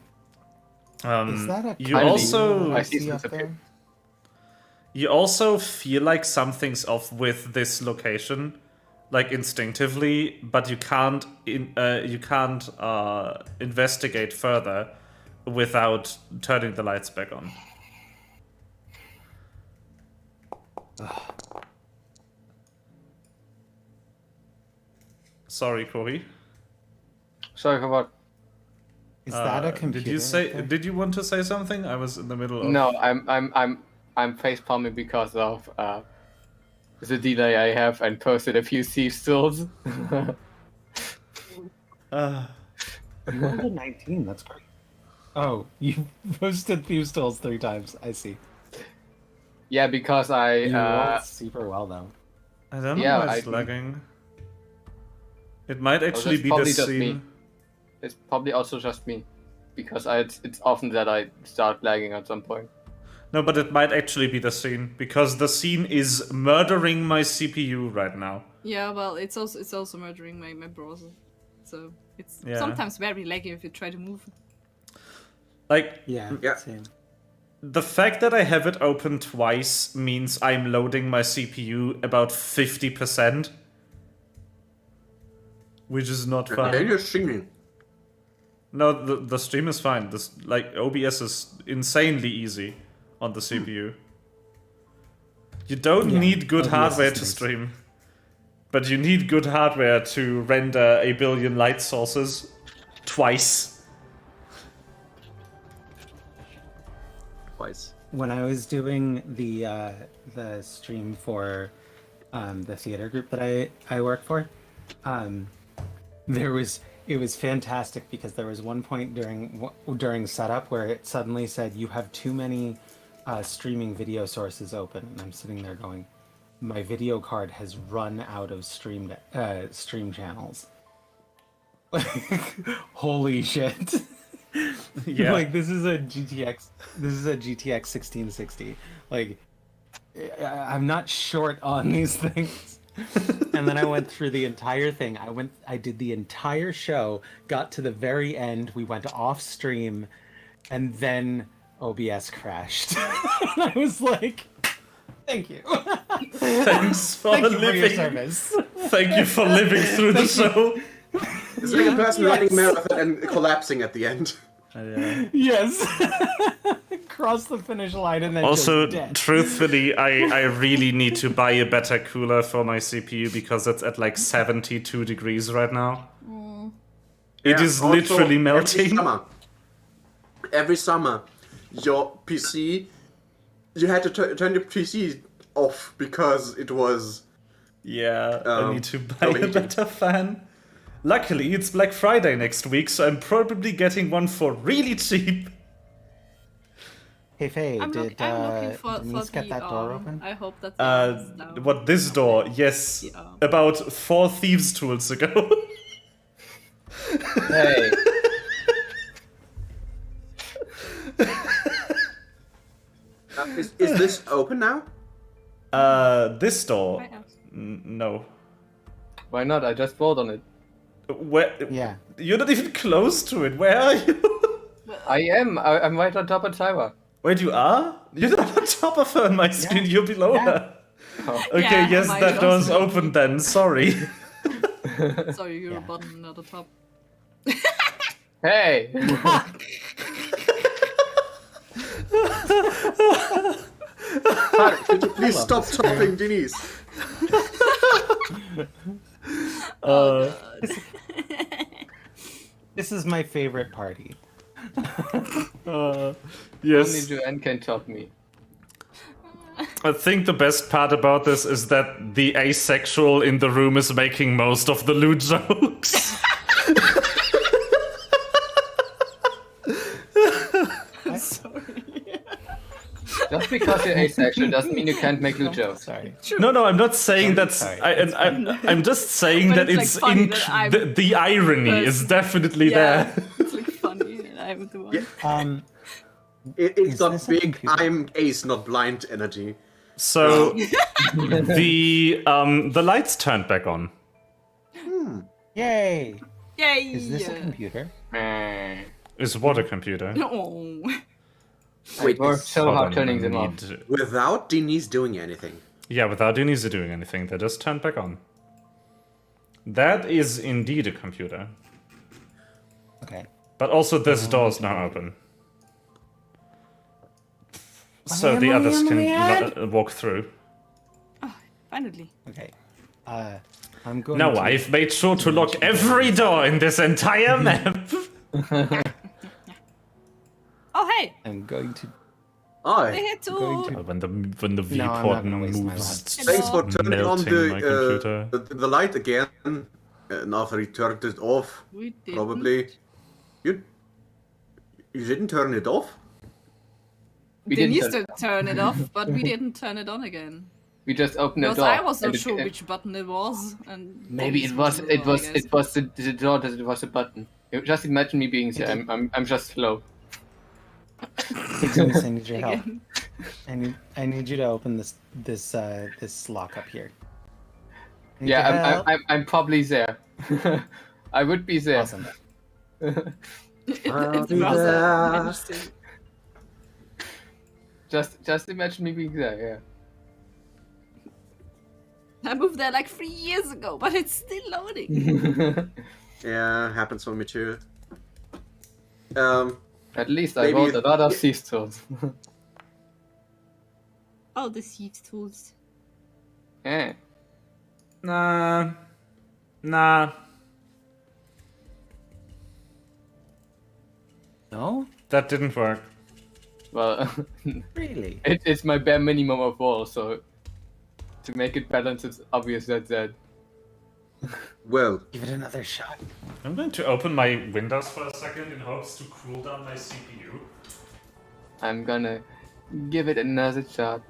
Um, Is that a you kind of also evil I see see up some there? You also feel like something's off with this location, like instinctively, but you can't investigate further without turning the lights back on. Sorry, Corey. Sorry for what? Is that a computer? Did you say? right there? Did you want to say something? I was in the middle of. No, I'm face palming because of the delay I have and posted a few thief stills. You rolled a 19. That's great. Oh, you posted few stills 3 times. I see. Yeah, because You I rolled super well though. I don't know Yeah, why it's I- lagging. It might that's actually be the probably just scene. me. It's probably also just me, because it's often that I start lagging at some point. No, but it might actually be the scene because the scene is murdering my CPU right now. Yeah, well, it's also murdering my browser. So it's Yeah. sometimes very laggy if you try to move. Like Yeah. Yeah. Same. the fact that I have it open twice means I'm loading my CPU about 50%, which is not And fun. you're streaming. No, the stream is fine. This like OBS is insanely easy on the CPU. You don't Yeah, need good OBS hardware is to nice. stream, but you need good hardware to render a billion light sources twice. Twice. When I was doing the stream for the theater group that I work for, it was fantastic because there was one point during setup where it suddenly said you have too many streaming video sources open, and I'm sitting there going, my video card has run out of stream channels. Holy shit. Yeah. Like this is a GTX 1660. Like I'm not short on these things. And then I went through the entire thing. I did the entire show, got to the very end, we went off stream, and then OBS crashed. And I was like, thank you. Thanks for Thank you for your living. service. Thank you for living through the show. It's like a person running a marathon and collapsing at the end. Yes. Cross the finish line and then Also, just dead. truthfully, I really need to buy a better cooler for my CPU because it's at like 72 degrees right now. It Yeah, is also, literally melting. Every summer, your PC, you had to turn your PC off because it was. Yeah, I need to buy a overheating. better fan. Luckily, it's Black Friday next week, so I'm probably getting one for really cheap. Hey Faye, I'm did looking for Denise get the, that door open? I hope that the is down. What, this door? Yes. Yeah. About 4 thieves' tools ago. Hey, Is this open now? This door? I asked. No. why not? I just rolled on it. Where? Yeah. You're not even close to it. Where are you? I am. I'm right on top of Tyra. Wait, you are? You're not on top of her on my screen. You're below her. Oh. Okay, Yeah, yes, mine that door's also. open then. Sorry. Sorry, you're a button, not a top. Hey. Could you please stop topping Denise? This is my favorite party. Only Yes. Joanne can top me. I think the best part about this is that the asexual in the room is making most of the loot jokes. Just because you're asexual doesn't mean you can't make loot jokes. Sorry. No, I'm not saying that's. Sorry, I'm just saying But that it's, it's like, funny in that I'm the irony is person. definitely Yeah, there. it's like funny, and I'm the one. It's Is got this a big computer? I'm ace, not blind energy. So the lights turned back on. Yay! Yay! Is this a computer? Meh. Is what a computer? Oh. Wait, Worked it's so Hold hard on, turning I them off. need- without Denise doing anything. Yeah, without Denise doing anything, they just turned back on. That is indeed a computer. Okay. But also this door is now open. So the Emily, others Emily, can walk through. Finally. Okay. I'm going No, to... I've made sure to lock every door in this entire map. Oh, hey! I'm going to... We're Hi. here too! Going to- When the not viewport gonna waste my moves, life. Thanks for turning on melting my computer. the light again. And after you turned it off, We didn't. probably you didn't turn it off. We They didn't used turn- to turn it off, but we didn't turn it on again. We just opened the Because door. I was not and sure which button it was, and Maybe it Bobby's was the it door, was I guess. it was the door that it was a button. Just imagine me being there. I'm just slow. Denise, I need your help. Again. I need you to open this lock up here. I need Yeah, your help. I'm probably there. I would be there. Awesome. I'll It's be rather there. interesting. Just imagine me being there. I moved there like 3 years ago, but it's still loading. Yeah. Yeah, happens for me too. At least I Maybe rolled if- a lot of thieves tools. Oh, the thieves tools. Yeah. Nah. No? That didn't work. Well, Really? it's my bare minimum of all, so to make it balance, it's obvious that Well, Give it another shot. I'm going to open my windows for a second in hopes to cool down my CPU. I'm gonna give it another shot.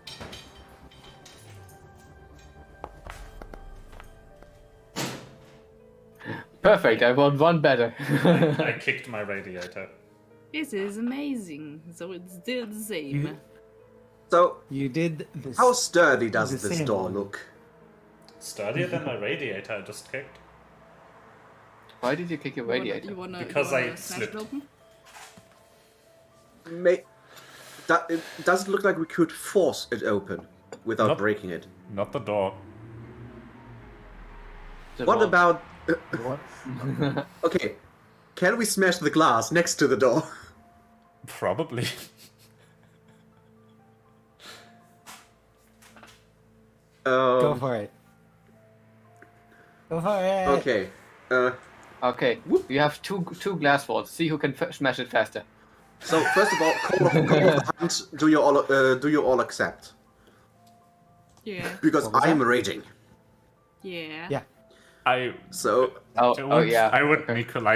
Perfect, I rolled one better. I kicked my radiator. This is amazing. So it's still the same. so You did this. how sturdy does The this same door one. look? Sturdier than my radiator I just kicked. Why did you kick your radiator? Because I smash slipped. it open? Does it look like we could force it open without Nope. breaking it? Not the door. The What wall. about? What? Okay, can we smash the glass next to the door? Probably. Go for it. Go for it. Okay. Okay, you have two glass walls. See who can smash it faster. So first of all, call of the hunt. Do you all accept? Yeah. Because What was I'm that? raging. Yeah. Yeah. I So Oh yeah. I would okay. Nikolai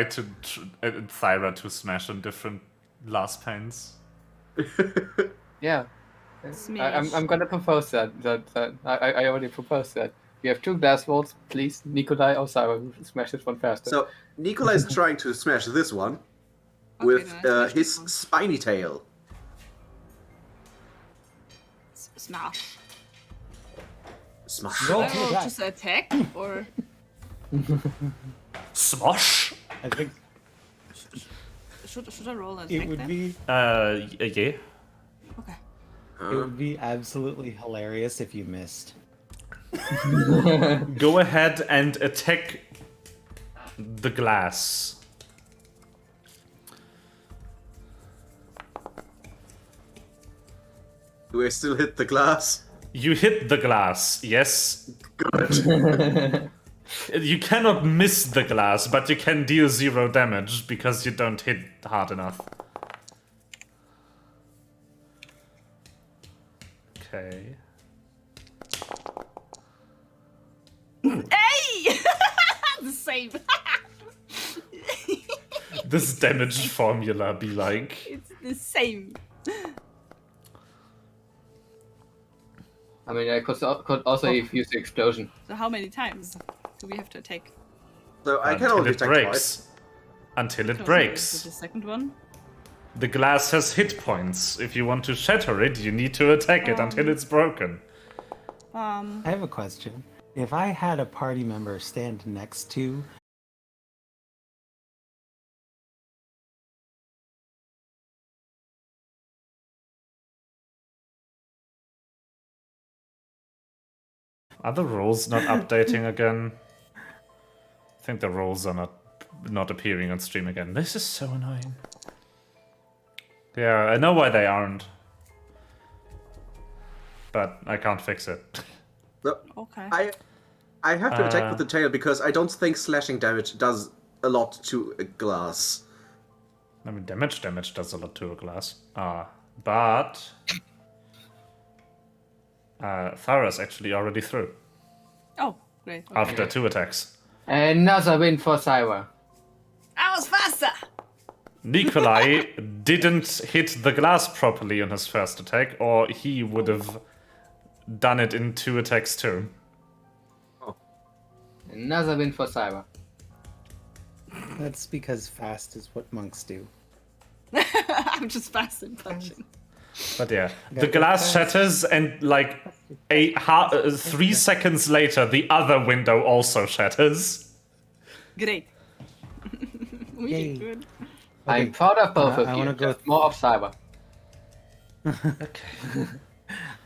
and Thyra to smash on different glass panes. Yeah. Smash. I'm gonna propose that. I already proposed that. We have two glass walls, please. Nikolai or Sarah will smash this one faster. so Nikolai is trying to smash this one Okay, with then I smash his this one. spiny tail. Smash. Smash. Roll I to will attack. just attack, or Smosh! I think should I roll an attack it would then? be Yeah. Okay. it would be absolutely hilarious if you missed. Go ahead and attack the glass. Do I still hit the glass? You hit the glass, yes. Good. You cannot miss the glass, but you can deal 0 damage because you don't hit hard enough. Okay. Hey! The same. This damage formula be like. It's the same. I mean, I could also use the explosion. So how many times do we have to attack? So I can Until only it attack breaks. twice. Until it So breaks. The second one. The glass has hit points. If you want to shatter it, you need to attack it until it's broken. I have a question. If I had a party member stand next to Are the rules not updating again? I think the rules are not appearing on stream again. This is so annoying. Yeah, I know why they aren't. But I can't fix it. No, Okay. I have to attack with the tail because I don't think slashing damage does a lot to a glass. I mean, damage does a lot to a glass. But Thara's actually already through Oh, great. Okay. after 2 attacks. Another win for Syra. I was faster! Nikolai didn't hit the glass properly on his first attack, or he would have done it in 2 attacks too. Another win for Syra. That's because fast is what monks do. I'm just fast in punching. But yeah, the glass shatters, and like 3 seconds later, the other window also shatters. Great. We Yay. did good. I'm proud of both of I you. wanna go Just more of Syra.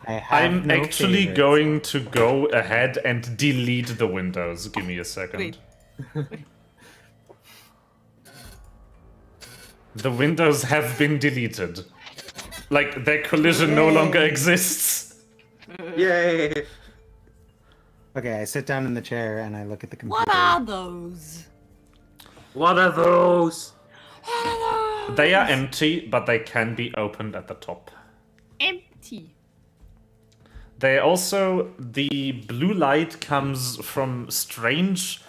I'm no actually favorites. going to go ahead and delete the windows. Give me a second. Great. The windows have been deleted. Like, their collision no longer exists. Yay! Okay, I sit down in the chair and I look at the computer. What are those? What are those? What are those? They are empty, but they can be opened at the top. Empty. They also, the blue light comes from strange,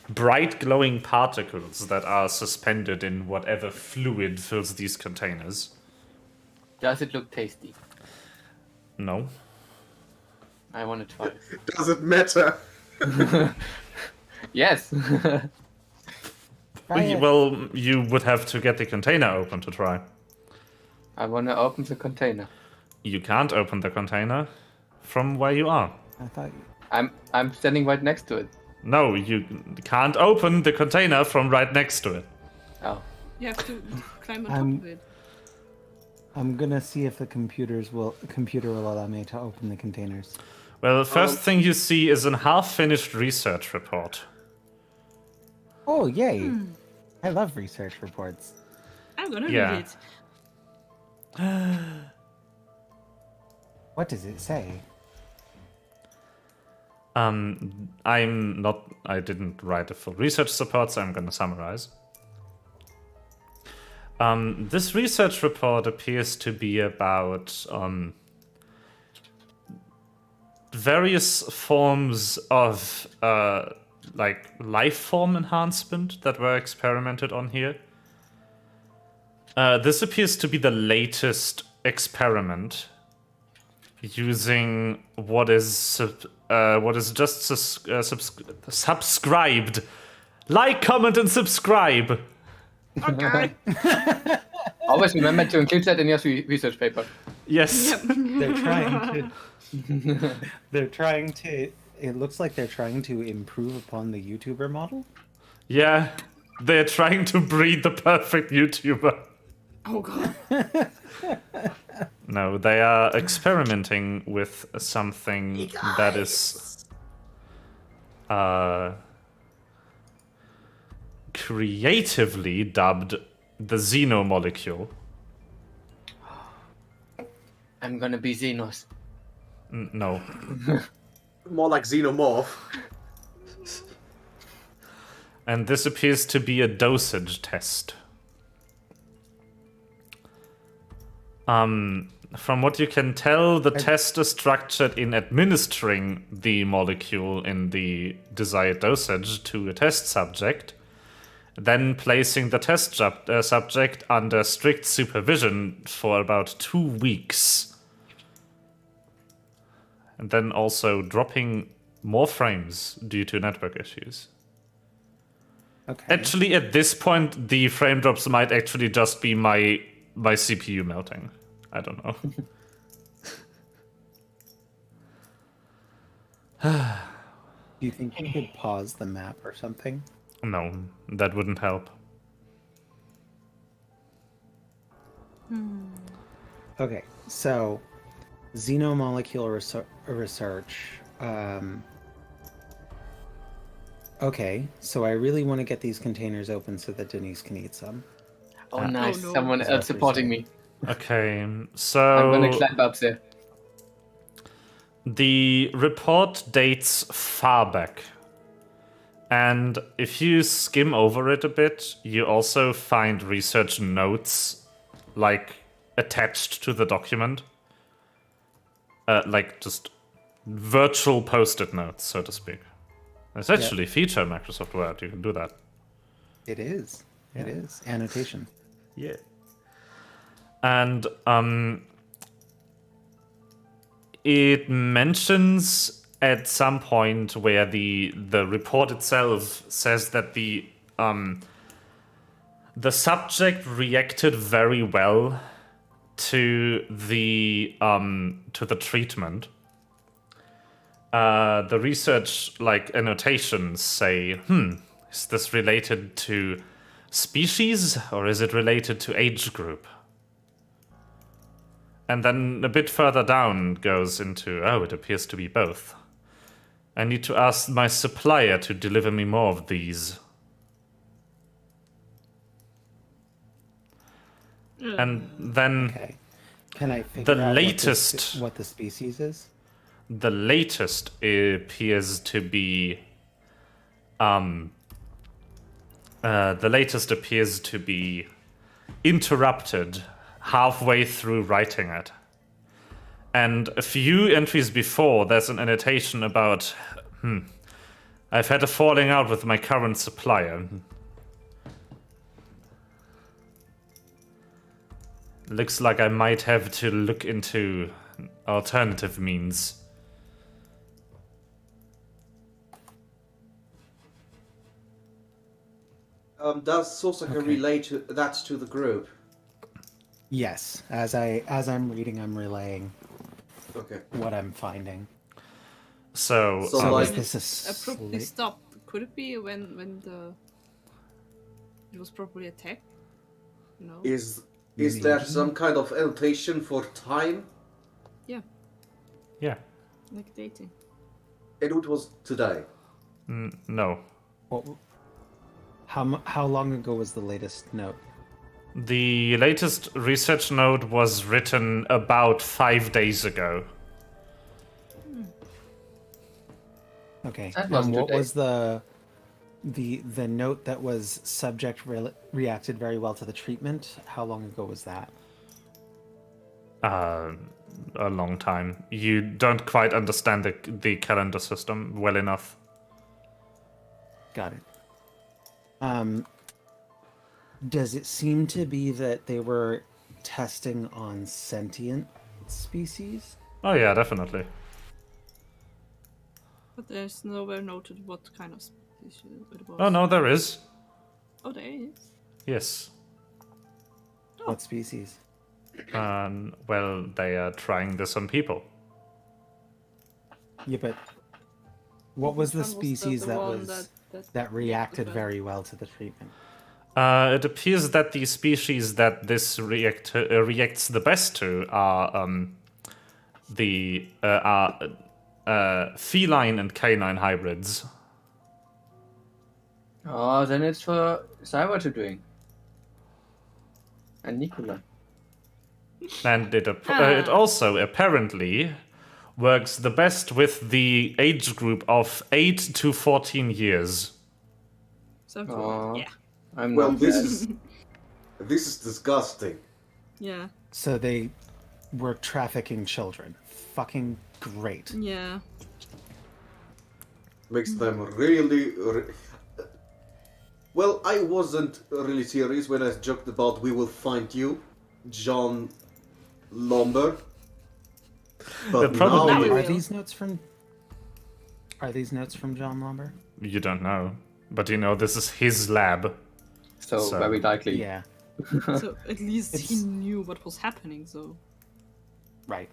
bright glowing particles that are suspended in whatever fluid fills these containers. Does it look tasty? No. I want to try. Does it matter? Yes. Well, you would have to get the container open to try. I want to open the container. You can't open the container from where you are. I thought I'm standing right next to it. No, you can't open the container from right next to it. Oh. You have to climb on I'm- top of it. I'm gonna see if the computer will allow me to open the containers. Well, the first thing you see is a half-finished research report. Oh, yay! I love research reports. I'm gonna Yeah. read it. What does it say? I didn't write a full research report, so I'm going to summarize. This research report appears to be about various forms of like life form enhancement that were experimented on here. This appears to be the latest experiment using what is just subscribed. Like, comment, and subscribe. Okay. Always remember to include that in your research paper. Yes. They're trying to. They're trying to. It looks like they're trying to improve upon the YouTuber model. Yeah. They're trying to breed the perfect YouTuber. Oh god. No, they are experimenting with something that is creatively dubbed the xenomolecule. I'm gonna be Xenos. No. More like xenomorph. And this appears to be a dosage test. From what you can tell, the test is structured in administering the molecule in the desired dosage to a test subject, then placing the test subject under strict supervision for about 2 weeks, and then also dropping more frames due to network issues. Okay. Actually, at this point, the frame drops might actually just be my CPU melting. I don't know. Do you think you could pause the map or something? No, that wouldn't help. Okay, so xenomolecule research. Okay, so I really want to get these containers open so that Denise can eat some. Oh, nice. no. Someone Is else that supporting me. Okay, I'm so gonna climb up there. the report dates far back. And if you skim over it a bit, you also find research notes, like, attached to the document. Like, just virtual post-it notes, so to speak. It's actually a feature in Microsoft Word, you can do that. It is. It is. Annotation. Yeah. And it mentions at some point where the report itself says that the subject reacted very well to the treatment. The research annotations say, is this related to species or is it related to age group? And then a bit further down goes into, it appears to be both. I need to ask my supplier to deliver me more of these. And then Okay. Can I figure the out latest, what the species is? the latest appears to be, interrupted halfway through writing it. And a few entries before, there's an annotation about, I've had a falling out with my current supplier. Looks like I might have to look into alternative means. Does Sosaka relate that to the group? Yes. As I'm reading, I'm relaying Okay. what I'm finding. So like- is this a Abruptly slight- stopped. Could it be when it was properly attacked? No. Is there some kind of annotation for time? Yeah, yeah, like dating. And it was today. no. How long ago was the latest note? The latest research note was written about 5 days ago. Okay. That was And what today. was the note that was subject reacted very well to the treatment? How long ago was that? A long time. You don't quite understand the calendar system well enough. Got it. Does it seem to be that they were testing on sentient species? Oh yeah, definitely. But there's nowhere noted what kind of species it was. Oh no, there is. Oh, there is. Yes. What species? Well, they are trying this on people. Yeah, but what was the Which one species the that one was that that reacted well? very well to the treatment? It appears that the species that this reacts the best to are feline and canine hybrids. Oh, then it's for Cyber to doing. And Nicola. And it also apparently works the best with the age group of 8 to 14 years. Something. Aw. Yeah. I'm Well, not this bad. is disgusting. Yeah. So they were trafficking children. Fucking great. Yeah. Makes them really. Well, I wasn't really serious when I joked about we will find you, John Lomber. But probably- now we Are will. these notes from John Lomber? You don't know. But you know, this is his lab. So, So- very likely. Yeah, So at least he It's- knew what was happening. So right.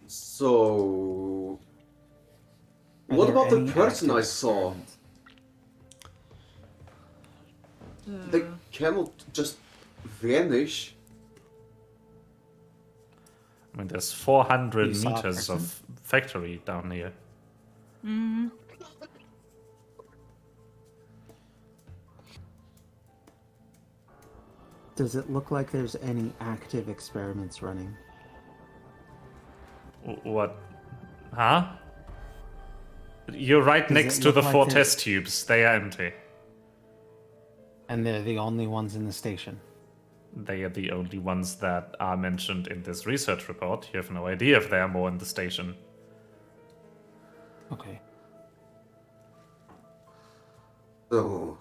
So. Are What there about the any person I active saw? experiments? They cannot just vanish. I mean, there's 400 You saw a meters person? of factory down here. Does it look like there's any active experiments running? What? Huh? You're right Does next it to look the like 4 the- test tubes. They are empty. And they're the only ones in the station. They are the only ones that are mentioned in this research report. You have no idea if there are more in the station. Okay. So,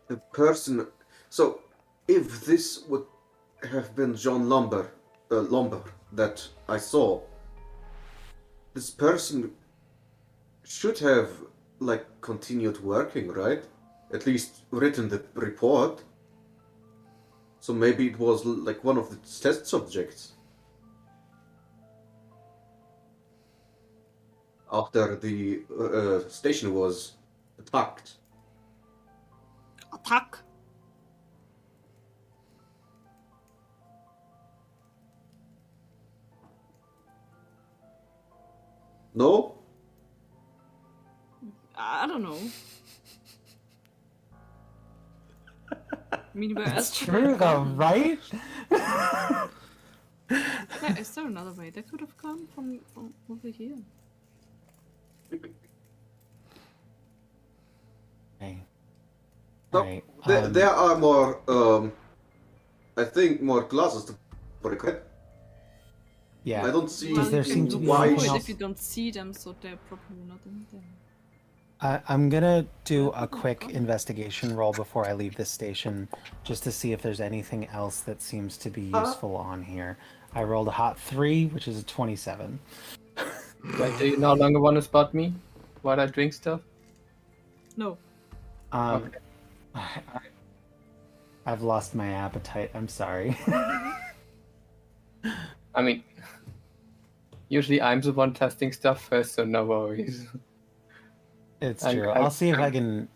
the person. So, if this would have been John Lumber that I saw, this person should have like continued working, right? At least written the report. So maybe it was like one of the test subjects. After the station was attacked. Attack. No? I don't know. I mean, where else It's could true have though, gone? right? Yeah, is there another way? They could have gone from over here. Okay. So, Alright. there are more, I think, more classes to break. Right? Yeah. I don't see Well, there you seem can to be look anything for it else? if you don't see them, so they're probably not in there. I'm gonna do a quick investigation roll before I leave this station, just to see if there's anything else that seems to be useful on here. I rolled a hot 3, which is a 27. Wait, do you no longer want to spot me while I drink stuff? No. Okay. I've lost my appetite. I'm sorry. I mean, usually I'm the one testing stuff first, so no worries. It's I- true. I- I'll see if I can.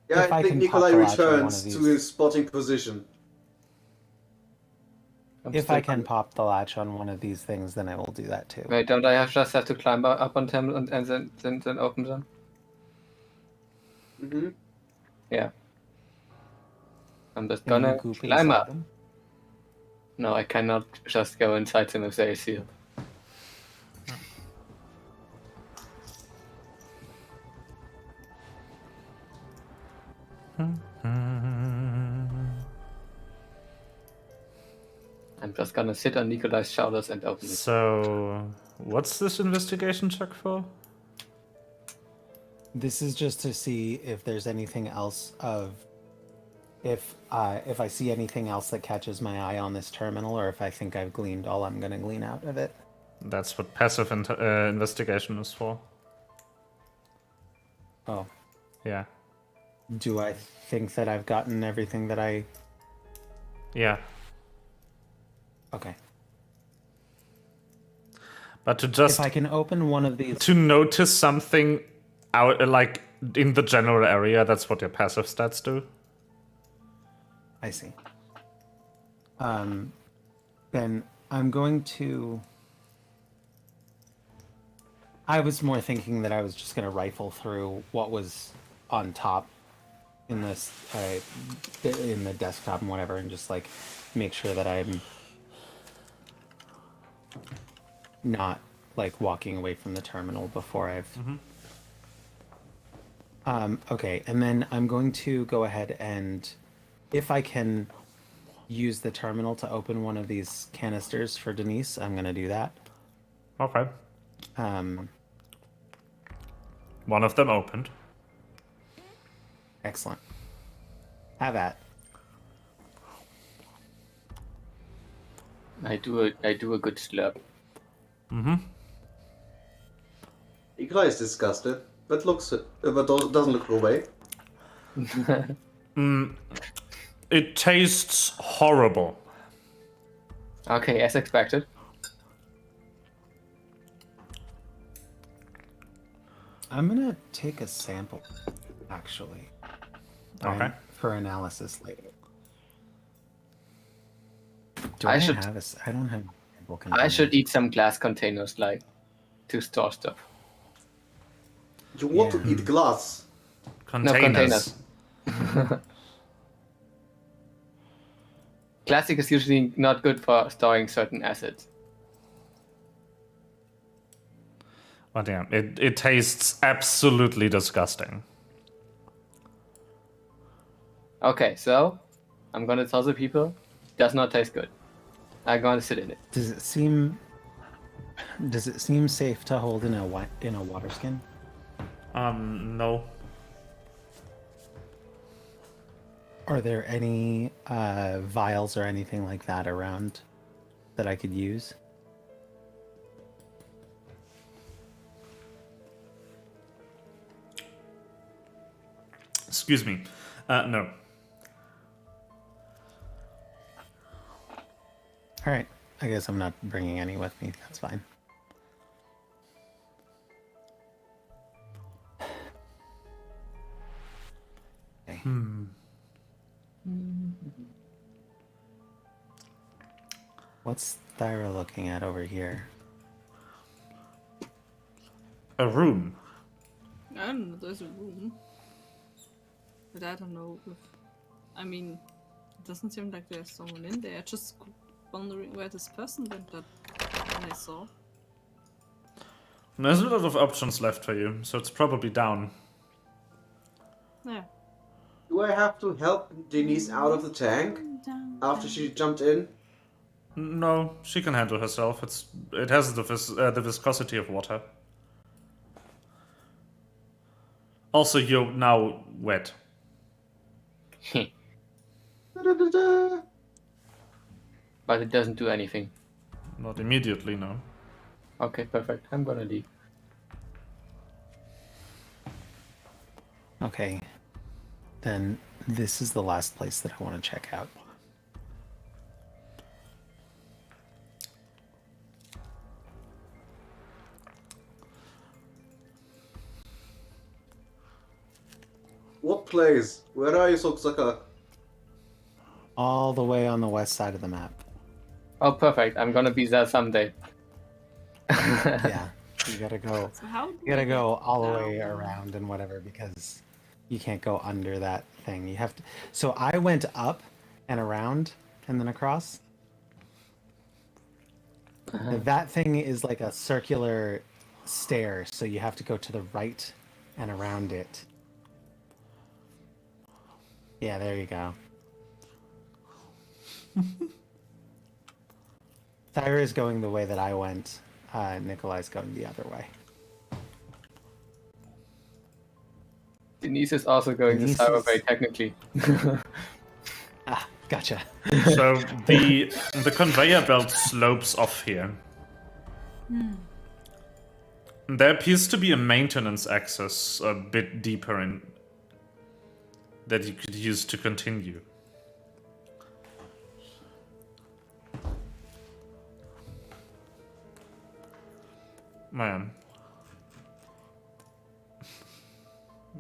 Yeah, If I I think can pop Nikolai the latch on one returns of to these. his spotting position. I'm If still I can coming. pop the latch on one of these things, then I will do that too. Wait, don't I just have to climb up on them and then open them? Mm-hmm. Yeah. I'm just Can you gonna goop climb inside up. them? No, I cannot just go inside them if they are sealed. I'm just gonna sit on Nikolai's shoulders and open it. So, what's this investigation check for? This is just to see if there's anything else of if I see anything else that catches my eye on this terminal, or if I think I've gleaned all I'm gonna glean out of it. That's what passive investigation is for. Oh, Yeah. do I think that I've gotten everything that I? Yeah. Okay. But to just If I can open one of these, to notice something out like in the general area, that's what your passive stats do. I see. Then I'm going to. I was more thinking that I was just going to rifle through what was on top in this, in the desktop and whatever, and just like make sure that I'm not like walking away from the terminal before I've. Okay, and then I'm going to go ahead and, if I can use the terminal to open one of these canisters for Denise, I'm going to do that. Okay. Um, One of them opened. Excellent. Have at. I do a good slurp. Nikolai is disgusted, but doesn't look away. It tastes horrible. Okay, as expected. I'm going to take a sample, actually. Okay. For analysis later. Do I I should- have I don't have a sample I container. should eat some glass containers, like, to store stuff. You want Yeah. to eat glass? Containers. containers. Classic is usually not good for storing certain assets. But yeah, it tastes absolutely disgusting. Okay, so I'm gonna tell the people, does not taste good. I'm gonna sit in it. Does it seem safe to hold in a water skin? No. Are there any vials or anything like that around that I could use? Excuse me. No. All right. I guess I'm not bringing any with me. That's fine. Okay. What's Thyra looking at over here? A room. I don't know, there's a room. But I don't know if... I mean, it doesn't seem like there's someone in there. Just wondering where this person went that I saw. There's a lot of options left for you, so it's probably down. Yeah. Do I have to help Denise out of the tank after she jumped in? No, she can handle herself. It has the viscosity of water. Also, you're now wet. Da-da-da-da. But it doesn't do anything. Not immediately, no. Okay, perfect. I'm gonna leave. Okay. Then this is the last place that I want to check out. What place? Where are you, Soksaka? All the way on the west side of the map. Oh, perfect. I'm gonna be there someday. Yeah. You gotta go. So how do You gotta I go get all the way down? around and whatever because you can't go under that thing. You have to. So I went up and around and then across. That thing is like a circular stair, so you have to go to the right and around it. Yeah, there you go. Thyra is going the way that I went. Nikolai's going the other way. Denise is also going Denise to Cyber is- Bay, technically. Ah, gotcha. So the conveyor belt slopes off here. There appears to be a maintenance access a bit deeper in that you could use to continue. Man.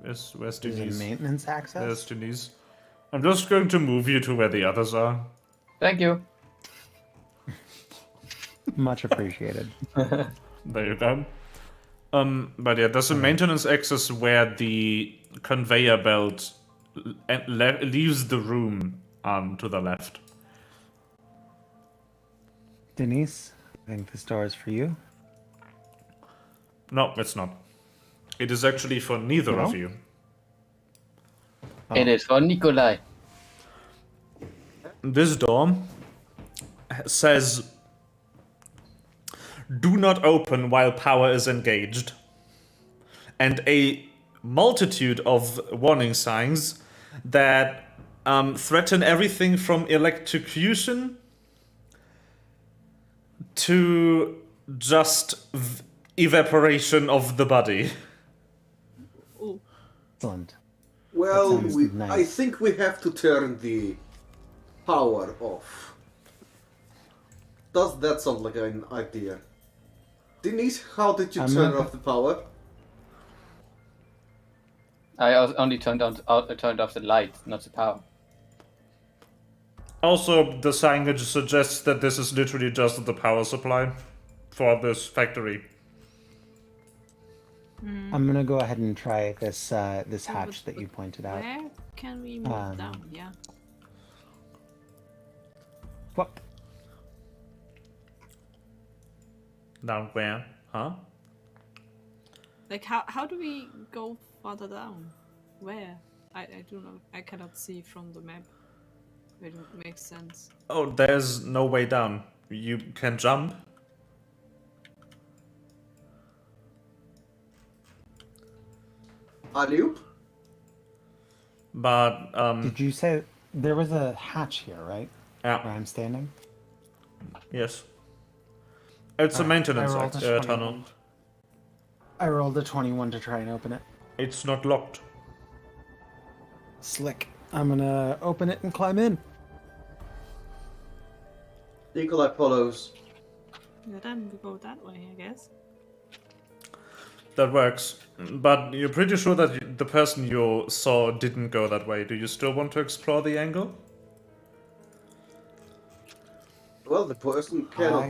Where's There's a Denise? maintenance There's access. Denise. I'm just going to move you to where the others are. Thank you. Much appreciated. There you go. But yeah, there's a maintenance access where the conveyor belt leaves the room to the left. Denise, I think this door is for you. No, it's not. It is actually for neither of No? you. It is for Nikolai. This door says, "Do not open while power is engaged," and a multitude of warning signs that threaten everything from electrocution to just evaporation of the body. Excellent. Well, That sounds nice. I think we have to turn the power off. Does that sound like an idea? Denise, how did you I'm turn not- off the power? I only turned off the light, not the power. Also, the signage suggests that this is literally just the power supply for this factory. I'm gonna go ahead and try this this Yeah, hatch but that you pointed out. Where can we move down? Yeah. What? Down where? Huh? Like, how do we go further down? Where? I do not. I cannot see from the map. It makes sense. Oh, there's no way down. You can jump. Alley-oop? But, Did you say there was a hatch here, right? Where yeah, I'm standing? yes. It's a Alright, maintenance I rolled a tunnel. 21. I rolled a 21 to try and open it. It's not locked. Slick. I'm gonna open it and climb in. Nikolai follows. Yeah, then we go that way, I guess. That works. But you're pretty sure that the person you saw didn't go that way. Do you still want to explore the angle? Well, the person cannot.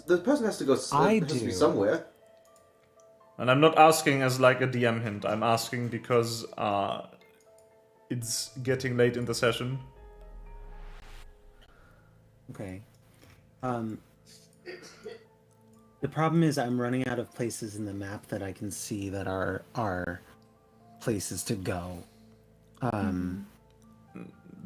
The person has to go. Has to be somewhere. And I'm not asking as like a DM hint. I'm asking because it's getting late in the session. Okay. The problem is I'm running out of places in the map that I can see that are places to go.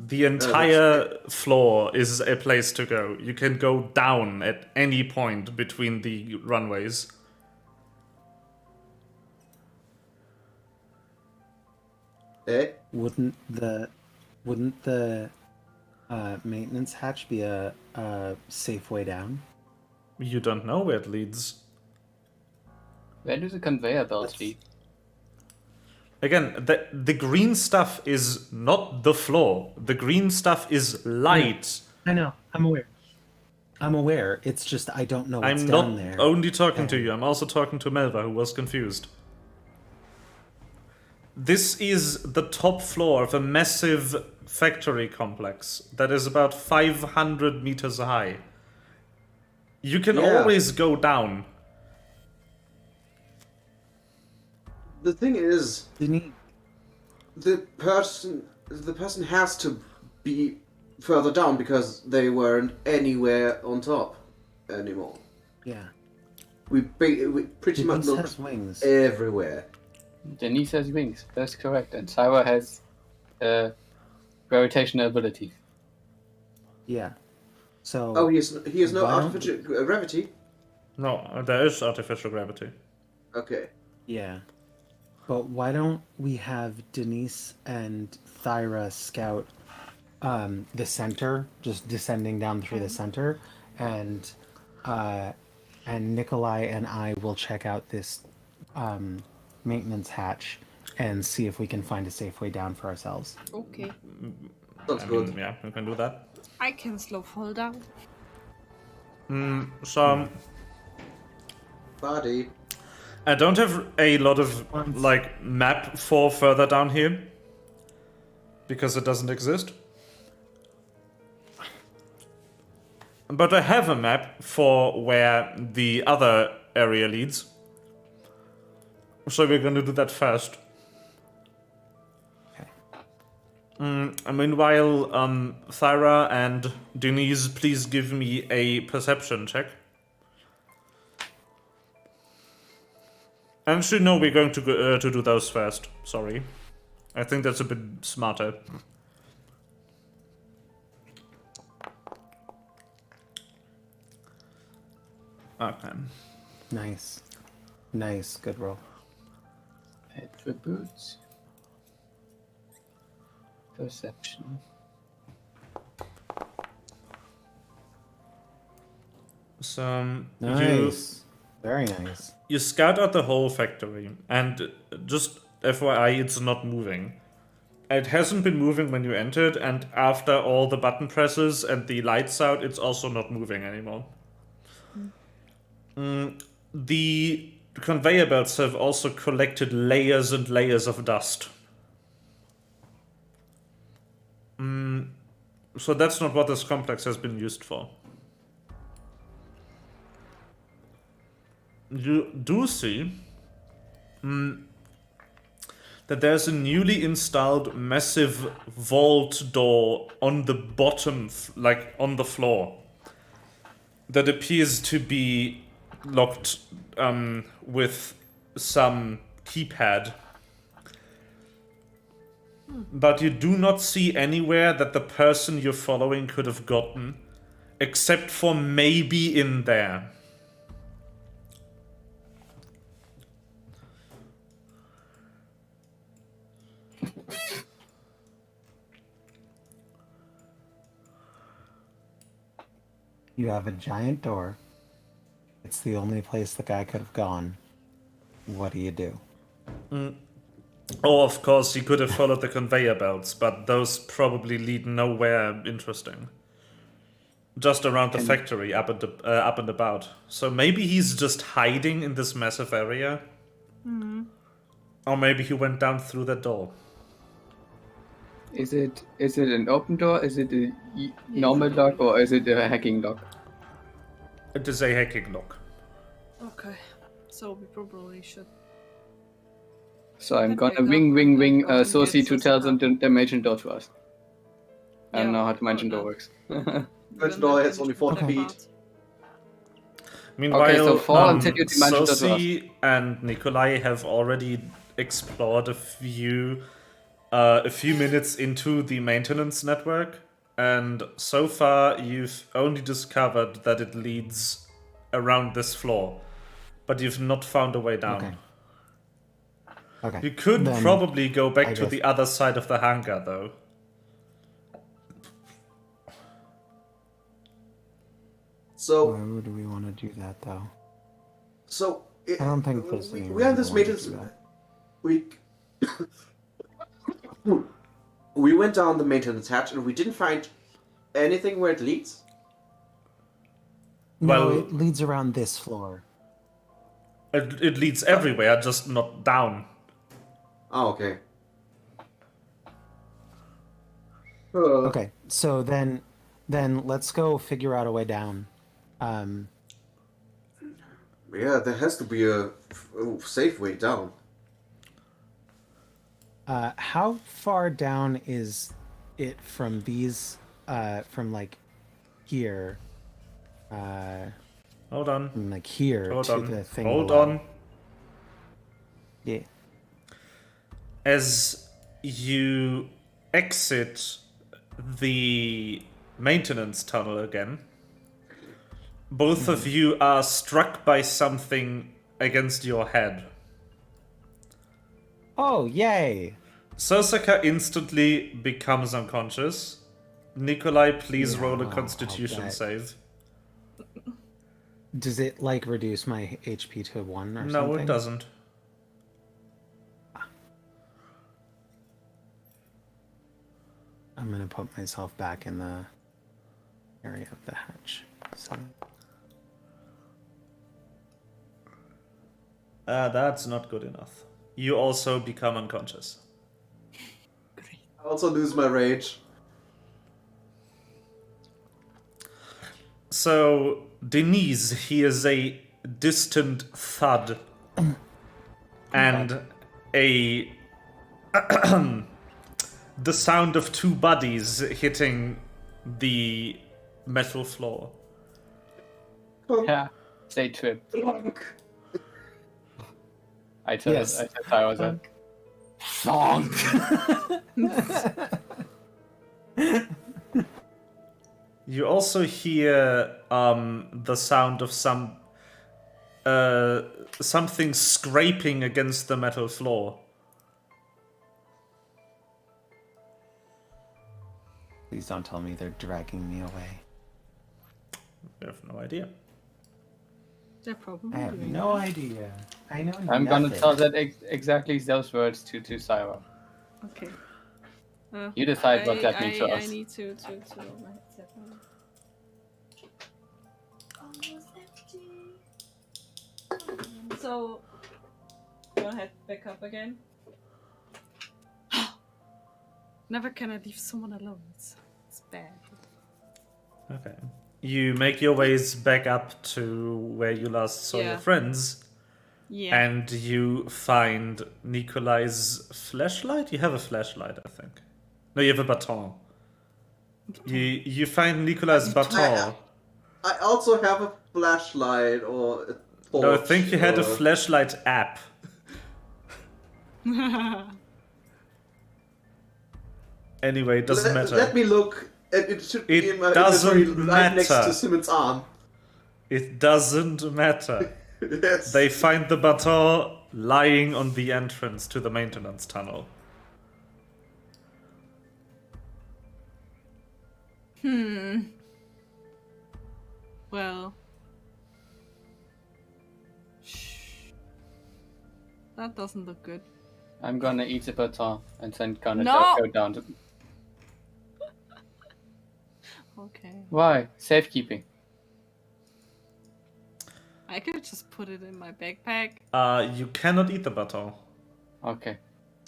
The entire floor is a place to go. You can go down at any point between the runways. Eh? Wouldn't the maintenance hatch be a safe way down? You don't know where it leads. Where do the conveyor belts lead? Again, the green stuff is not the floor. The green stuff is light. I know. I'm aware. I'm aware. It's just I don't know what's I'm down not there. only talking to you, I'm also talking to Melva, who was confused. This is the top floor of a massive factory complex that is about 500 meters high. You can always go down. The thing is, Didn't the person has to be further down because they weren't anywhere on top anymore. Yeah. We pretty much Denise looked has wings. everywhere. Denise has wings. That's correct. And Syra has gravitational abilities. Yeah. So. Oh, he has no why don't- artificial gravity. No, there is artificial gravity. Okay. Yeah. But why don't we have Denise and Thyra scout the center, just descending down through the center, and Nikolai and I will check out this maintenance hatch and see if we can find a safe way down for ourselves. Okay. Sounds good. Yeah, we can do that. I can slow fall down. So, Buddy. I don't have a lot of, like, map for further down here. Because it doesn't exist. But I have a map for where the other area leads. So we're gonna do that first. Okay. Meanwhile, Thyra and Denise, please give me a perception check. Actually, no, we're going to do those first. Sorry. I think that's a bit smarter. Okay. Nice. Nice. Good roll. Attributes. Perception. So, Nice. Very nice. you scout out the whole factory, and just FYI, it's not moving. It hasn't been moving when you entered, and after all the button presses and the lights out, it's also not moving anymore. The conveyor belts have also collected layers and layers of dust. So that's not what this complex has been used for. You do see that there's a newly installed massive vault door on the bottom, like on the floor, that appears to be locked with some keypad. But you do not see anywhere that the person you're following could have gotten, except for maybe in there. You have a giant door. It's the only place the guy could have gone. What do you do? Oh, of course, he could have followed the conveyor belts, but those probably lead nowhere interesting. Just around the factory, up and about. So maybe he's just hiding in this massive area. Or maybe he went down through the door. Is it an open door? Is it a normal lock or is it a hacking lock? It is a hacking lock. Okay, so we probably should. So I'm Let gonna me go wing and get Sosi to tell them Susaka. to mention door to us. I don't Yeah, know how to mention oh, door no. works. Good door has only 40 feet. Meanwhile, Okay, so fall until you dimension door to us. Sosi and Nikolai have already explored a few minutes into the maintenance network, and so far you've only discovered that it leads around this floor, but you've not found a way down. Okay. You could Then probably go back I to guess- the other side of the hangar, though. So, Why would we want to do that, though? so I don't think there's any we have this reason why we maintenance. We we went down the maintenance hatch and we didn't find anything where it leads. No, Well- it leads around this floor. It leads everywhere, just not down. Oh, okay. Okay, so then let's go figure out a way down. Yeah, there has to be a safe way down. How far down is it from these? From like here, Hold on. from like here Hold to on. the thing. Hold below. on. Yeah. As you exit the maintenance tunnel again, both of you are struck by something against your head. Oh, yay! Sosaka instantly becomes unconscious. Nikolai, please Yeah, roll a I'll constitution bet. save. Does it like reduce my HP to 1 or No, something? it doesn't. I'm gonna put myself back in the area of the hatch. So That's not good enough. You also become unconscious. I also lose my rage. So, Denise hears a distant thud and a the sound of two bodies hitting the metal floor. Yeah, stay tripped. I tell Yes. I was like, You also hear the sound of something scraping against the metal floor. please don't tell me they're dragging me away. I have no idea. They're probably I have doing no that. idea. I know I'm gonna nothing. tell that exactly those words to Syra. Okay. You decide what that means to I us. need to roll my headset on. So, go ahead, back up again. Never can I leave someone alone. It's bad. Okay. You make your ways back up to where you last saw your Yeah. friends. Yeah. And you find Nikolai's flashlight? You have a flashlight, I think. No, you have a baton. You find Nikolai's baton. I also have a flashlight or a torch. No, I think you had a or- flashlight app. Anyway, it doesn't matter. Let me look. It should be It in my doesn't inventory right next matter. to Simon's arm. It doesn't matter. Yes. They find the baton lying on the entrance to the maintenance tunnel. Well. That doesn't look good. I'm gonna eat the baton and then gonna No! go down. Okay. Why? Safekeeping. I could just put it in my backpack. You cannot eat the baton. Okay.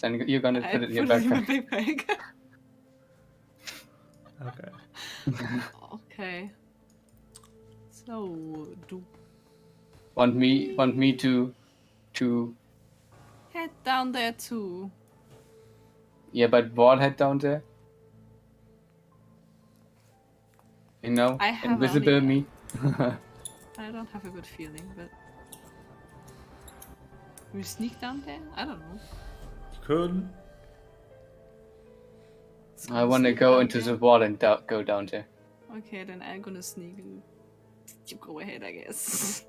Then you're gonna I put it in your put it in my backpack. backpack. Okay. Okay. So, do Want me to head down there too. yeah, but what head down there? You know, I have invisible only- me. I don't have a good feeling, but we sneak down there? I don't know. You could. Let's I want to sneak go down into there. the wall and go down there. Okay, then I'm gonna sneak and you go ahead, I guess.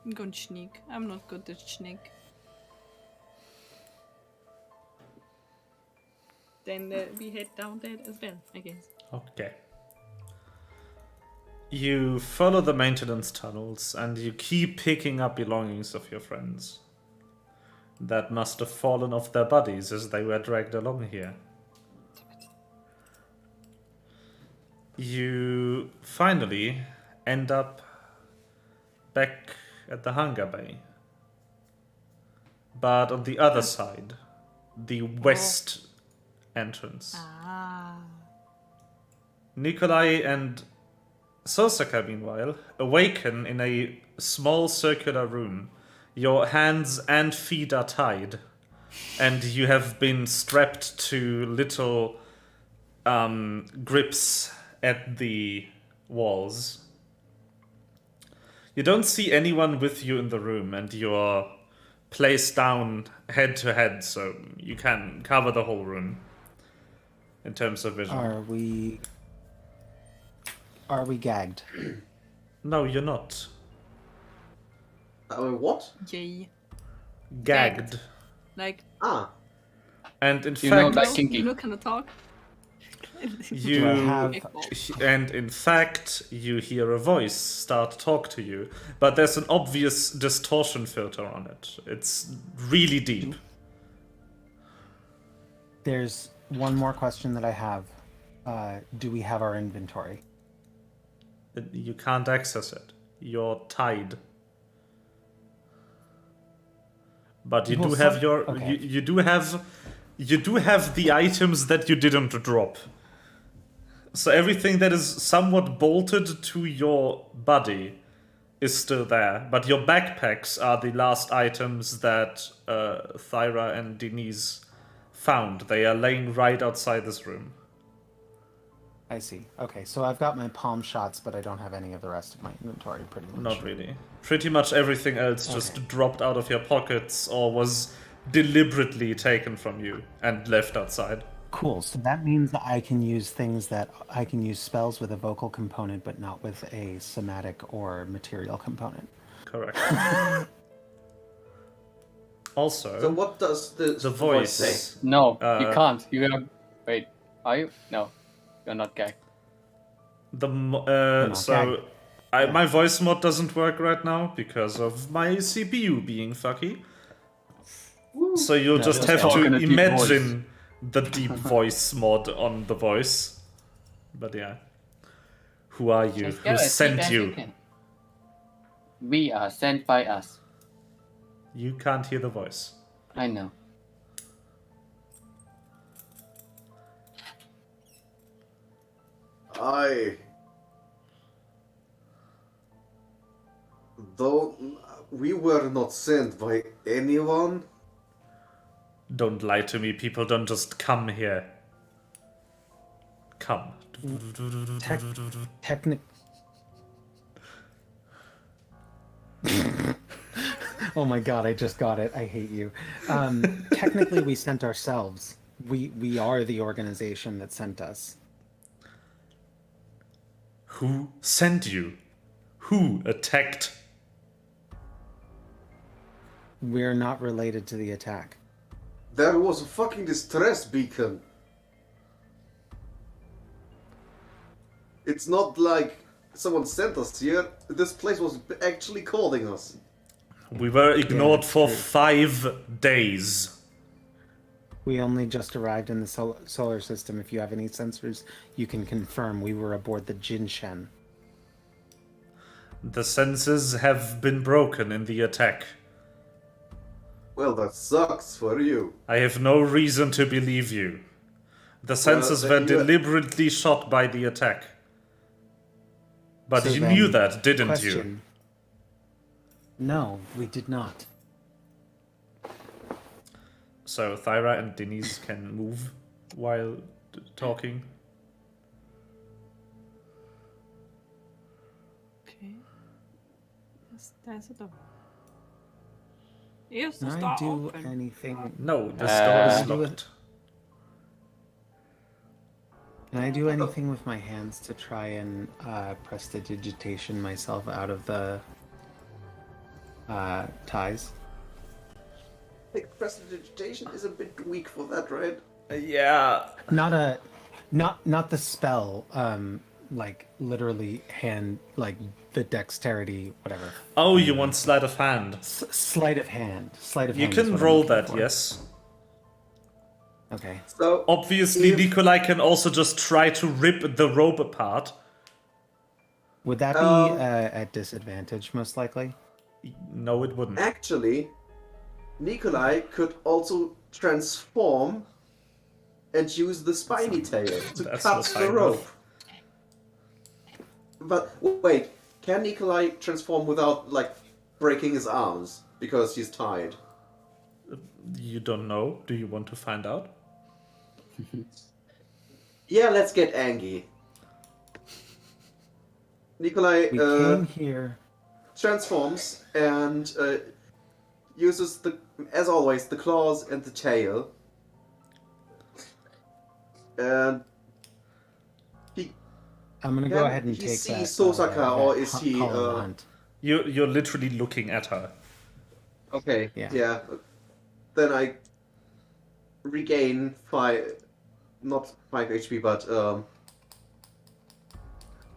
I'm going to sneak. I'm not good at sneak. Then we head down there as well, I guess. Okay. You follow the maintenance tunnels and you keep picking up belongings of your friends that must have fallen off their bodies as they were dragged along here. You finally end up back at the hangar bay, but on the other side, the west entrance. Ah. Nikolai and Sosaka, meanwhile, awaken in a small circular room. Your hands and feet are tied, and you have been strapped to little grips at the walls. You don't see anyone with you in the room, and you're placed down head to head, so you can cover the whole room in terms of vision. Are we gagged? No, you're not. What? Yay. Gagged. Like, Ah. And in You know, fact, like kinky. you know, can I talk? you Do I have- and in fact, you hear a voice start to talk to you, but there's an obvious distortion filter on it. It's really deep. There's one more question that I have. Do we have our inventory? You can't access it. You're tied. But you Well, do have some- your okay. you do have the items that you didn't drop. So everything that is somewhat bolted to your body is still there, but your backpacks are the last items that Thyra and Denise found. They are laying right outside this room. I see. Okay, so I've got my palm shots, but I don't have any of the rest of my inventory, pretty much. Not really. Pretty much everything else just Okay. dropped out of your pockets or was deliberately taken from you and left outside. Cool. So that means that I can use I can use spells with a vocal component, but not with a somatic or material component. Correct. Also, So what does the voice say? voice. No, Uh, you can't. You are. Wait, are you? No, you're not gagged. So, my voice mod doesn't work right now because of my CPU being fucky. So you'll just just have talk to in a deep imagine the deep voice mod on the voice. But yeah. Who are you? Just go Who as deep sent as you? can. We are sent by us. You can't hear the voice. I know. We were not sent by anyone. Don't lie to me. People don't just come here. Come. Technic. Oh my god, I just got it. I hate you. Technically, we sent ourselves. We are the organization that sent us. Who sent you? Who attacked? We're not related to the attack. There was a fucking distress beacon. It's not like someone sent us here. This place was actually calling us. We were ignored that's for true. 5 days. We only just arrived in the solar system. If you have any sensors, you can confirm we were aboard the Jinshen. The senses have been broken in the attack. Well, that sucks for you. I have no reason to believe you. The senses then were you- deliberately shot by the attack. But So you then, knew that, didn't you? question. No, we did not. So Thyra and Denise can move while talking. Okay. There's a door. Is the Can I door do open? anything? No, the door Can is I do locked. Can I do anything with my hands to try and prestidigitation myself out of the ties? I think prestidigitation is a bit weak for that, right? Yeah. Not the spell. Like literally hand, like the dexterity, whatever. Oh, you want sleight of hand? Sleight of hand. Sleight of You hand. is can what I'm roll looking that, for. yes. Okay. So Obviously, If- Nikolai can also just try to rip the rope apart. Would that be Um, at disadvantage, most likely? No, it wouldn't. actually, Nikolai could also transform and use the spiny tail to That's cut not the fine rope. enough. But wait, can Nikolai transform without like breaking his arms because he's tied? You don't know? Do you want to find out? Yeah, let's get Angie. Nikolai We came here. transforms and uses as always, the claws and the tail. And he I'm gonna go Can ahead and he take see that. Sosaka, or is that he, call of the hunt. You're literally looking at her. okay, Yeah. yeah. Then I regain not 5 HP, but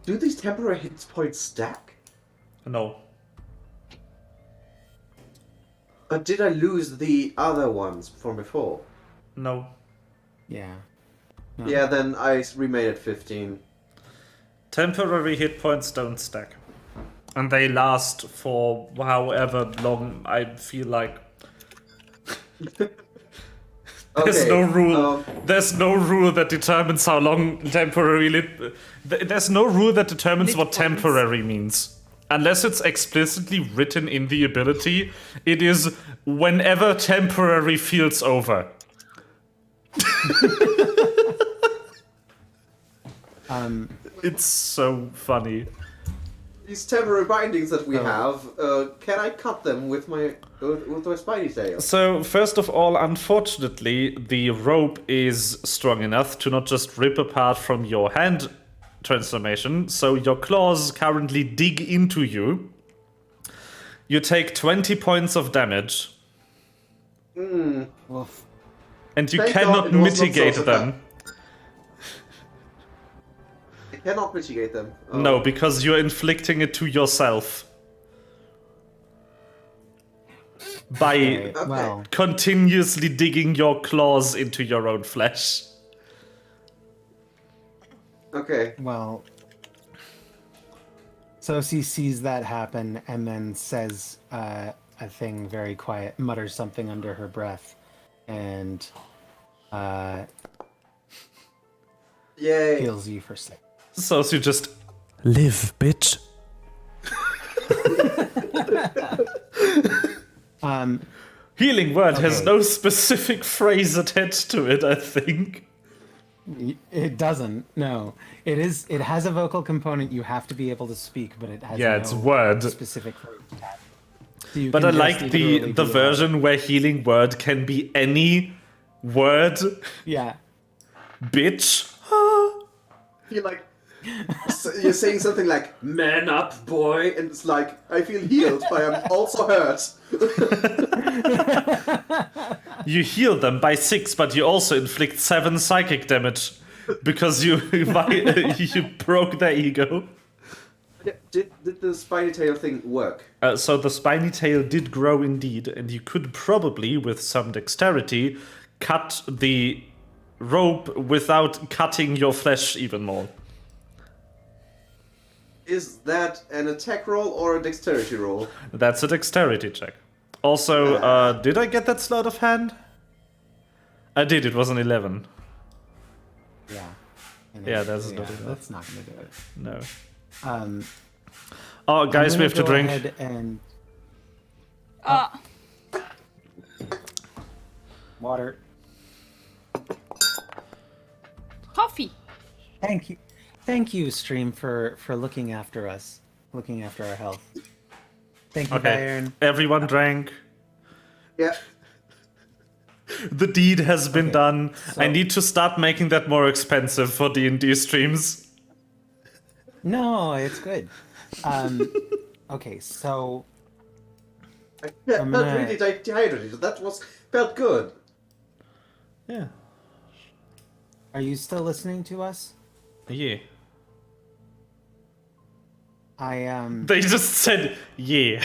do these temporary hit points stack? No. But did I lose the other ones from before? No. Yeah. No. Yeah, then I remain at 15. Temporary hit points don't stack. And they last for however long I feel like. There's Okay, no rule. There's no rule that determines how long there's no rule that determines what temporary means. Unless it's explicitly written in the ability, it is whenever temporary feels over. It's so funny. These temporary bindings that we Oh. have, can I cut them with my spiny tail? So, first of all, unfortunately, the rope is strong enough to not just rip apart from your hand transformation, so your claws currently dig into you. You take 20 points of damage, Oof. and you Thank God cannot it was not mitigate so them. I cannot mitigate them. No, because you're inflicting it to yourself. By Okay, Okay. well, continuously digging your claws into your own flesh. Okay. well. Sosi sees that happen and then says a thing very quiet, mutters something under her breath, and Yay. heals you for 6. So you just live, bitch. Healing word has Okay. no specific phrase attached to it, I think. It doesn't. No, it is. It has a vocal component. You have to be able to speak, but it has Yeah, no it's word. specific phrase. So you But can I just like literally the be like- version where healing word can be any word. Yeah. Bitch. Feel like you're saying something like "man up, boy," and it's like I feel healed, but I'm also hurt. You heal them by 6, but you also inflict 7 psychic damage because you you broke their ego. Did the spiny tail thing work? So the spiny tail did grow indeed, and you could probably, with some dexterity, cut the rope without cutting your flesh even more. Is that an attack roll or a dexterity roll? That's a dexterity check. Also, did I get that sleight of hand? I did, it was an 11. Yeah. And Yeah, that's not enough. That's not gonna do it. No. Um, Oh, guys, I'm we gonna have to go drink. ahead and water. Coffee. Thank you, stream, for looking after us, looking after our health. Thank you, Okay, Bayern. everyone drank. Yeah. The deed has been Okay, done. I so- need to start making that more expensive for D&D streams. No, it's good. Okay, so I felt I'm gonna- really dehydrated. That felt good. Yeah. are you still listening to us? Yeah. They They just said, yeah.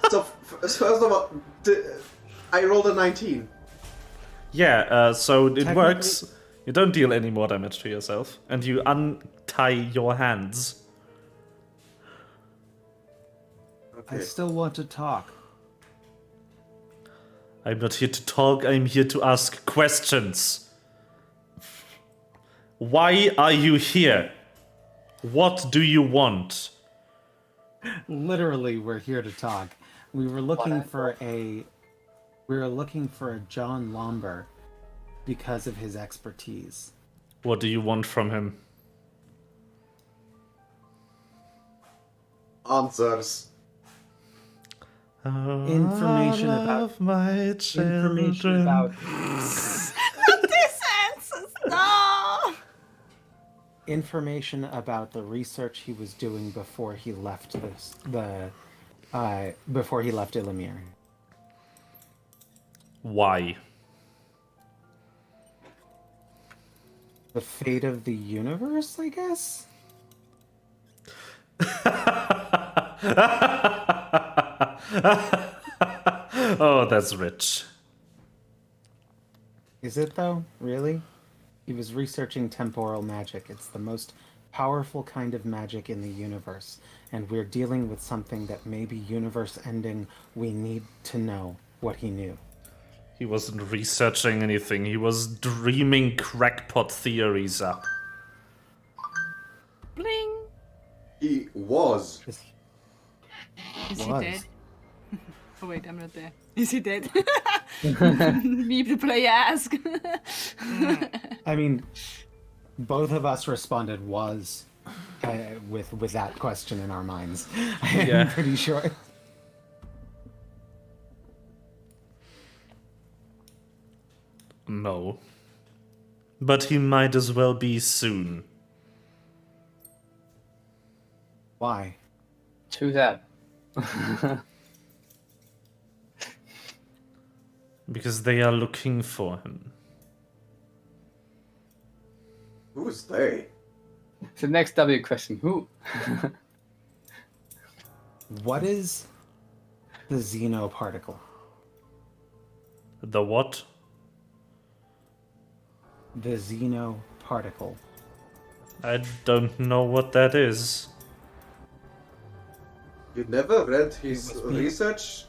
So first of all, I rolled a 19. Yeah, so it Technically- works. You don't deal any more damage to yourself, and you untie your hands. I still want to talk. I'm not here to talk, I'm here to ask questions. Why are you here? What do you want? Literally, we're here to talk. We were looking for a John Lomber because of his expertise. What do you want from him? Answers. Information about- my Information about This answers no. information about the research he was doing before he left before he left Illumhyr. Why? The fate of the universe, I guess? Oh, that's rich. Is it though? Really? He was researching temporal magic. It's the most powerful kind of magic in the universe, and we're dealing with something that may be universe ending. We need to know what he knew. He wasn't researching anything, he was dreaming crackpot theories up. Bling. He was. Is he Was. dead? Oh wait, I'm not there. Is he dead? Me, the player, ask. I mean, both of us responded was with that question in our minds. I'm Yeah. pretty sure. No. But he might as well be soon. Why? True that. Because they are looking for him. Who's they? The next W question, who? What is the xenoparticle? The what? The xenoparticle. I don't know what that is. You never read his It was me. research?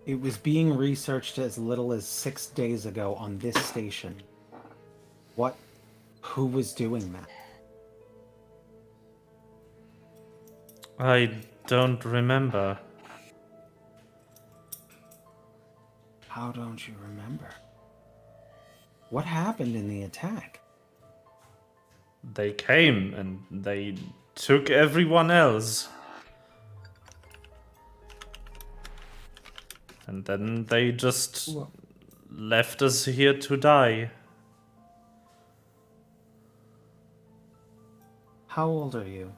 It was being researched as little as 6 days ago on this station. What Who was doing that? I don't remember. How don't you remember? What happened in the attack? They came and they took everyone else. And then they just left us here to die. How old are you?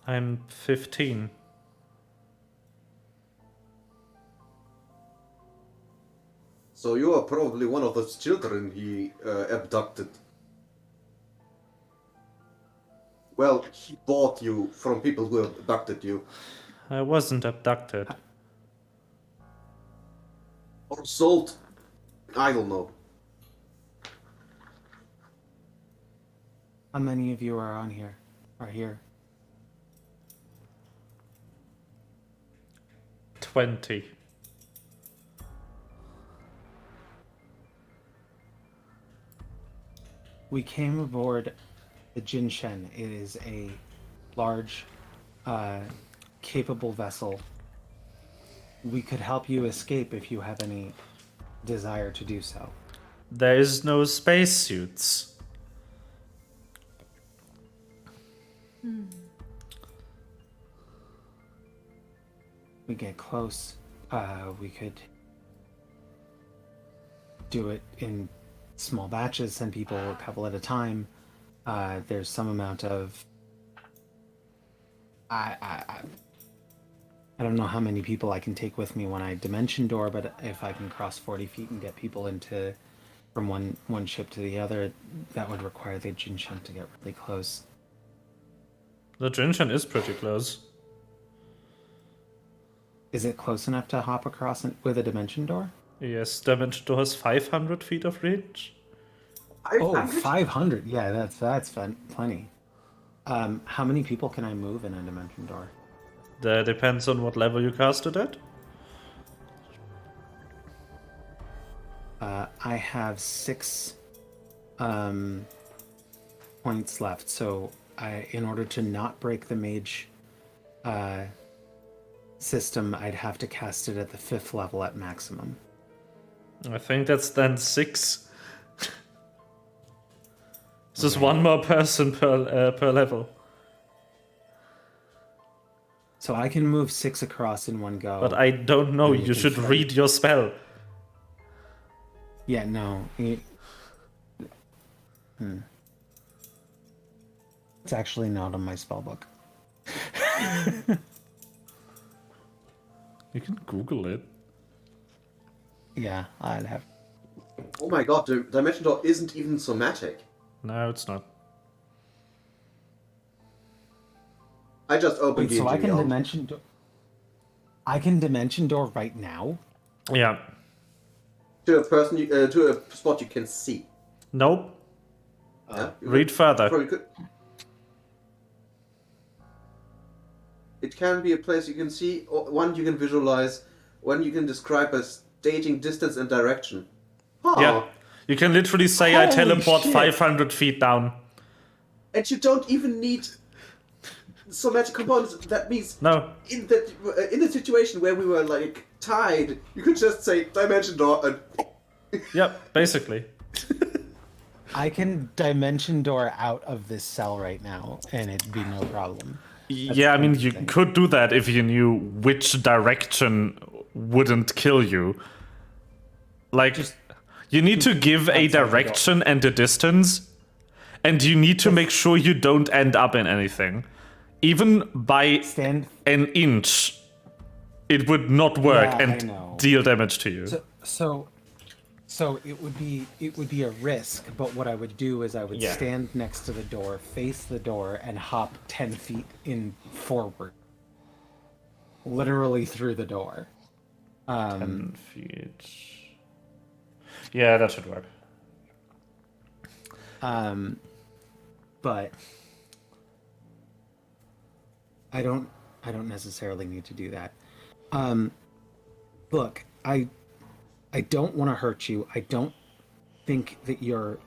I'm 15. So you are probably one of those children he abducted. Well, he bought you from people who abducted you. I wasn't abducted. Or sold. I don't know. How many of you are on here? Are here? 20. We came aboard the Jinshen. It is a large, capable vessel. We could help you escape if you have any desire to do so. There is no spacesuits. We get close. We could do it in small batches, send people a couple at a time. There's some amount of I don't know how many people I can take with me when I dimension door, but if I can cross 40 feet and get people into from one ship to the other, that would require the Jinshen to get really close. The Jinshen is pretty close. Is it close enough to hop across with a dimension door? Yes, Dimension Door has 500 feet of range. Oh, 500. Yeah, that's fun. Plenty. How many people can I move in a dimension door? That depends on what level you cast it at. I have 6 points left, so in order to not break the mage system, I'd have to cast it at the 5th level at maximum. I think that's then 6. It's just one more person per level. So I can move 6 across in one go. But I don't know, And you should read your spell. Yeah, no. It's actually not on my spellbook. You can Google it. Yeah, I'd have. Oh my god, the Dimension Door isn't even somatic. No, it's not. I just opened Wait, so I DnD can Beyond. dimension door. I can dimension door right now. Yeah. To a person, to a spot you can see. Nope. Yeah, you Read further. probably could. It can be a place you can see, or one you can visualize, one you can describe as staging distance and direction. Huh. Yeah. You can literally say I Holy teleport shit. 500 feet down. And you don't even need somatic components. That means No. in the situation where we were like tied, you could just say Dimension Door and Yep, basically. I can dimension door out of this cell right now, and it'd be no problem. Yeah, I mean, you could do that if you knew which direction wouldn't kill you. Like, you need to give a direction and a distance, and you need to make sure you don't end up in anything. Even by Stand. an inch, it would not work Yeah, I and know. deal damage to you. So it would be a risk, but what I would do is I would Yeah. stand next to the door, face the door, and hop 10 feet in forward, literally through the door. 10 feet. Yeah, that should work. But I don't necessarily need to do that. Look, I don't want to hurt you. I don't think that you're...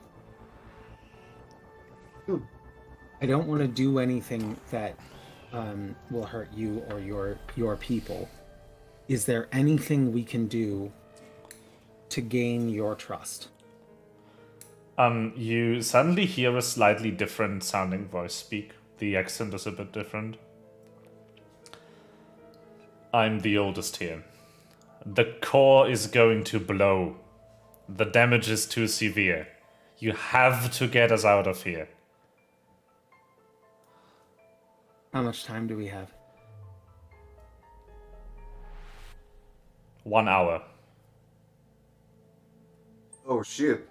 I don't want to do anything that will hurt you or your people. Is there anything we can do to gain your trust? You suddenly hear a slightly different sounding voice speak. The accent is a bit different. I'm the oldest here. The core is going to blow. The damage is too severe. You have to get us out of here. How much time do we have? 1 hour. Oh shit.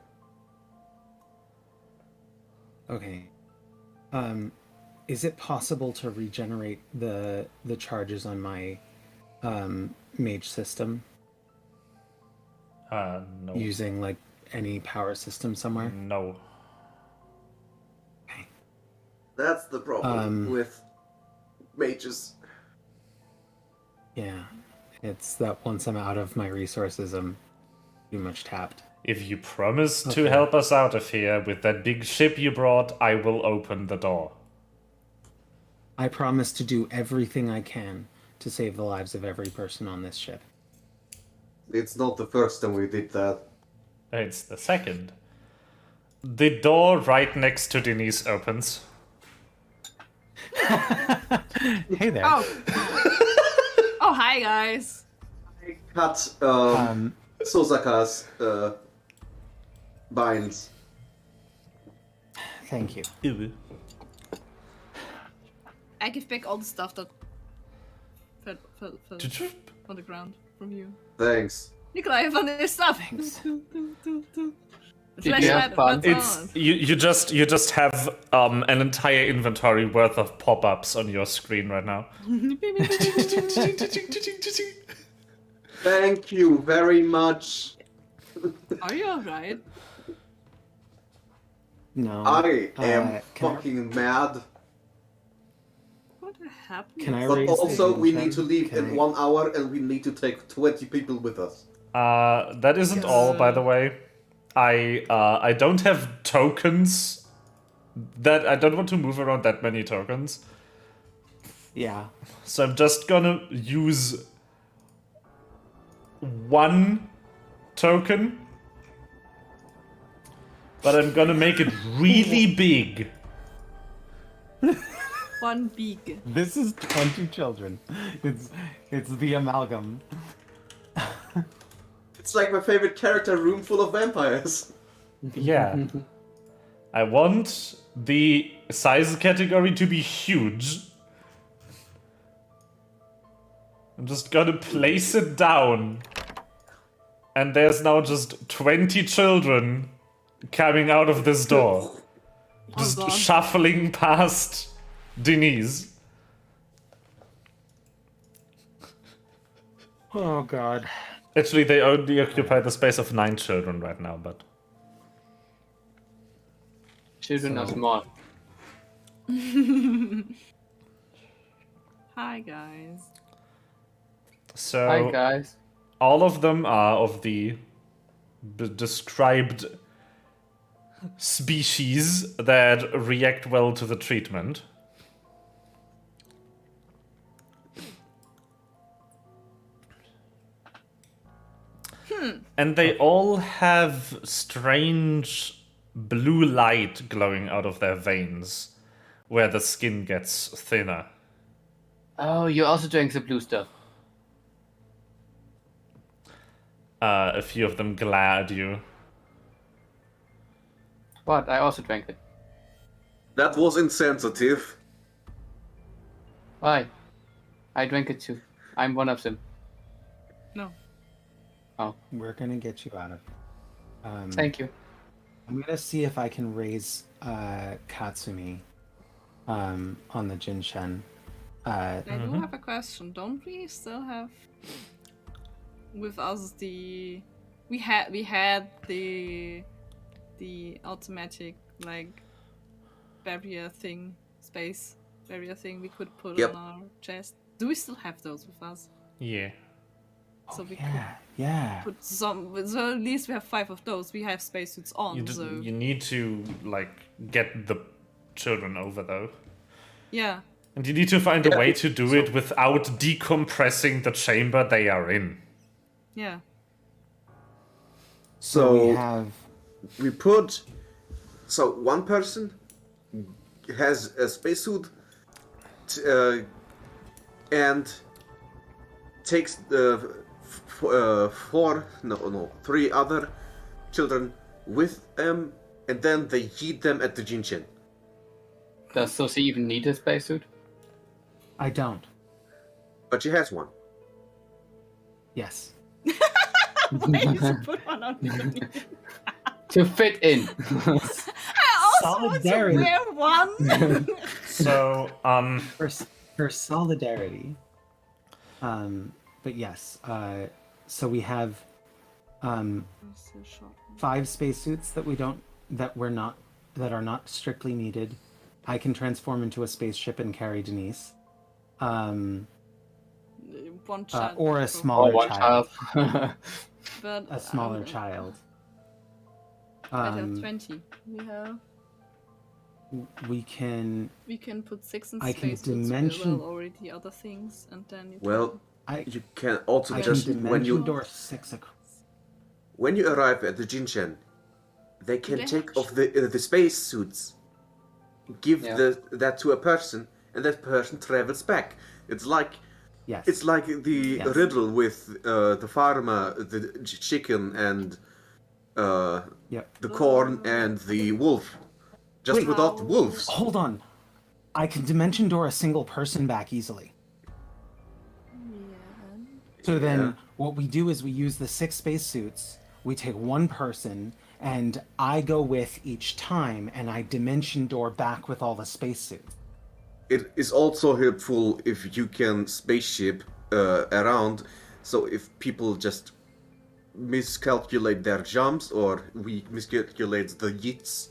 Okay. Is it possible to regenerate the charges on my mage system No. using like any power system somewhere? No. That's the problem with mages. Yeah. It's that once I'm out of my resources, I'm too much tapped. If you promise to Okay. help us out of here with that big ship you brought, I will open the door. I promise to do everything I can to save the lives of every person on this ship. It's not the first time we did that. It's the second. The door right next to Denise opens. Hey there. Oh. Oh, hi guys. I cut Sosaka's binds. Thank you. I give back all the stuff that fell on the ground from you. Thanks. Nikolai, I found this stuff. Did you have fun? It's you just have an entire inventory worth of pop-ups on your screen right now. Thank you very much. Are you alright? No. I am can I- fucking mad. What happened? Can I But raise also, the we engine? need to leave Can in I- 1 hour and we need to take 20 people with us. That isn't all, by the way. I don't have tokens. That I don't want to move around that many tokens. Yeah. So I'm just gonna use 1 token. But I'm gonna make it really big. One big. This is 20 children. It's the amalgam. It's like my favorite character, room full of vampires. Yeah. I want the size category to be huge. I'm just gonna place it down. And there's now just 20 children coming out of this door. Just God. shuffling past Denise. Oh god. Actually, they only occupy the space of 9 children right now, but... Children are small. Hi guys. So... Hi guys. all of them are of the described species that react well to the treatment. And they all have strange blue light glowing out of their veins where the skin gets thinner. Oh, you also drank the blue stuff. A few of them glare at you. But I also drank it. That was insensitive. Why? I drank it too. I'm one of them. No. We're gonna get you out of here. Thank you. I'm gonna see if I can raise Katsumi on the Jinshen. I do have a question. Don't we still have with us the we had the automatic like barrier thing, space barrier thing we could put Yep. on our chest? Do we still have those with us? Yeah. So we Yeah. could put some. So at least we have 5 of those. We have spacesuits on. You, so you need to like get the children over though. yeah. And you need to find a way to do it without decompressing the chamber they are in. Yeah. So we have. we put. So one person has a spacesuit and takes the 3 other children with them, and then they yeet them at the Jinshin. Does Sophie even need a spacesuit? I don't. But she has one. Yes. Why you should put one on me? To fit in. I also want to Solidarity. wear one. So, For solidarity. But yes. So we have 5 spacesuits that are not strictly needed. I can transform into a spaceship and carry Denise. One child. Or a Or smaller one child. child. But A smaller child. I have 20. We can. We can put 6 in I space. can dimension- already other things, and then you Well, I you can also I just can when dimension you door 6 across. when you arrive at the Jinshin, they can They take have- off the space suits, give that to a person, and that person travels back. It's like Yes. it's like the Yes. riddle with the farmer, the chicken, and Yep. the corn and the wolf. Just Wait. without the wolves. Hold on. I can dimension door a single person back easily. So then what we do is we use the 6 spacesuits, we take one person, and I go with each time, and I dimension door back with all the spacesuits. It is also helpful if you can spaceship around, so if people just miscalculate their jumps or we miscalculate the yeets,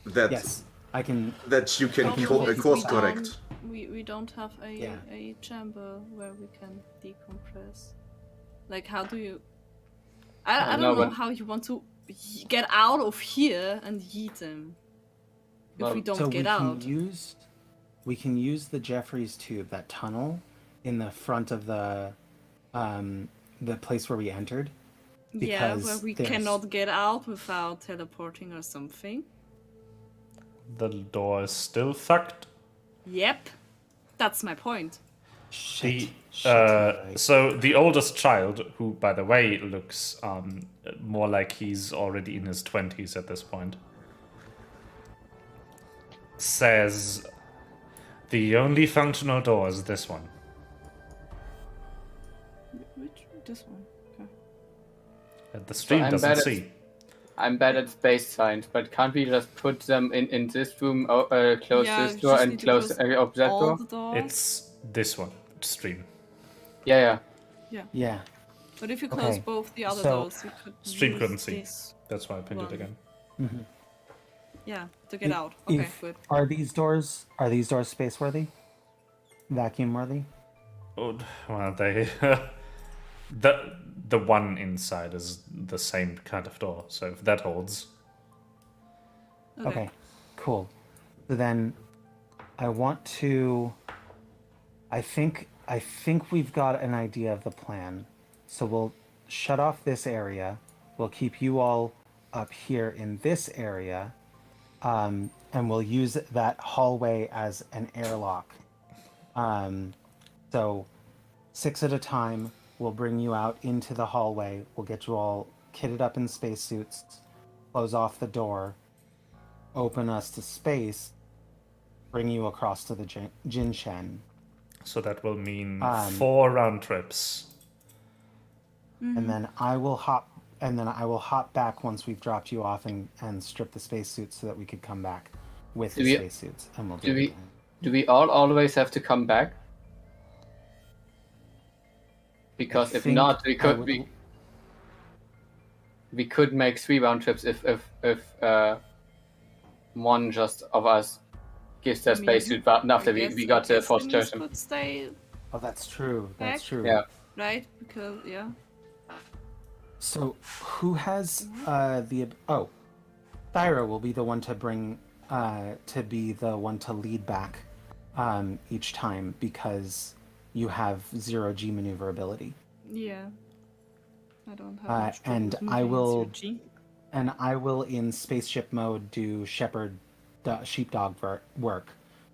that Yes, I can. that you can course correct. We don't have Yeah. a chamber where we can decompress. Like, how do you? I don't know but- how you want to get out of here and yeet them. If Well, we don't So get out. we can use the Jeffries tube, that tunnel, in the front of the place where we entered. Yeah, where because we there's- cannot get out without teleporting or something. the door is still fucked. Yep, that's my point. Shit. So the oldest child, who by the way looks more like he's already in his 20s at this point, says the only functional door is this one. Which this one? Okay. That the stream I'm doesn't bad at- see. I'm bad at space science, but can't we just put them in this room, close Yeah, this you door, just and need to close that all door? the doors. It's this one, stream. Yeah. Yeah. But if you close Okay, both the other so- doors, you could Stream use couldn't see. this, That's why I pinned it One. again. yeah, to get out. Okay, good. Are these doors space worthy? Vacuum worthy? Oh, well, they the one inside is the same kind of door. So if that holds, Okay, cool. So then I want to I think we've got an idea of the plan. So we'll shut off this area. We'll keep you all up here in this area. And we'll use that hallway as an airlock. So 6 at a time, we'll bring you out into the hallway. We'll get you all kitted up in spacesuits, close off the door, open us to space, bring you across to the Jinshen. so that will mean 4 Um, round trips. And then I will hop back once we've dropped you off and strip the spacesuits so that we could come back with the Do we- spacesuits, and we'll Do do we it again. do we all always have to come back? Because if think not, we I could would- we could make 3 round trips if one just of us gives their I mean, spacesuit button after I we guess- got I the guess force Denise chosen. could stay. Oh, that's true. That's Back? true. Yeah. right? Because yeah. So who has Thyra will be the one to bring to be the one to lead back each time because you have 0G maneuverability. Yeah. I don't have much and trouble I moving will- into G. And I will in spaceship mode do sheepdog work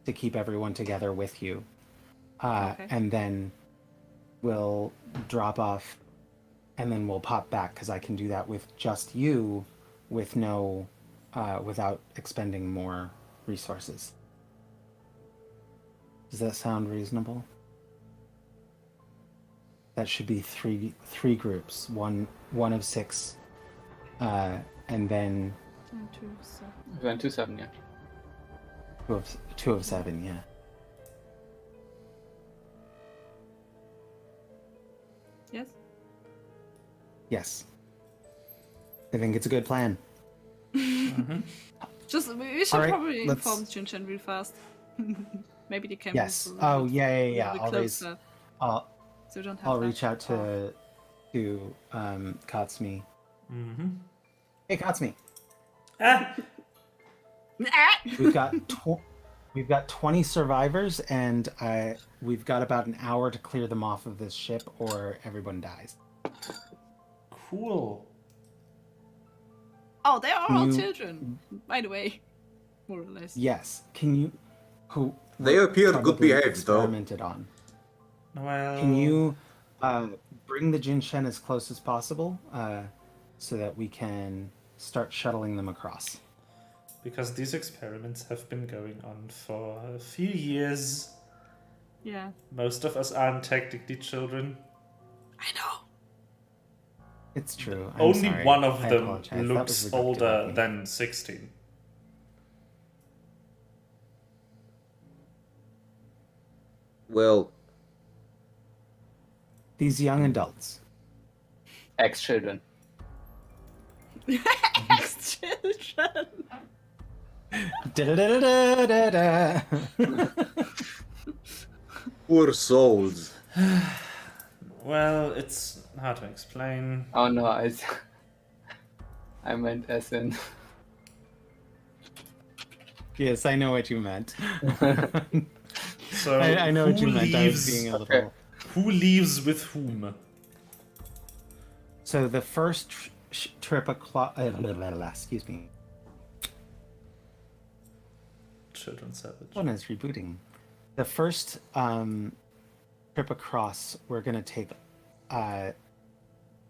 to keep everyone together with you. Okay. And then we'll drop off and then we'll pop back because I can do that with just you with no without expending more resources. Does that sound reasonable? That should be three groups, one of 6, and then 2, 7. We went to 7, yeah. two of 7, yeah. Yes. Yes. I think it's a good plan. Just we should Alright, probably let's- inform Jinshan real fast. Maybe they can. Yes. move a little Oh, bit- yeah. a little bit I'll raise. closer, I'll so we don't have I'll that reach out far. to Katsumi. Mm-hmm. Hey, Katsumi. Ah, We've got 20 survivors, and we've got about an hour to clear them off of this ship, or everyone dies. cool. Oh, they are all You- children, by the way, more or less. Yes. Can you? Who? They were appear good probably behaved, though. experimented on. Well, Can you bring the Jinshen as close as possible, so that we can start shuttling them across? Because these experiments have been going on for a few years. Yeah. Most of us aren't technically children. I know. It's true. I'm Only sorry. one of I them apologize. That was looks reductive of older me. than 16. Well, These young adults. Ex-children. Ex-children. Da-da-da-da-da-da. poor souls. Well, it's hard to explain. Oh no, I meant as in. Yes, I know what you meant. So I know what who you meant. I was leaves- being a Okay. little. Who leaves with whom? So the first trip across. Excuse me. Children Savage. One is rebooting. The first trip across, we're gonna take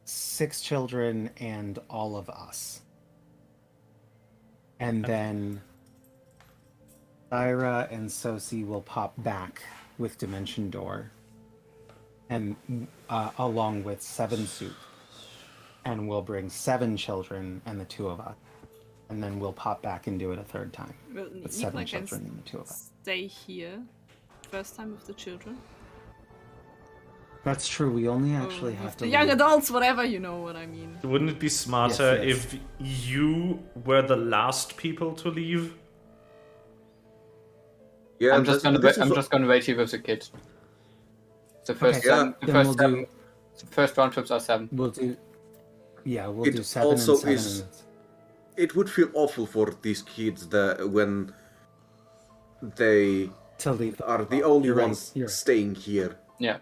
6 children and all of us, and then Thyra and Sosi will pop back with Dimension Door, and along with 7 Soup, and we'll bring 7 children and the 2 of us, and then we'll pop back and do it a third time Well, with 7 Nikolai can children and the 2 of us. stay here. First time with the children. That's true. We only actually Or have with to. the young leave- adults, whatever, you know what I mean. Wouldn't it be smarter Yes, if you were the last people to leave? Yeah, I'm just gonna this wait. is I'm just gonna wait here with the kids. The first Okay, seven, the then first we'll 7, do. the first round trips are 7. We'll do. Yeah, we'll It do 7 also and 7. is- It would feel awful for these kids when they To leave. are the only You're right, ones you're right. staying here. Yeah.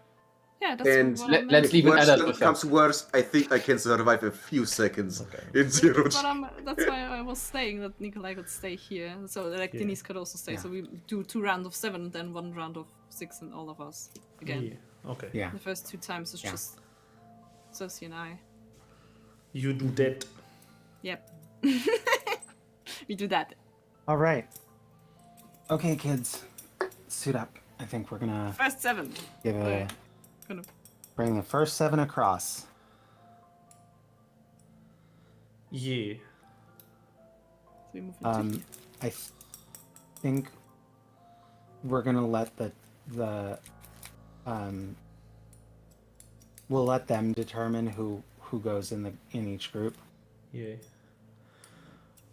Yeah, that's And what let- I'm let's leave an Worst adult with them. comes worse, I think I can survive a few seconds in 0G. That's why I was saying that Nikolai could stay here. So like Yeah. Denise could also stay. Yeah. So we do 2 rounds of 7, then 1 round of 6, and all of us again. Yeah. Okay. Yeah. The first 2 times it's Yeah. just Sosie and I. You do that. Yep. We do that. All right. Okay, kids, suit up. I think we're gonna First 7. give Okay. a Gonna bring the first 7 across. Yeah. so we move into here. I think we're gonna let we'll let them determine who goes in each group. Yeah.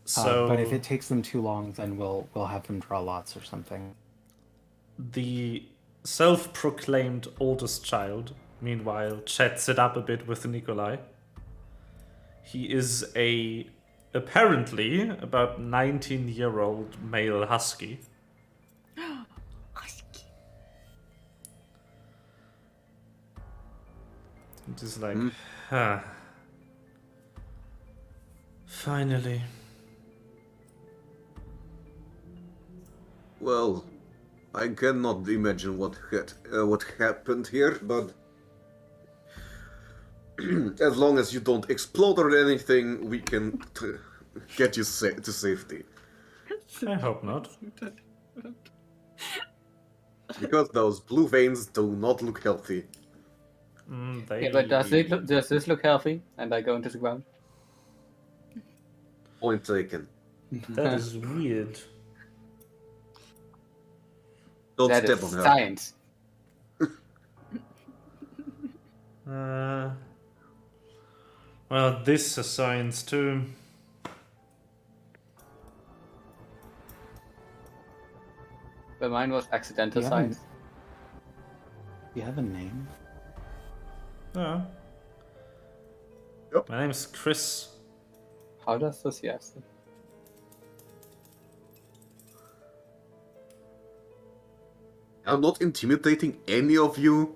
So But if it takes them too long, then we'll have them draw lots or something. the self-proclaimed oldest child meanwhile, chats it up a bit with Nikolai. He is apparently about 19-year-old male husky. Just like, finally. Well, I cannot imagine what happened here, but as long as you don't explode or anything, we can get you to safety. I hope not. Because those blue veins do not look healthy. Yeah, but does this look healthy? And I go into the ground. Point taken. That is weird. Don't That step is on her. science. Well, this is science too. But mine was accidental Yeah. science. You have a name? Yeah. Yep. My name's Chris. How does this yes? I'm not intimidating any of you.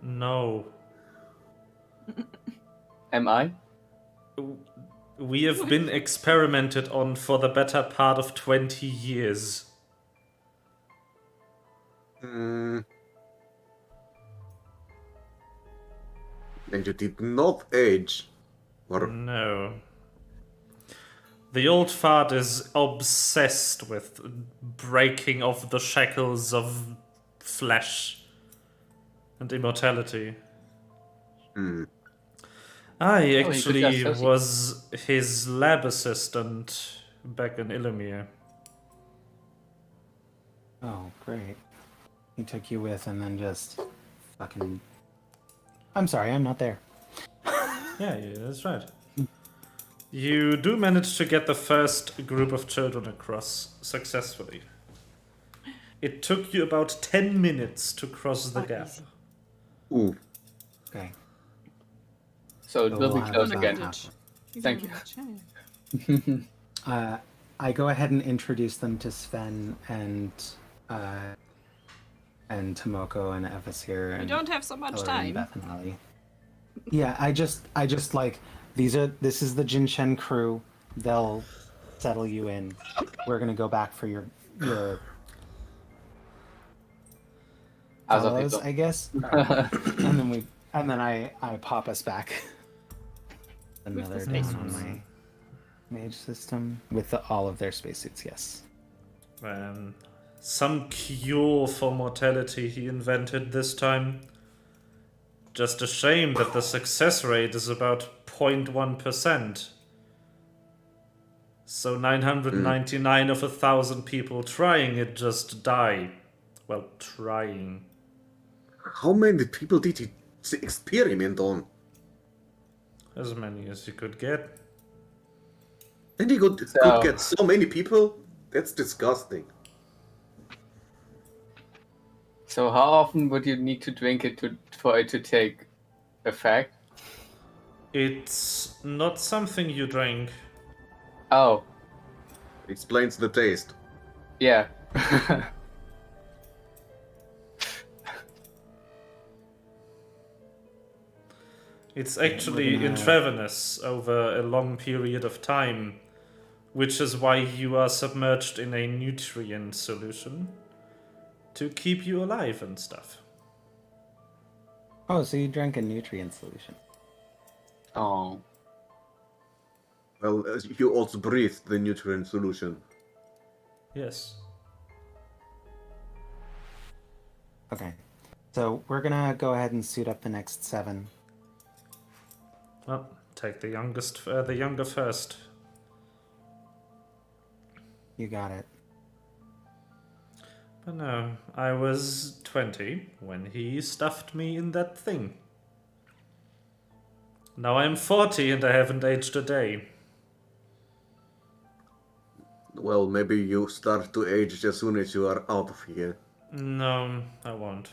No. Am I? We have been experimented on for the better part of 20 years. And you did not age. Or No. The old fart is obsessed with breaking off the shackles of flesh and immortality. I Oh, he could actually just- was his lab assistant back in Illumhyr. Oh, great. He took you with and then just fucking... I'm sorry, I'm not there. Yeah, that's right. You do manage to get the first group of children across successfully. It took you about 10 minutes to cross the gap. ooh, Okay. So it So will be we'll have close about again. half. Thank you. I go ahead and introduce them to Sven and Tomoko and Evasir We and don't have so much Hillary and time. Beth and Ali. Yeah, I just like this is the Jinshen crew. They'll settle you in. We're gonna go back for your Other fellows, people. I guess. and then I pop us back. Another the down on spacesuits. my mage system with all of their spacesuits. Yes. Some cure for mortality he invented this time. Just a shame that the success rate is about 0.1%. So 999 of 1,000 people trying it just die. Well, trying. how many people did he experiment on? As many as you could get. And he could get so many people? That's disgusting. So how often would you need to drink it for it to take effect? It's not something you drink. Oh, Explains the taste. yeah. It's actually intravenous over a long period of time, which is why you are submerged in a nutrient solution to keep you alive and stuff. Oh, so you drank a nutrient solution. Oh. Well, you also breathe the nutrient solution. Yes. Okay. So we're gonna go ahead and suit up the next 7. Well, take the younger first. You got it. But no, I was 20 when he stuffed me in that thing. Now I'm 40 and I haven't aged a day. Well, maybe you start to age as soon as you are out of here. No, I won't.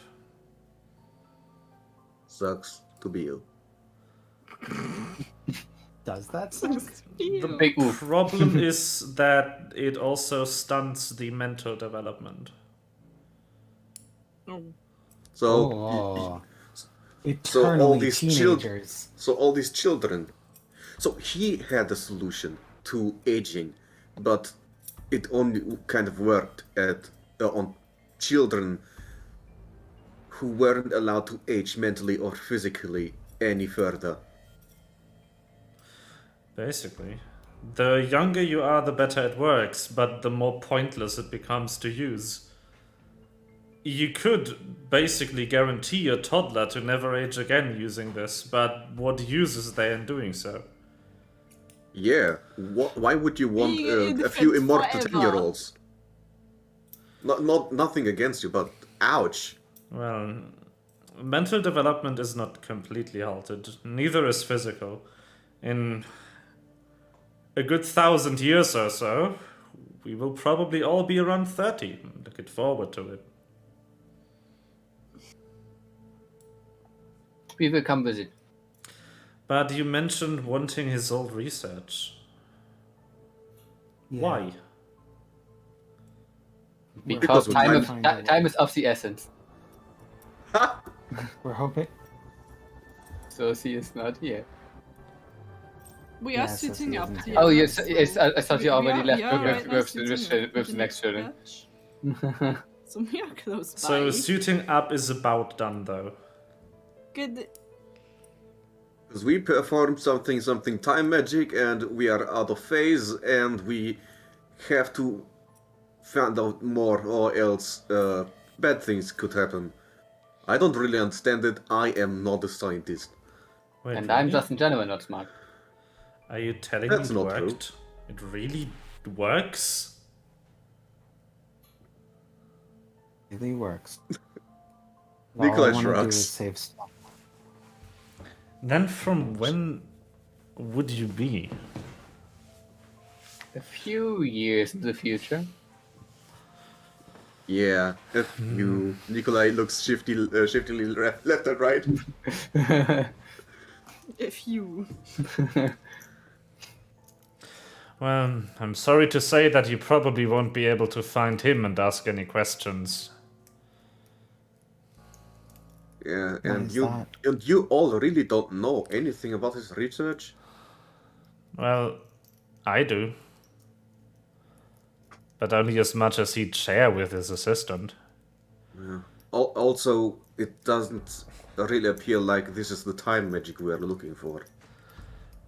sucks to be you. Does that suck? The Big oof. problem is that it also stunts the mental development. So, Oh, so eternally all these teenagers. so all these children. So he had a solution to aging, but it only kind of worked on children who weren't allowed to age mentally or physically any further. Basically. The younger you are, the better it works, but the more pointless it becomes to use. You could basically guarantee a toddler to never age again using this, but what use is there in doing so? Yeah, why would you want Being a few infant immortal forever. 10-year-olds? Nothing against you, but ouch. Well, mental development is not completely halted, neither is physical. In a good 1,000 years or so, we will probably all be around 30. Looking forward to it. We will come visit. But you mentioned wanting his old research. Yeah. Why? Because we time, find out. time is of the essence. We're hoping. So she is not here. We Yeah, are so sitting she up isn't here. here. Oh yes, yes. I thought you already left We are right now with sitting the next children. couch. So we are close by. So suiting up is about done though. Good. Because we performed something time magic, and we are out of phase, and we have to find out more, or else bad things could happen. I don't really understand it. I am not a scientist. Wait, And I'm really? just in general not smart. Are you telling That's me it not true. worked? It really works? Really works. Nikolai All I want to do shrugs. is save stuff. Then from when would you be? A few years in the future. Yeah, if you... Nikolai looks shiftily left and right. If you. Well, I'm sorry to say that you probably won't be able to find him and ask any questions. Yeah, Why and is you that? and you all really don't know anything about his research? Well, I do. But only as much as he'd share with his assistant. Also, it doesn't really appear like this is the time magic we are looking for.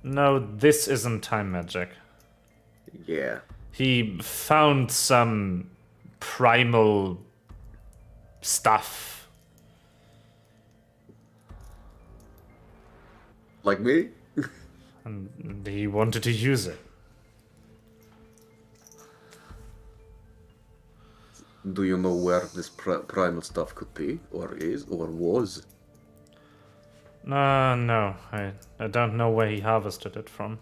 No, this isn't time magic. Yeah. He found some primal stuff. Like me? And he wanted to use it. Do you know where this primal stuff could be, or is, or was? No, I don't know where he harvested it from.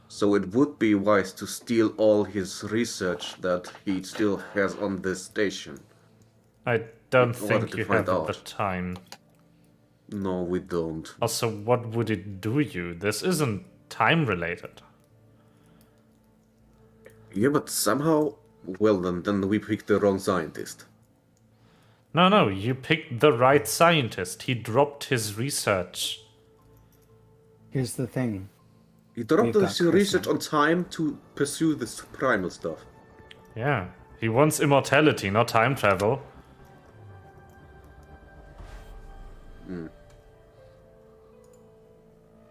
So it would be wise to steal all his research that he still has on this station. I don't In order think to you find have the out. time. No, we don't. Also, what would it do you? This isn't time related. Yeah, but somehow... Well, then we picked the wrong scientist. No, you picked the right scientist. He dropped his research. Here's the thing. He dropped We've his got research Christmas. on time to pursue this primal stuff. Yeah, he wants immortality, not time travel.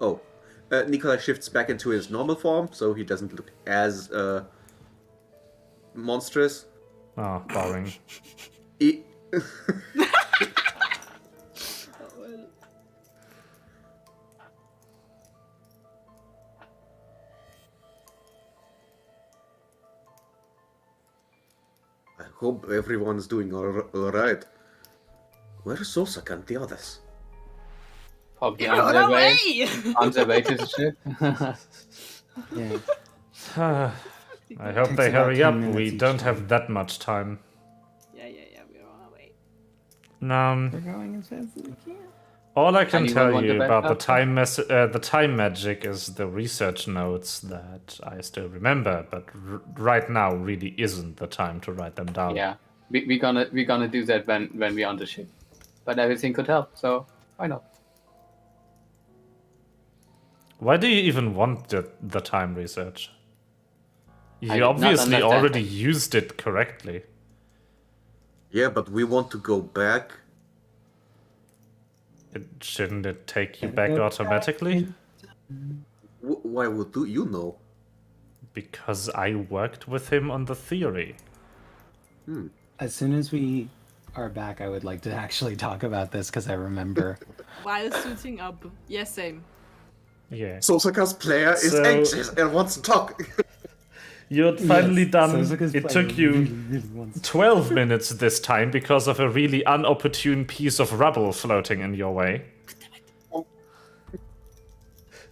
Oh, Nikolai shifts back into his normal form, so he doesn't look as monstrous. Oh, boring. He... I hope everyone's doing alright. Where is Osaka and the others? Probably Get on their way. away! On their way to the ship. Yeah. I hope Takes they about hurry 10 up. minutes We each don't time. have that much time. Yeah, we're on our way. We're going as fast as we can. All I can Anyone tell want you the about backup? the time magic is the research notes that I still remember, but right now really isn't the time to write them down. Yeah, we're gonna do that when we're on the ship. But everything could help, so why not? Why do you even want the time research? I You did not obviously understand already that. used it correctly. Yeah, but we want to go back. Shouldn't it take you Gotta back go automatically? Why would you know? Because I worked with him on the theory. As soon as we are back, I would like to actually talk about this because I remember. While suiting up. Yes, same. Yeah. Sosaka's player is So- anxious and wants to talk. You're finally Yes, done. Suzuka's It playing took you really, really wants- 12 minutes this time because of a really unopportune piece of rubble floating in your way.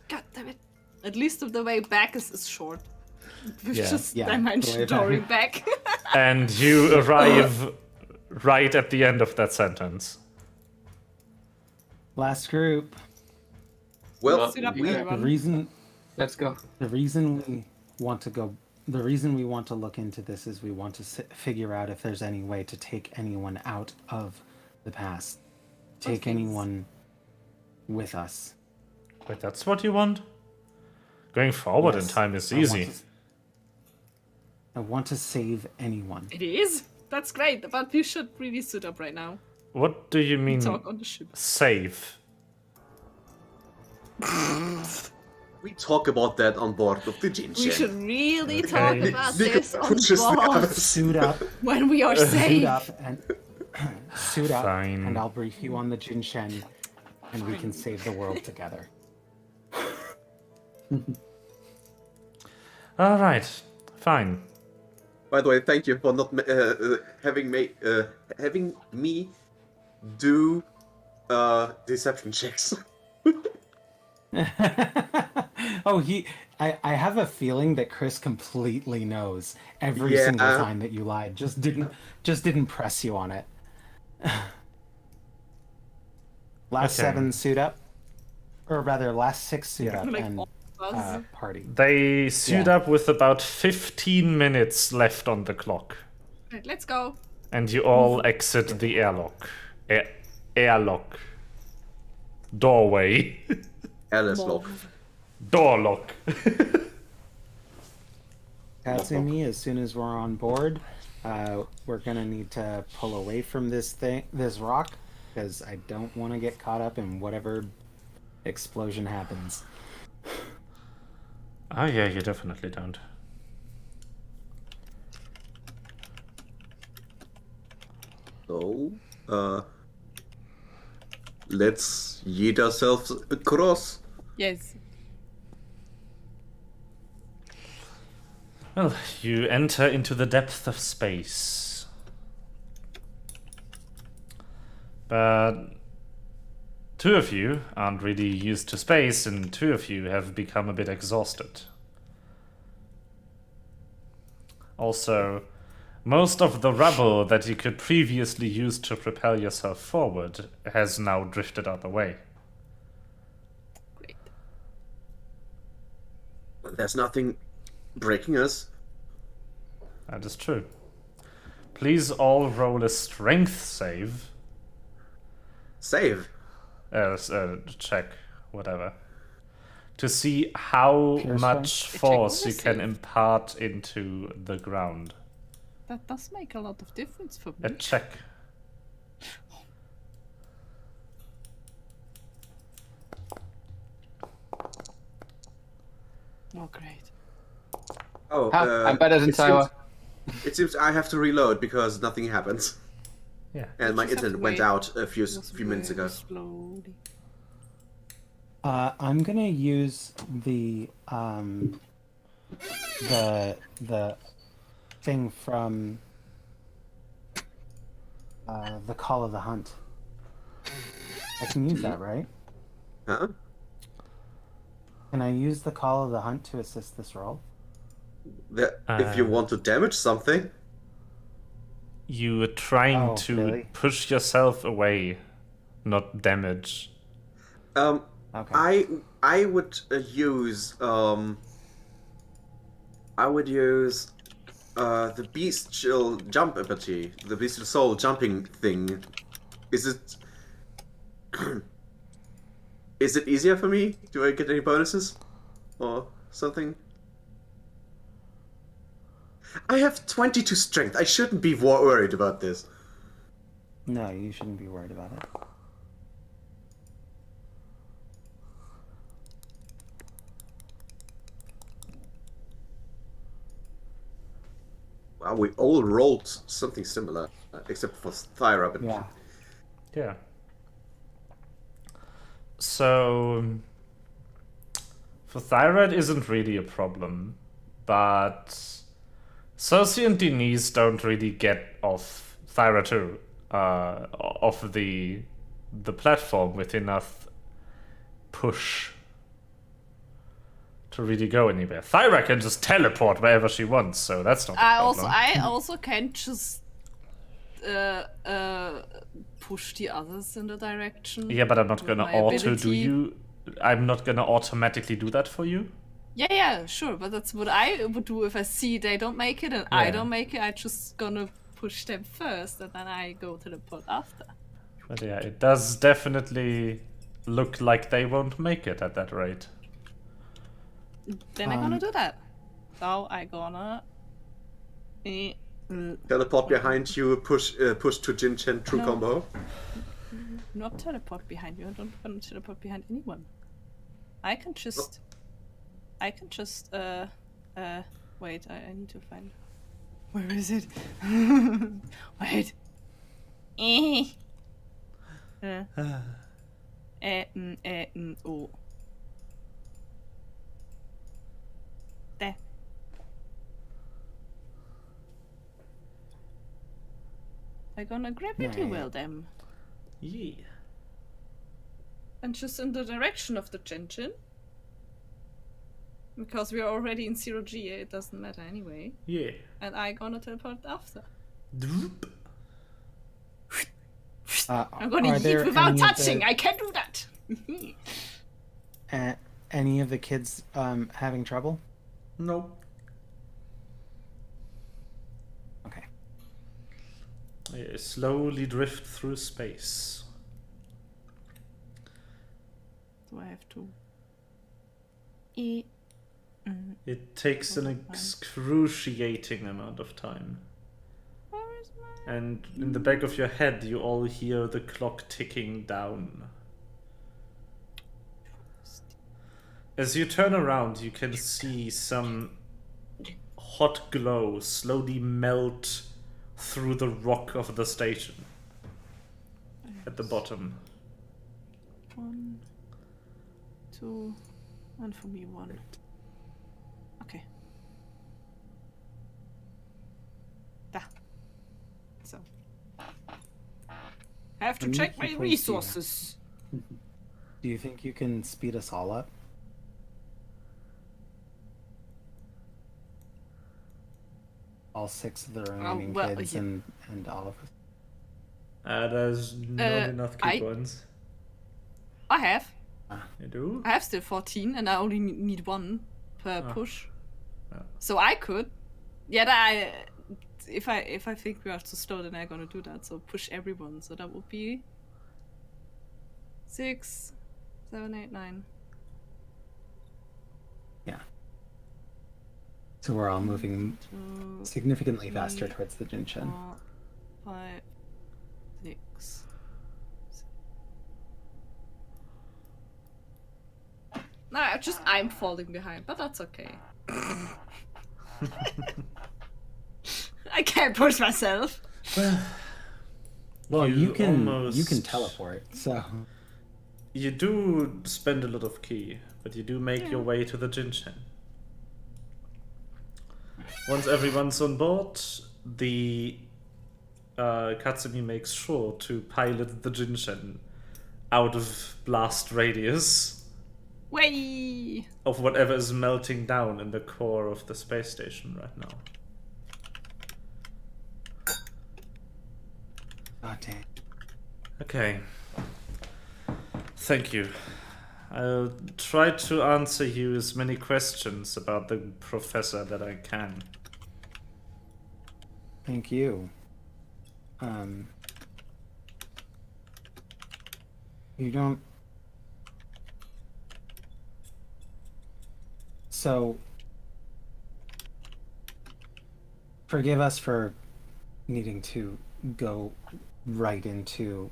God damn it. At least the way back is short. We've Yeah. just Yeah, the way dimensionary back. And you arrive right at the end of that sentence. Last group. Well, Suit up, we, The everyone. reason Let's go. the reason we want to go the reason we want to look into this is we want to figure out if there's any way to take anyone out of the past, take things. anyone with us. Wait, that's what you want? Going forward in Yes, time is I want easy. I want to save anyone. It is. That's great, but we should really suit up right now. What do you mean Talk on the ship. save? we talk about that on board of the Jin We should really talk Okay. about Nico this on pushes the board others. Suit up, when we are suit safe. up, and suit up, Fine. and I'll brief you on the Jinshen, and we can save the world together. All right, fine. By the way, thank you for not having me do deception checks. Oh, I have a feeling that Chris completely knows every Yeah. single time that you lied. Just didn't press you on it. Last Okay. 7 suit up, or rather, last 6 suit up Like and all of us. party. They suit Yeah. up with about 15 minutes left on the clock. Right, let's go. And you all exit the airlock. Airlock. Doorway. Alice lock. Door lock. Katsumi, as soon as we're on board, we're gonna need to pull away from this rock, because I don't want to get caught up in whatever explosion happens. Oh yeah, you definitely don't. So, let's yeet ourselves across. Yes. Well, you enter into the depth of space. But 2 of you aren't really used to space, and 2 of you have become a bit exhausted. Also, most of the rubble that you could previously use to propel yourself forward has now drifted out the way. Great. There's nothing breaking us. That is true. Please all roll a strength save. Save. Check, whatever. To see how Pure much strength? force A you check. can impart into the ground. That does make a lot of difference for A me. check. Oh, great. Oh, I'm better than it Taiwa. It seems I have to reload because nothing happens. Yeah. And my Just have to internet went wait. out a few It was minutes very ago. slowly. I'm gonna use the thing from the Call of the Hunt. I can use that, right? Huh? Can I use the Call of the Hunt to assist this roll? If you want to damage something, You are trying Oh, to really? push yourself away, not damage. Okay. I would use the bestial jump ability, the bestial soul jumping thing. Is it is it easier for me? Do I get any bonuses or something? I have 22 strength. I shouldn't be worried about this. No, you shouldn't be worried about it. Wow, we all rolled something similar, except for Thyra. But Yeah. Yeah. So, for thyroid isn't really a problem, but Cersei and Denise don't really get off Thyra too, off the platform with enough push to really go anywhere. Thyra can just teleport wherever she wants, so that's not a problem. I also can't just push the others in the direction. Yeah, but I'm not with gonna my auto do ability. you. I'm not gonna automatically do that for you. Yeah, sure, but that's what I would do if I see they don't make it and I Yeah. don't make it. I just gonna push them first and then I go teleport after. But yeah, it does definitely look like they won't make it at that rate. Then I'm gonna do that. So I gonna teleport behind you, push to Jin Chen true No. combo. not teleport behind you. I don't want to teleport behind anyone. I can just wait, I need to find. Where is it? Wait. Oh. There. I'm gonna gravity Right. well them. Yeah. And just in the direction of the Genshin. Because we are already in 0G, it doesn't matter anyway. Yeah. And I gonna teleport after. Droop. I'm gonna are there eat without any of touching. the- I can do that. Any of the kids having trouble? No. Okay. I slowly drift through space. Do I have to? It takes an excruciating amount of time. Where is my? And in the back of your head, you all hear the clock ticking down. As you turn around, you can see some hot glow slowly melt through the rock of the station at the bottom. 1, 2, and for me 1. Okay. Da. So. I have to Let me check my keep resources. Do you think you can speed us all up? All 6 of the remaining well, kids yeah. and all of us. There's not enough key points. I have. You do? I have still 14, and I only need 1 per push. Oh. So I could. Yeah, if I think we are too slow, then I'm gonna do that. So push everyone. So that would be 6, 7, 8, 9. Yeah. So we're all moving 2, significantly faster 3, towards the Jinshin. 4, 5, 6. No, I'm falling behind, but that's okay. I can't push myself. Well, you can almost- teleport, so You do spend a lot of key, but you do make your way to the Jinshin. Once everyone's on board, the Katsumi makes sure to pilot the Jinshin out of blast radius Way. of whatever is melting down in the core of the space station right now. Oh, dang. Okay. Thank you. I'll try to answer you as many questions about the professor that I can. Thank you. You don't... So, forgive us for needing to go right into,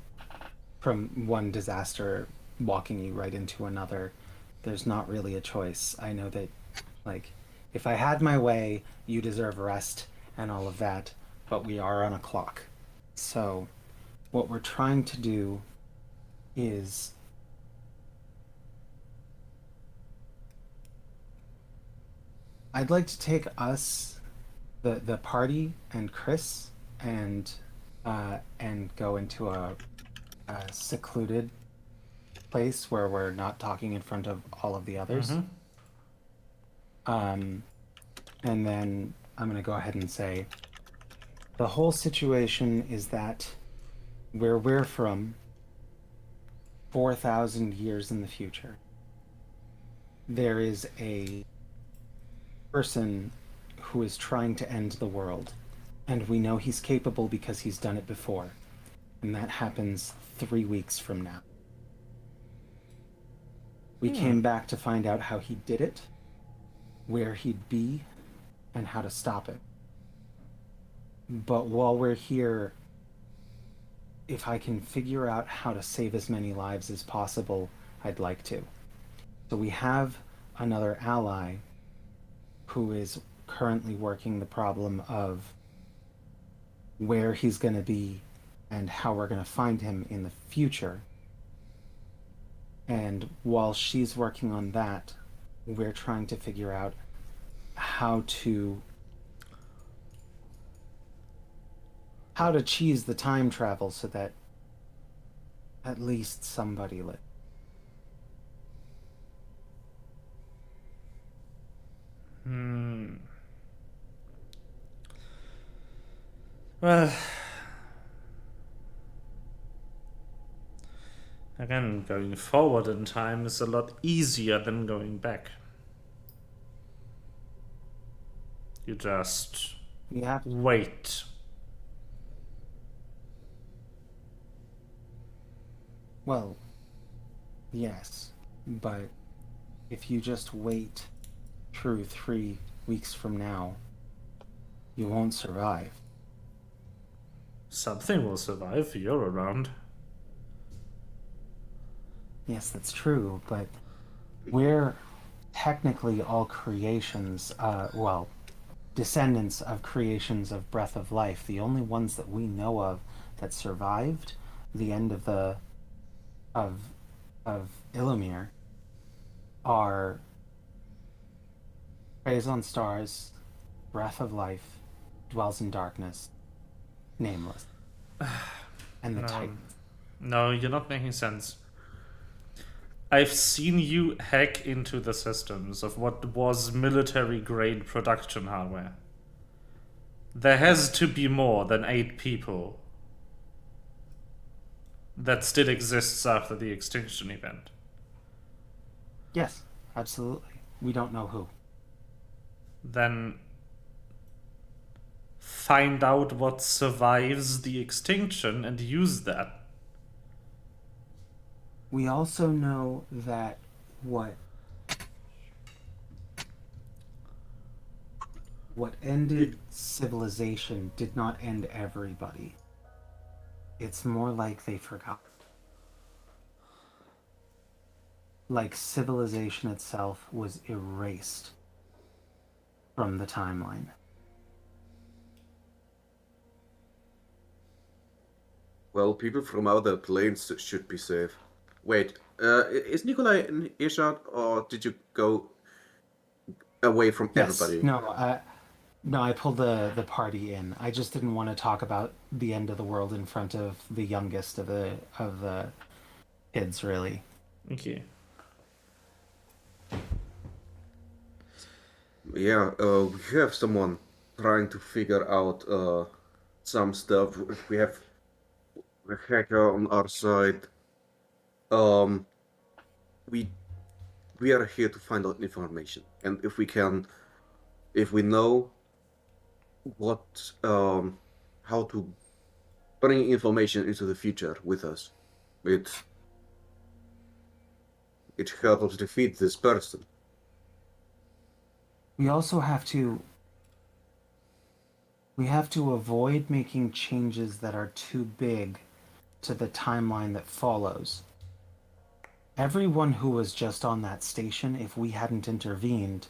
from one disaster, walking you right into another. There's not really a choice. I know that, like, if I had my way, you deserve rest and all of that, but we are on a clock. So, what we're trying to do is I'd like to take us, the party, and Chris, and go into a secluded place where we're not talking in front of all of the others. And then I'm gonna go ahead and say the whole situation is that where we're from, 4,000 years in the future, there is a person who is trying to end the world, and we know he's capable because he's done it before, and that happens 3 weeks from now. We came back to find out how he did it, where he'd be, and how to stop it. But while we're here, if I can figure out how to save as many lives as possible, I'd like to. So we have another ally who is currently working the problem of where he's going to be and how we're going to find him in the future. And while she's working on that, we're trying to figure out how to cheese the time travel so that at least somebody lives. Well, again, going forward in time is a lot easier than going back. You just Yeah. wait. Well, yes, but if you just wait through 3 weeks from now, you won't survive. Something will survive. You're around. Yes, that's true, but we're technically all creations, well, descendants of creations of Breath of Life. The only ones that we know of that survived the end of Illumhyr are Praise on Stars, Breath of Life, Dwells in Darkness, Nameless, and the Titans. No, you're not making sense. I've seen you hack into the systems of what was military-grade production hardware. There has to be more than 8 people that still exists after the extinction event. Yes, absolutely. We don't know who. Then find out what survives the extinction and use that. We also know that what ended civilization did not end everybody. It's more like they forgot. Like civilization itself was erased from the timeline. Well, people from other planes should be safe. Wait, is Nikolai in earshot, or did you go away from everybody? No, I pulled the party in. I just didn't want to talk about the end of the world in front of the youngest of the kids, really. Okay. Yeah, we have someone trying to figure out some stuff. We have hacker on our side. We are here to find out information, and if we know what how to bring information into the future with us, it helps us defeat this person. We also have to avoid making changes that are too big to the timeline that follows. Everyone who was just on that station, if we hadn't intervened,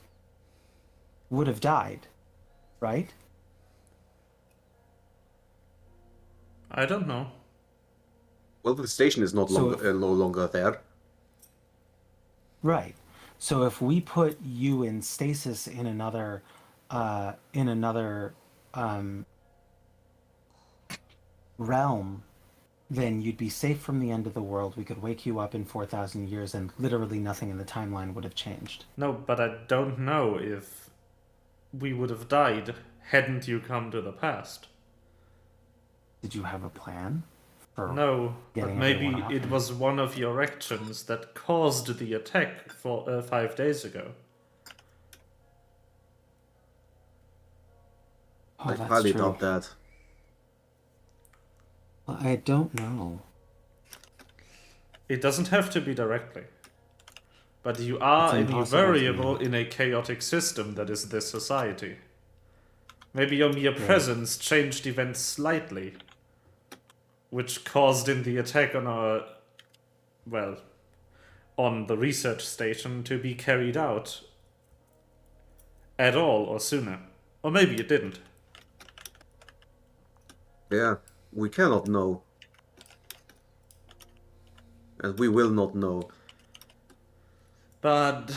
would have died, right? I don't know. Well, the station is no longer there. Right. So if we put you in stasis in another realm, then you'd be safe from the end of the world. We could wake you up in 4,000 years and literally nothing in the timeline would have changed. No, but I don't know if we would have died hadn't you come to the past. Did you have a plan? No, but getting maybe everyone off it him? was one of your actions that caused the attack for 5 days ago. Oh, I that's highly true. doubt that. Well, I don't know. It doesn't have to be directly. But you are It's impossible to invariable me. in a chaotic system that is this society. Maybe your mere presence changed events slightly, which caused in the attack on on the research station to be carried out at all or sooner. Or maybe it didn't. Yeah, we cannot know. And we will not know. But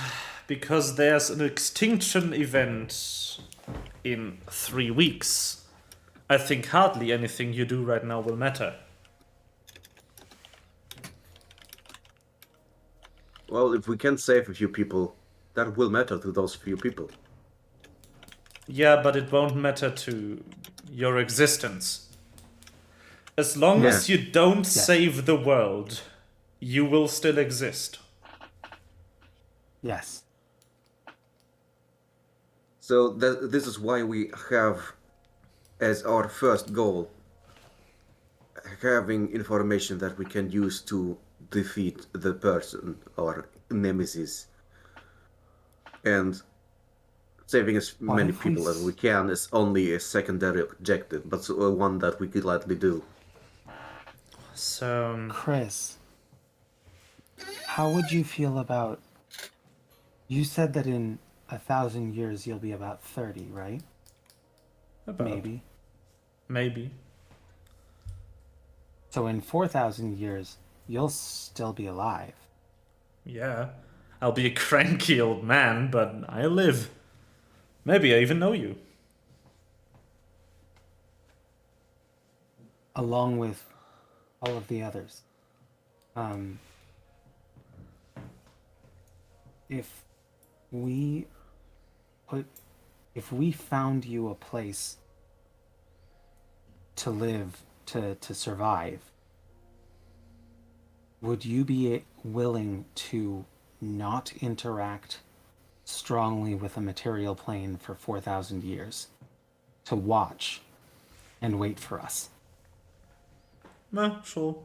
because there's an extinction event in 3 weeks, I think hardly anything you do right now will matter. Well, if we can save a few people, that will matter to those few people. Yeah, but it won't matter to your existence. As long as you don't save the world, you will still exist. Yes. So this is why we have as our first goal having information that we can use to defeat the person or nemesis. And saving as many people as we can is only a secondary objective, but one that we could likely do. So, Chris, how would you feel about... You said that in 1,000 years you'll be about 30, right? Maybe. Maybe. So in 4,000 years, you'll still be alive. Yeah. I'll be a cranky old man, but I live. Maybe I even know you. Along with all of the others. If we found you a place to live, to survive, would you be willing to not interact strongly with a material plane for 4,000 years? To watch and wait for us? Sure.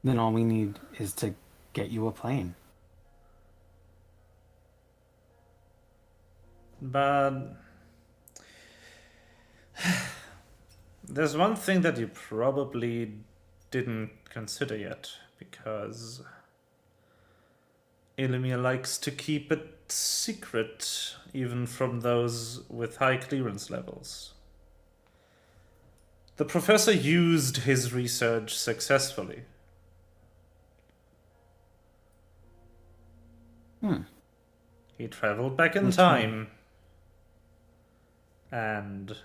Then all we need is to get you a plane. But there's one thing that you probably didn't consider yet, because Illumhyr likes to keep it secret, even from those with high clearance levels. The professor used his research successfully. He traveled back in time. And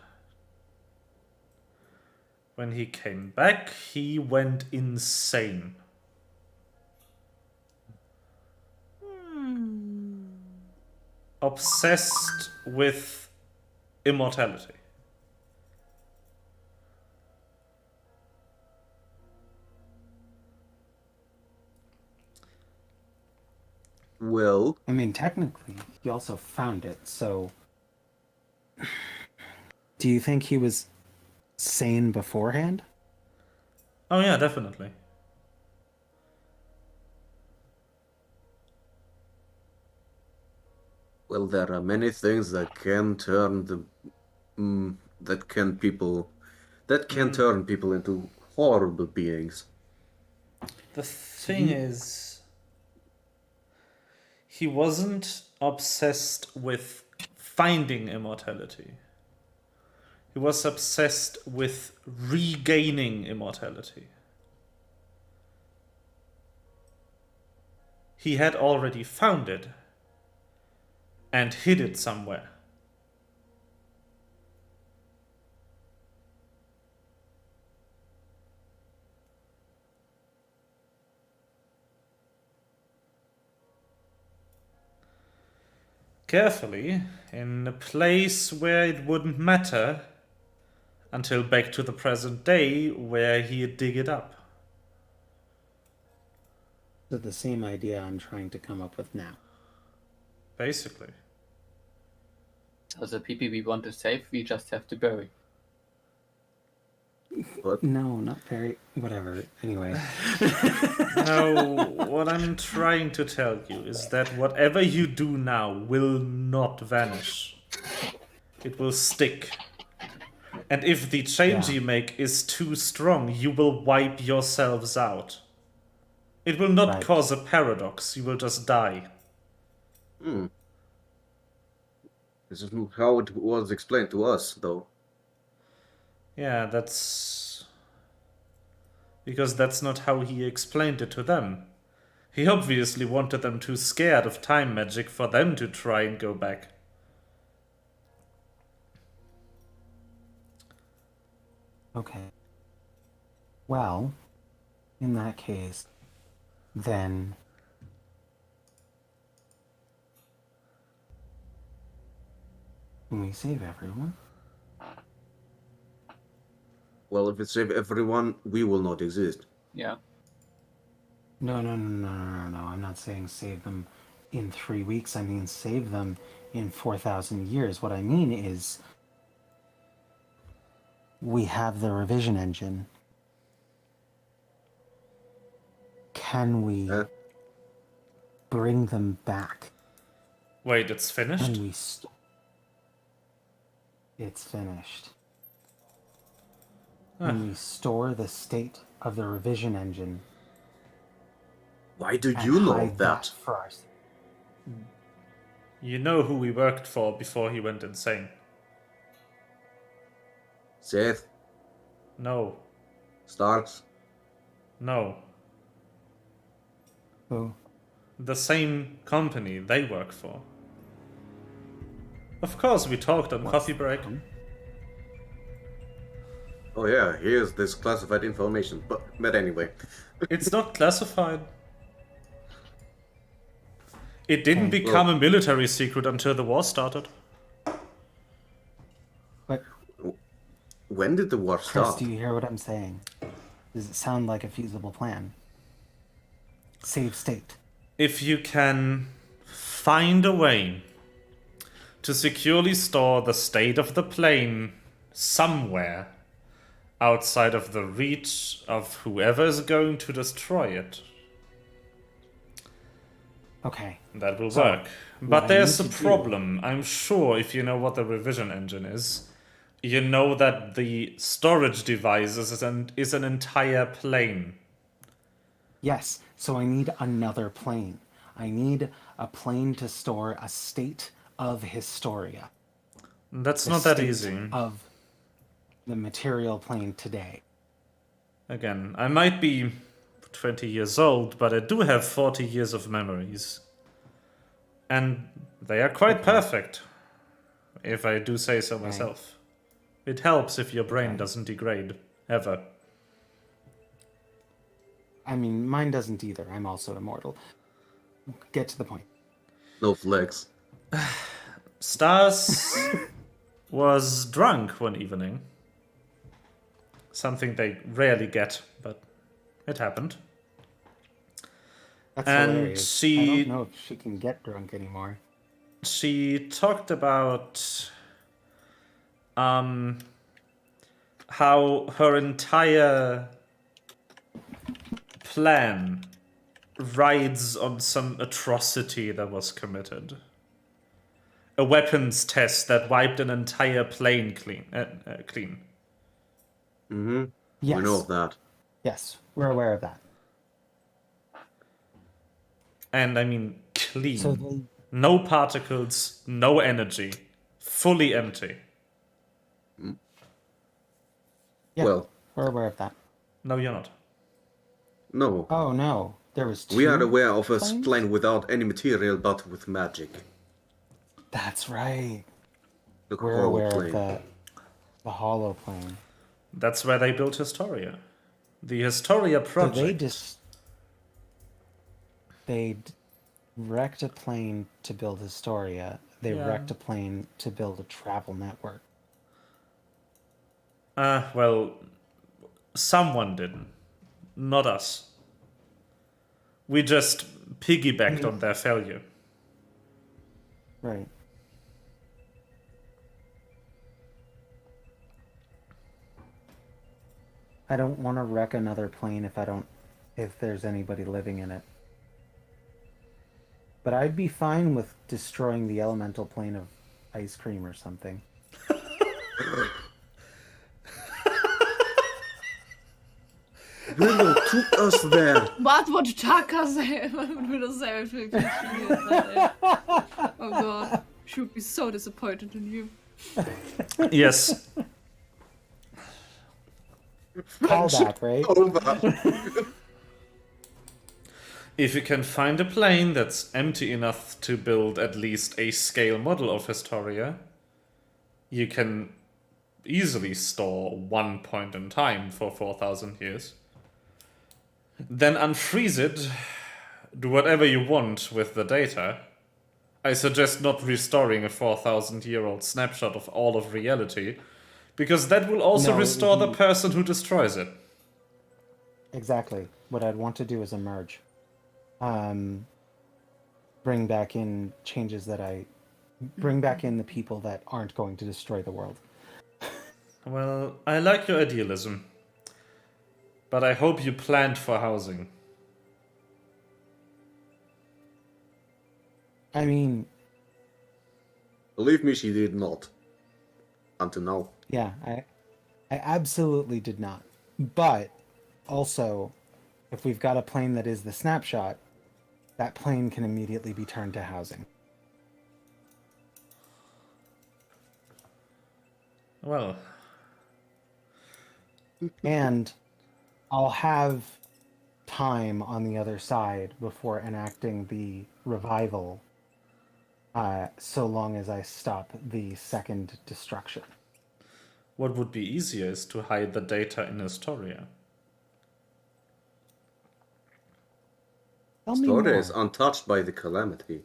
when he came back, he went insane. Obsessed with immortality. Well, I mean, technically, he also found it, so... Do you think he was sane beforehand? Oh yeah, definitely. well, there are many things that can turn turn people into horrible beings. The thing is, he wasn't obsessed with finding immortality. He was obsessed with regaining immortality. He had already found it and hid it somewhere. Carefully, in a place where it wouldn't matter, until back to the present day where he'd dig it up. So the same idea I'm trying to come up with now. Basically. So the people we want to save, we just have to bury. But No, not very... Whatever. Anyway. No, what I'm trying to tell you is that whatever you do now will not vanish. It will stick. And if the change you make is too strong, you will wipe yourselves out. It will not Right. cause a paradox, you will just die. this is how it was explained to us, though. Yeah, that's... because that's not how he explained it to them. He obviously wanted them too scared of time magic for them to try and go back. Okay. Well, in that case, then... Can we save everyone? Well, if it save everyone, we will not exist. Yeah. No. I'm not saying save them in 3 weeks. I mean save them in 4,000 years. What I mean is we have the revision engine. Can we bring them back? Wait, it's finished? Can we... It's finished. When we store the state of the revision engine... Why do and you know hide that? for us. You know who we worked for before he went insane. Seth, No. Starks, No. Who? The same company they work for. Of course, we talked on coffee break. oh yeah, here's this classified information. But anyway, It's not classified. It didn't Okay. become a military secret until the war started. But when did the war Chris, start? do you hear what I'm saying? Does it sound like a feasible plan? Save state. If you can find a way to securely store the state of the plane somewhere outside of the reach of whoever is going to destroy it, Okay. that will So, work. what But I there's a need to do- problem. I'm sure if you know what the revision engine is, you know that the storage device is an entire plane. Yes, so I need another plane. I need a plane to store a state of Historia. That's The not that state easy. Of the material plane today. Again, I might be 20 years old, but I do have 40 years of memories. And they are quite perfect, if I do say so myself. It helps if your brain doesn't degrade, ever. I mean, mine doesn't either. I'm also immortal. Get to the point. No flex. Stas was drunk one evening. Something they rarely get, but it happened. That's And hilarious. I she- don't know if she can get drunk anymore. She talked about how her entire plan rides on some atrocity that was committed. A weapons test that wiped an entire plane clean. Mm-hmm. Yes. We know of that. Yes, we're aware of that. And I mean, clean. So they, No particles, no energy. Fully empty. yeah, Well, we're aware of that. No, you're not. no. Oh no, there was two We are aware of a planes? plane without any material but with magic. That's right. The We're hollow aware plane. of the hollow plane. That's where they built Historia. The Historia So project. they wrecked a plane to build Historia. They Yeah. wrecked a plane to build a travel network. Well, someone didn't. Not us. We just piggybacked on their failure. Right. I don't want to wreck another plane if there's anybody living in it. But I'd be fine with destroying the elemental plane of ice cream or something. Willow took us there. What would Chaka say? What would I say if we Oh god, she would be so disappointed in you. Yes. Call back, right? Over. If you can find a plane that's empty enough to build at least a scale model of Historia, you can easily store one point in time for 4,000 years. Then unfreeze it, do whatever you want with the data. I suggest not restoring a 4,000-year-old snapshot of all of reality, because that will also No, restore the the- person who destroys it. Exactly. What I'd want to do is emerge. Bring back in changes bring back in the people that aren't going to destroy the world. Well, I like your idealism, but I hope you planned for housing. I mean, Believe me, she did not. Until now. yeah, I absolutely did not. But also, if we've got a plane that is the snapshot, that plane can immediately be turned to housing. Well, And I'll have time on the other side before enacting the revival, so long as I stop the second destruction. what would be easier is to hide the data in Historia. Tell me Story more. is untouched by the calamity.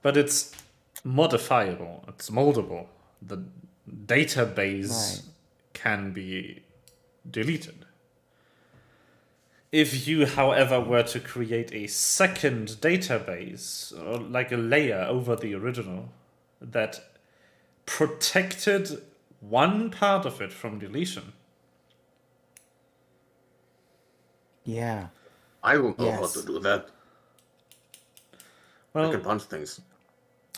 But it's modifiable, it's moldable. The database Right. can be deleted. If you, however, were to create a second database, or like a layer over the original, that protected one part of it from deletion, Yeah. I won't know how Yes. to do that. I well, can punch things.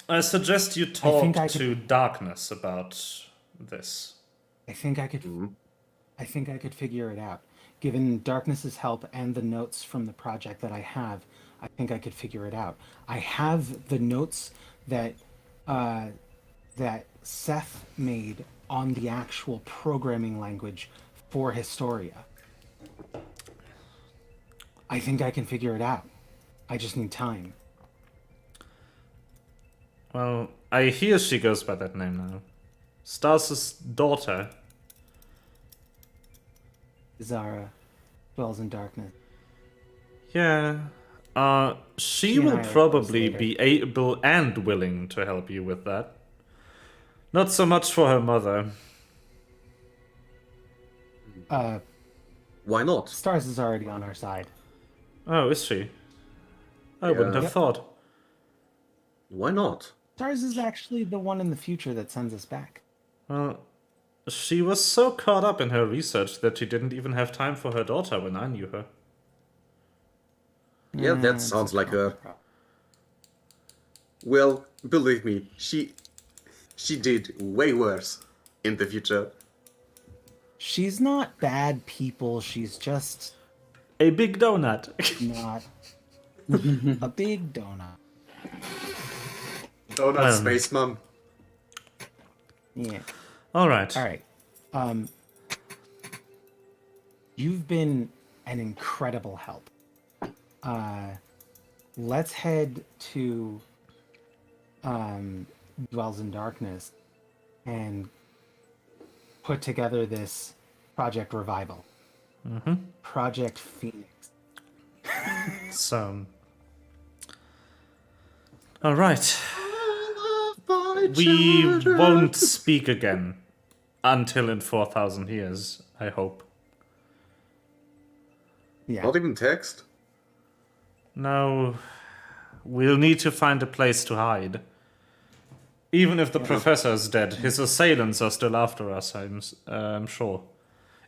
I suggest you talk think I to Darkness about this. I think I could. I think I could figure it out. Given Darkness's help and the notes from the project that I have, I think I could figure it out. I have the notes that that Seth made on the actual programming language for Historia. I think I can figure it out. I just need time. Well, I hear she goes by that name now. Stas' daughter. Zara dwells in darkness. Yeah. She She and will I are probably close be able and willing to help you with that. Not so much for her mother. Uh, Why not? Stars is already on our side. Oh, is she? I wouldn't have Yep. thought. Why not? Stars is actually the one in the future that sends us back. Well, she was so caught up in her research that she didn't even have time for her daughter when I knew her. Yeah, that it's sounds a like her. problem. Well, believe me, she did way worse in the future. She's not bad people. She's just A big donut. not a big donut. Donut Space Mom. Yeah. All right. All right. You've been an incredible help. Let's head to Dwells in Darkness and put together this Project Revival. Project Phoenix. So. All right. We won't speak again until in 4,000 years, I hope. Yeah. Not even text? No, we'll need to find a place to hide. Even if the professor's dead, his assailants are still after us, I'm sure.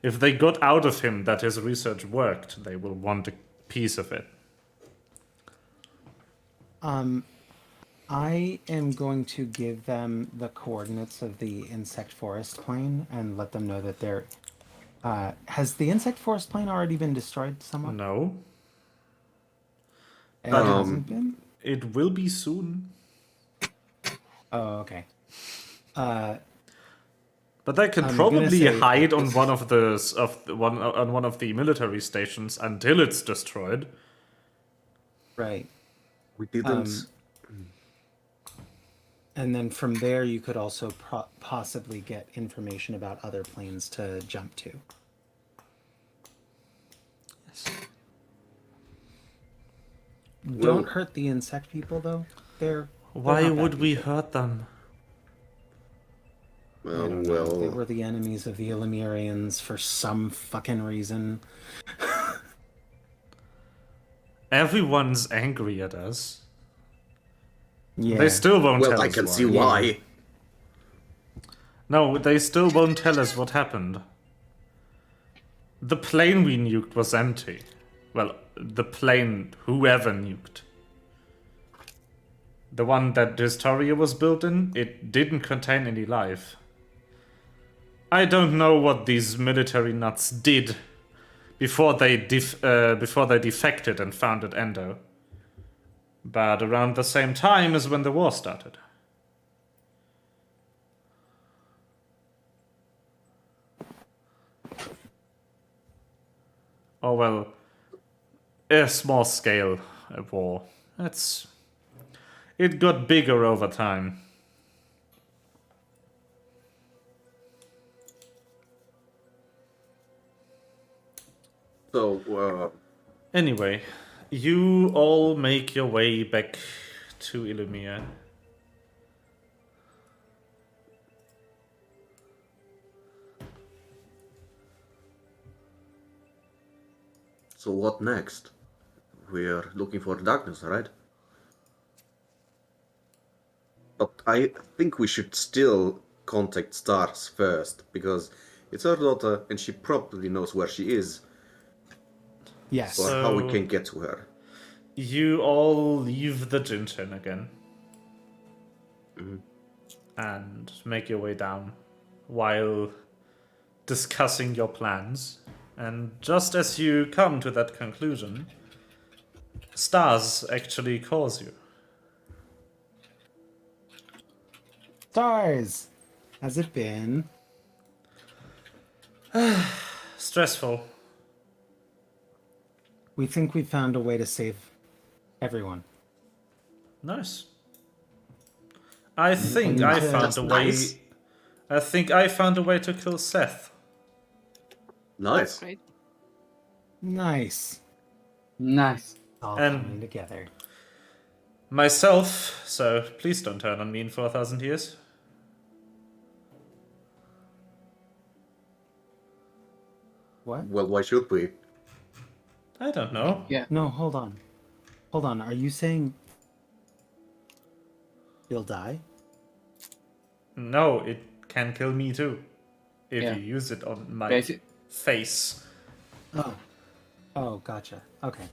If they got out of him that his research worked, they will want a piece of it. I am going to give them the coordinates of the insect forest plane and let them know that they're... has the insect forest plane already been destroyed somewhat? No, It hasn't been? it will be soon. Oh, okay. But they can I'm probably gonna say hide on one of the military stations until it's destroyed. Right. We didn't. And then from there, you could also possibly get information about other planes to jump to. Don't hurt the insect people, though. They're Why not bad would we people. hurt them? I Well, don't know. They well, were the enemies of the Illumyrians for some fucking reason. Everyone's angry at us. Yeah. They still won't tell well, I us can why. see why. No, they still won't tell us what happened. The plane we nuked was empty. Well, the plane whoever nuked. The one that Historia was built in, it didn't contain any life. I don't know what these military nuts did before they defected and founded Endo. But around the same time is when the war started. Oh well, a small scale war. It got bigger over time. So, Anyway, you all make your way back to Illumhyr. so what next? We're looking for darkness, right? But I think we should still contact Stars first, because it's her daughter and she probably knows where she is, Yes. or how we So- can get to her. You all leave the Jinshin again. And make your way down while discussing your plans. And just as you come to that conclusion, Stars actually calls you. Stars! Has it been? Stressful. We think we found a way to save everyone. Nice. I think I found That's a way. nice. I think I found a way to kill Seth. Nice. Right. Nice. Nice. All And- coming together. Myself, so please don't turn on me in 4,000 years. What? Well, why should we? I don't know. Yeah. No, hold on. Hold on. Are you saying he'll die? No, it can kill me too. If Yeah. you use it on my Basi- face. Oh. Oh, gotcha. Okay.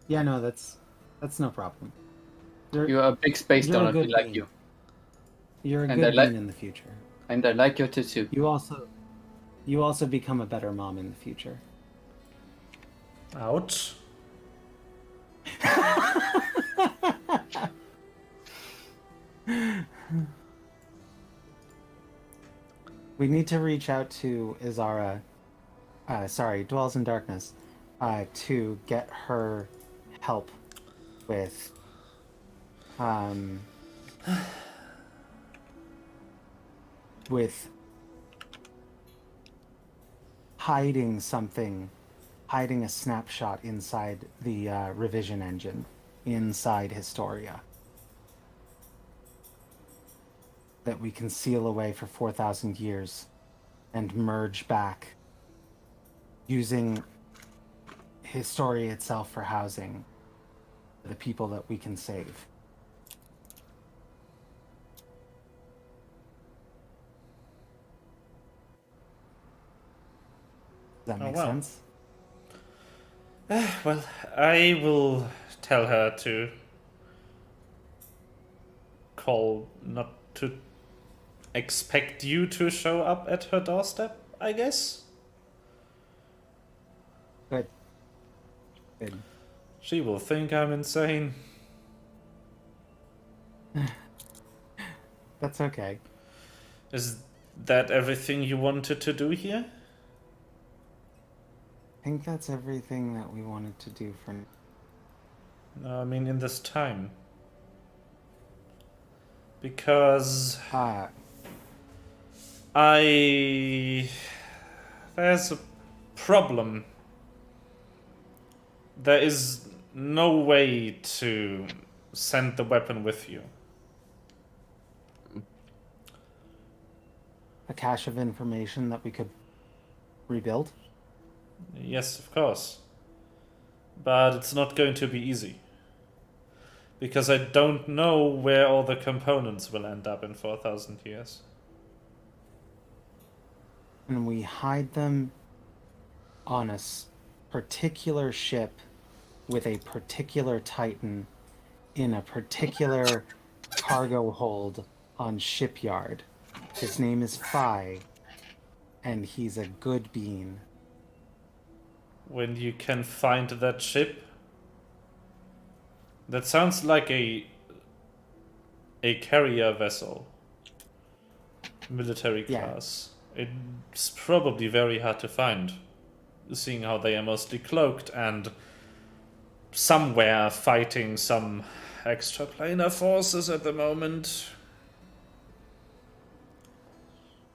Yeah, no, that's no problem. You're a big space You're a donut. We good like bean. you. You're a And I good like- bean in the future. And I like your tattoo. You also become a better mom in the future. Ouch. We need to reach out to Izara, Dwells in Darkness, to get her help with, with hiding something, hiding a snapshot inside the revision engine, inside Historia, that we can seal away for 4,000 years and merge back using Historia itself for housing the people that we can save. Does that make wow. sense? Well, I will tell her to call, not to expect you to show up at her doorstep, I guess. Good. Good. She will think I'm insane. That's okay. Is that everything you wanted to do here? I think that's everything that we wanted to do for now. No, I mean in this time. Because there's a problem. There is no way to send the weapon with you. A cache of information that we could rebuild? Yes, of course. But it's not going to be easy. Because I don't know where all the components will end up in 4,000 years. And we hide them on a particular ship with a particular Titan in a particular cargo hold on shipyard. His name is Phi, and he's a good bean. When you can find that ship? That sounds like a carrier vessel. Military Yeah. class. It's probably very hard to find, seeing how they are mostly cloaked and somewhere fighting some extraplanar forces at the moment.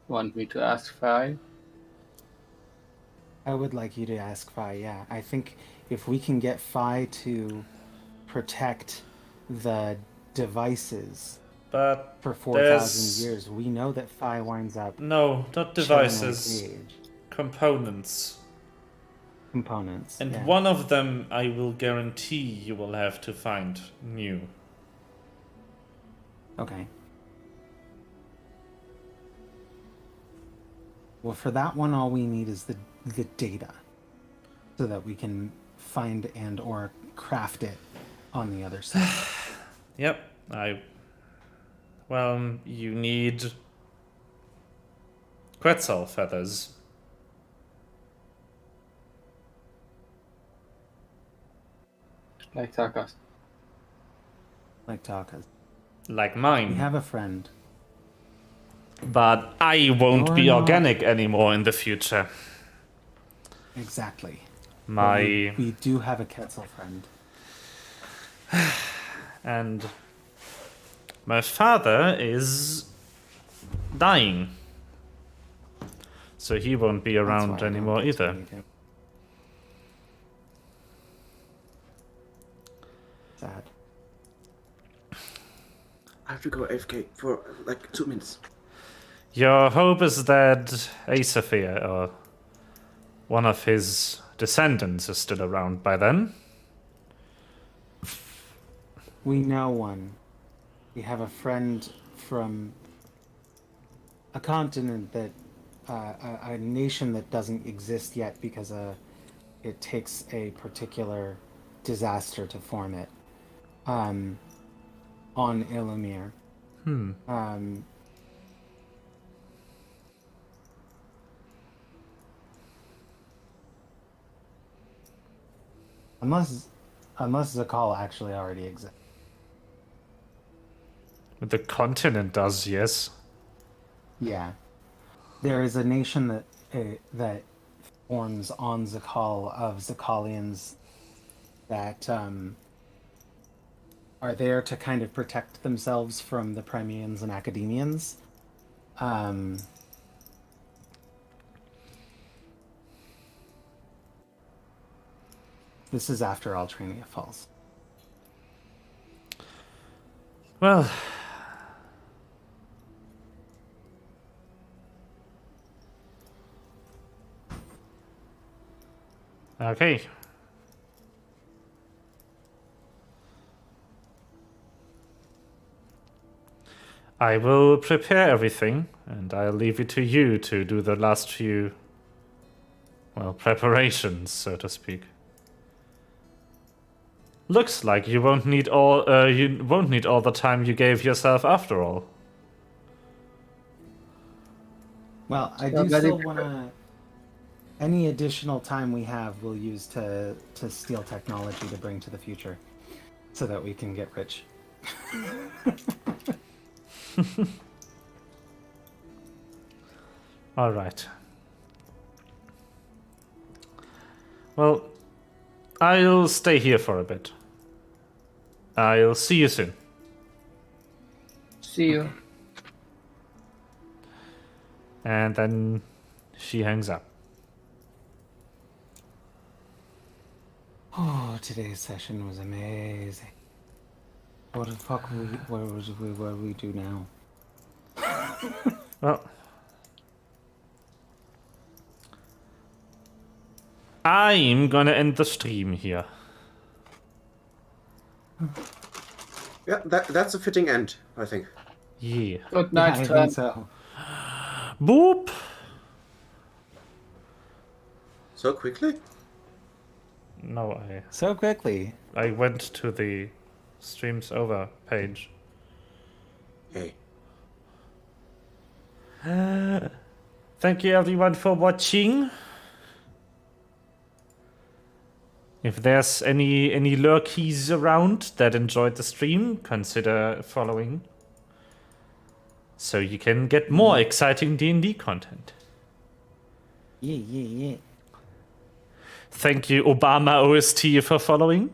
Want me to ask Fai? I would like you to ask Phi, yeah. I think if we can get Phi to protect the devices But for there's- 4,000 years, we know that Phi winds up no, not chilling in a devices, cage. components. Components. And yeah. one of them I will guarantee you will have to find new. Okay. Well, for that one, all we need is the data, so that we can find and or craft it on the other side. Yep, well, you need Quetzal feathers. Like Tarkas. Like Taka's. Like We mine. have a friend. But I won't You're be not- organic anymore in the future. Exactly. But My we do have a Quetzal friend. and my father is dying. So he won't be That's around why I don't anymore get to either. meet him. Sad. I have to go AFK for like 2 minutes. Your hope is that Asaphir, or one of his descendants is still around by then. We know one. We have a friend from a continent that, a nation that doesn't exist yet because it takes a particular disaster to form it. On Illumhyr. Unless Zakal actually already exists. The continent does, yes. Yeah, there is a nation that forms on Zakal of Zakalians that are there to kind of protect themselves from the Premians and Academians. This is after Altrania falls. Well, okay. I will prepare everything, and I'll leave it to you to do the last few, well, preparations, so to speak. Looks like you won't need all the time you gave yourself after all. Well, I do still want to. Any additional time we have, we'll use to steal technology to bring to the future, so that we can get rich. All right. Well, I'll stay here for a bit. I'll see you soon. See you. And then she hangs up. Oh, today's session was amazing. What the fuck what do we do now? Well, I'm gonna end the stream here. Yeah, that's a fitting end, I think. Yeah. Good Yeah, night, I friend. think so. Boop. So quickly? No, So quickly. I went to the streams over page. Hey. Thank you everyone for watching. If there's any lurkies around that enjoyed the stream, consider following, so you can get more exciting D&D content. Yeah. Thank you Obama OST for following.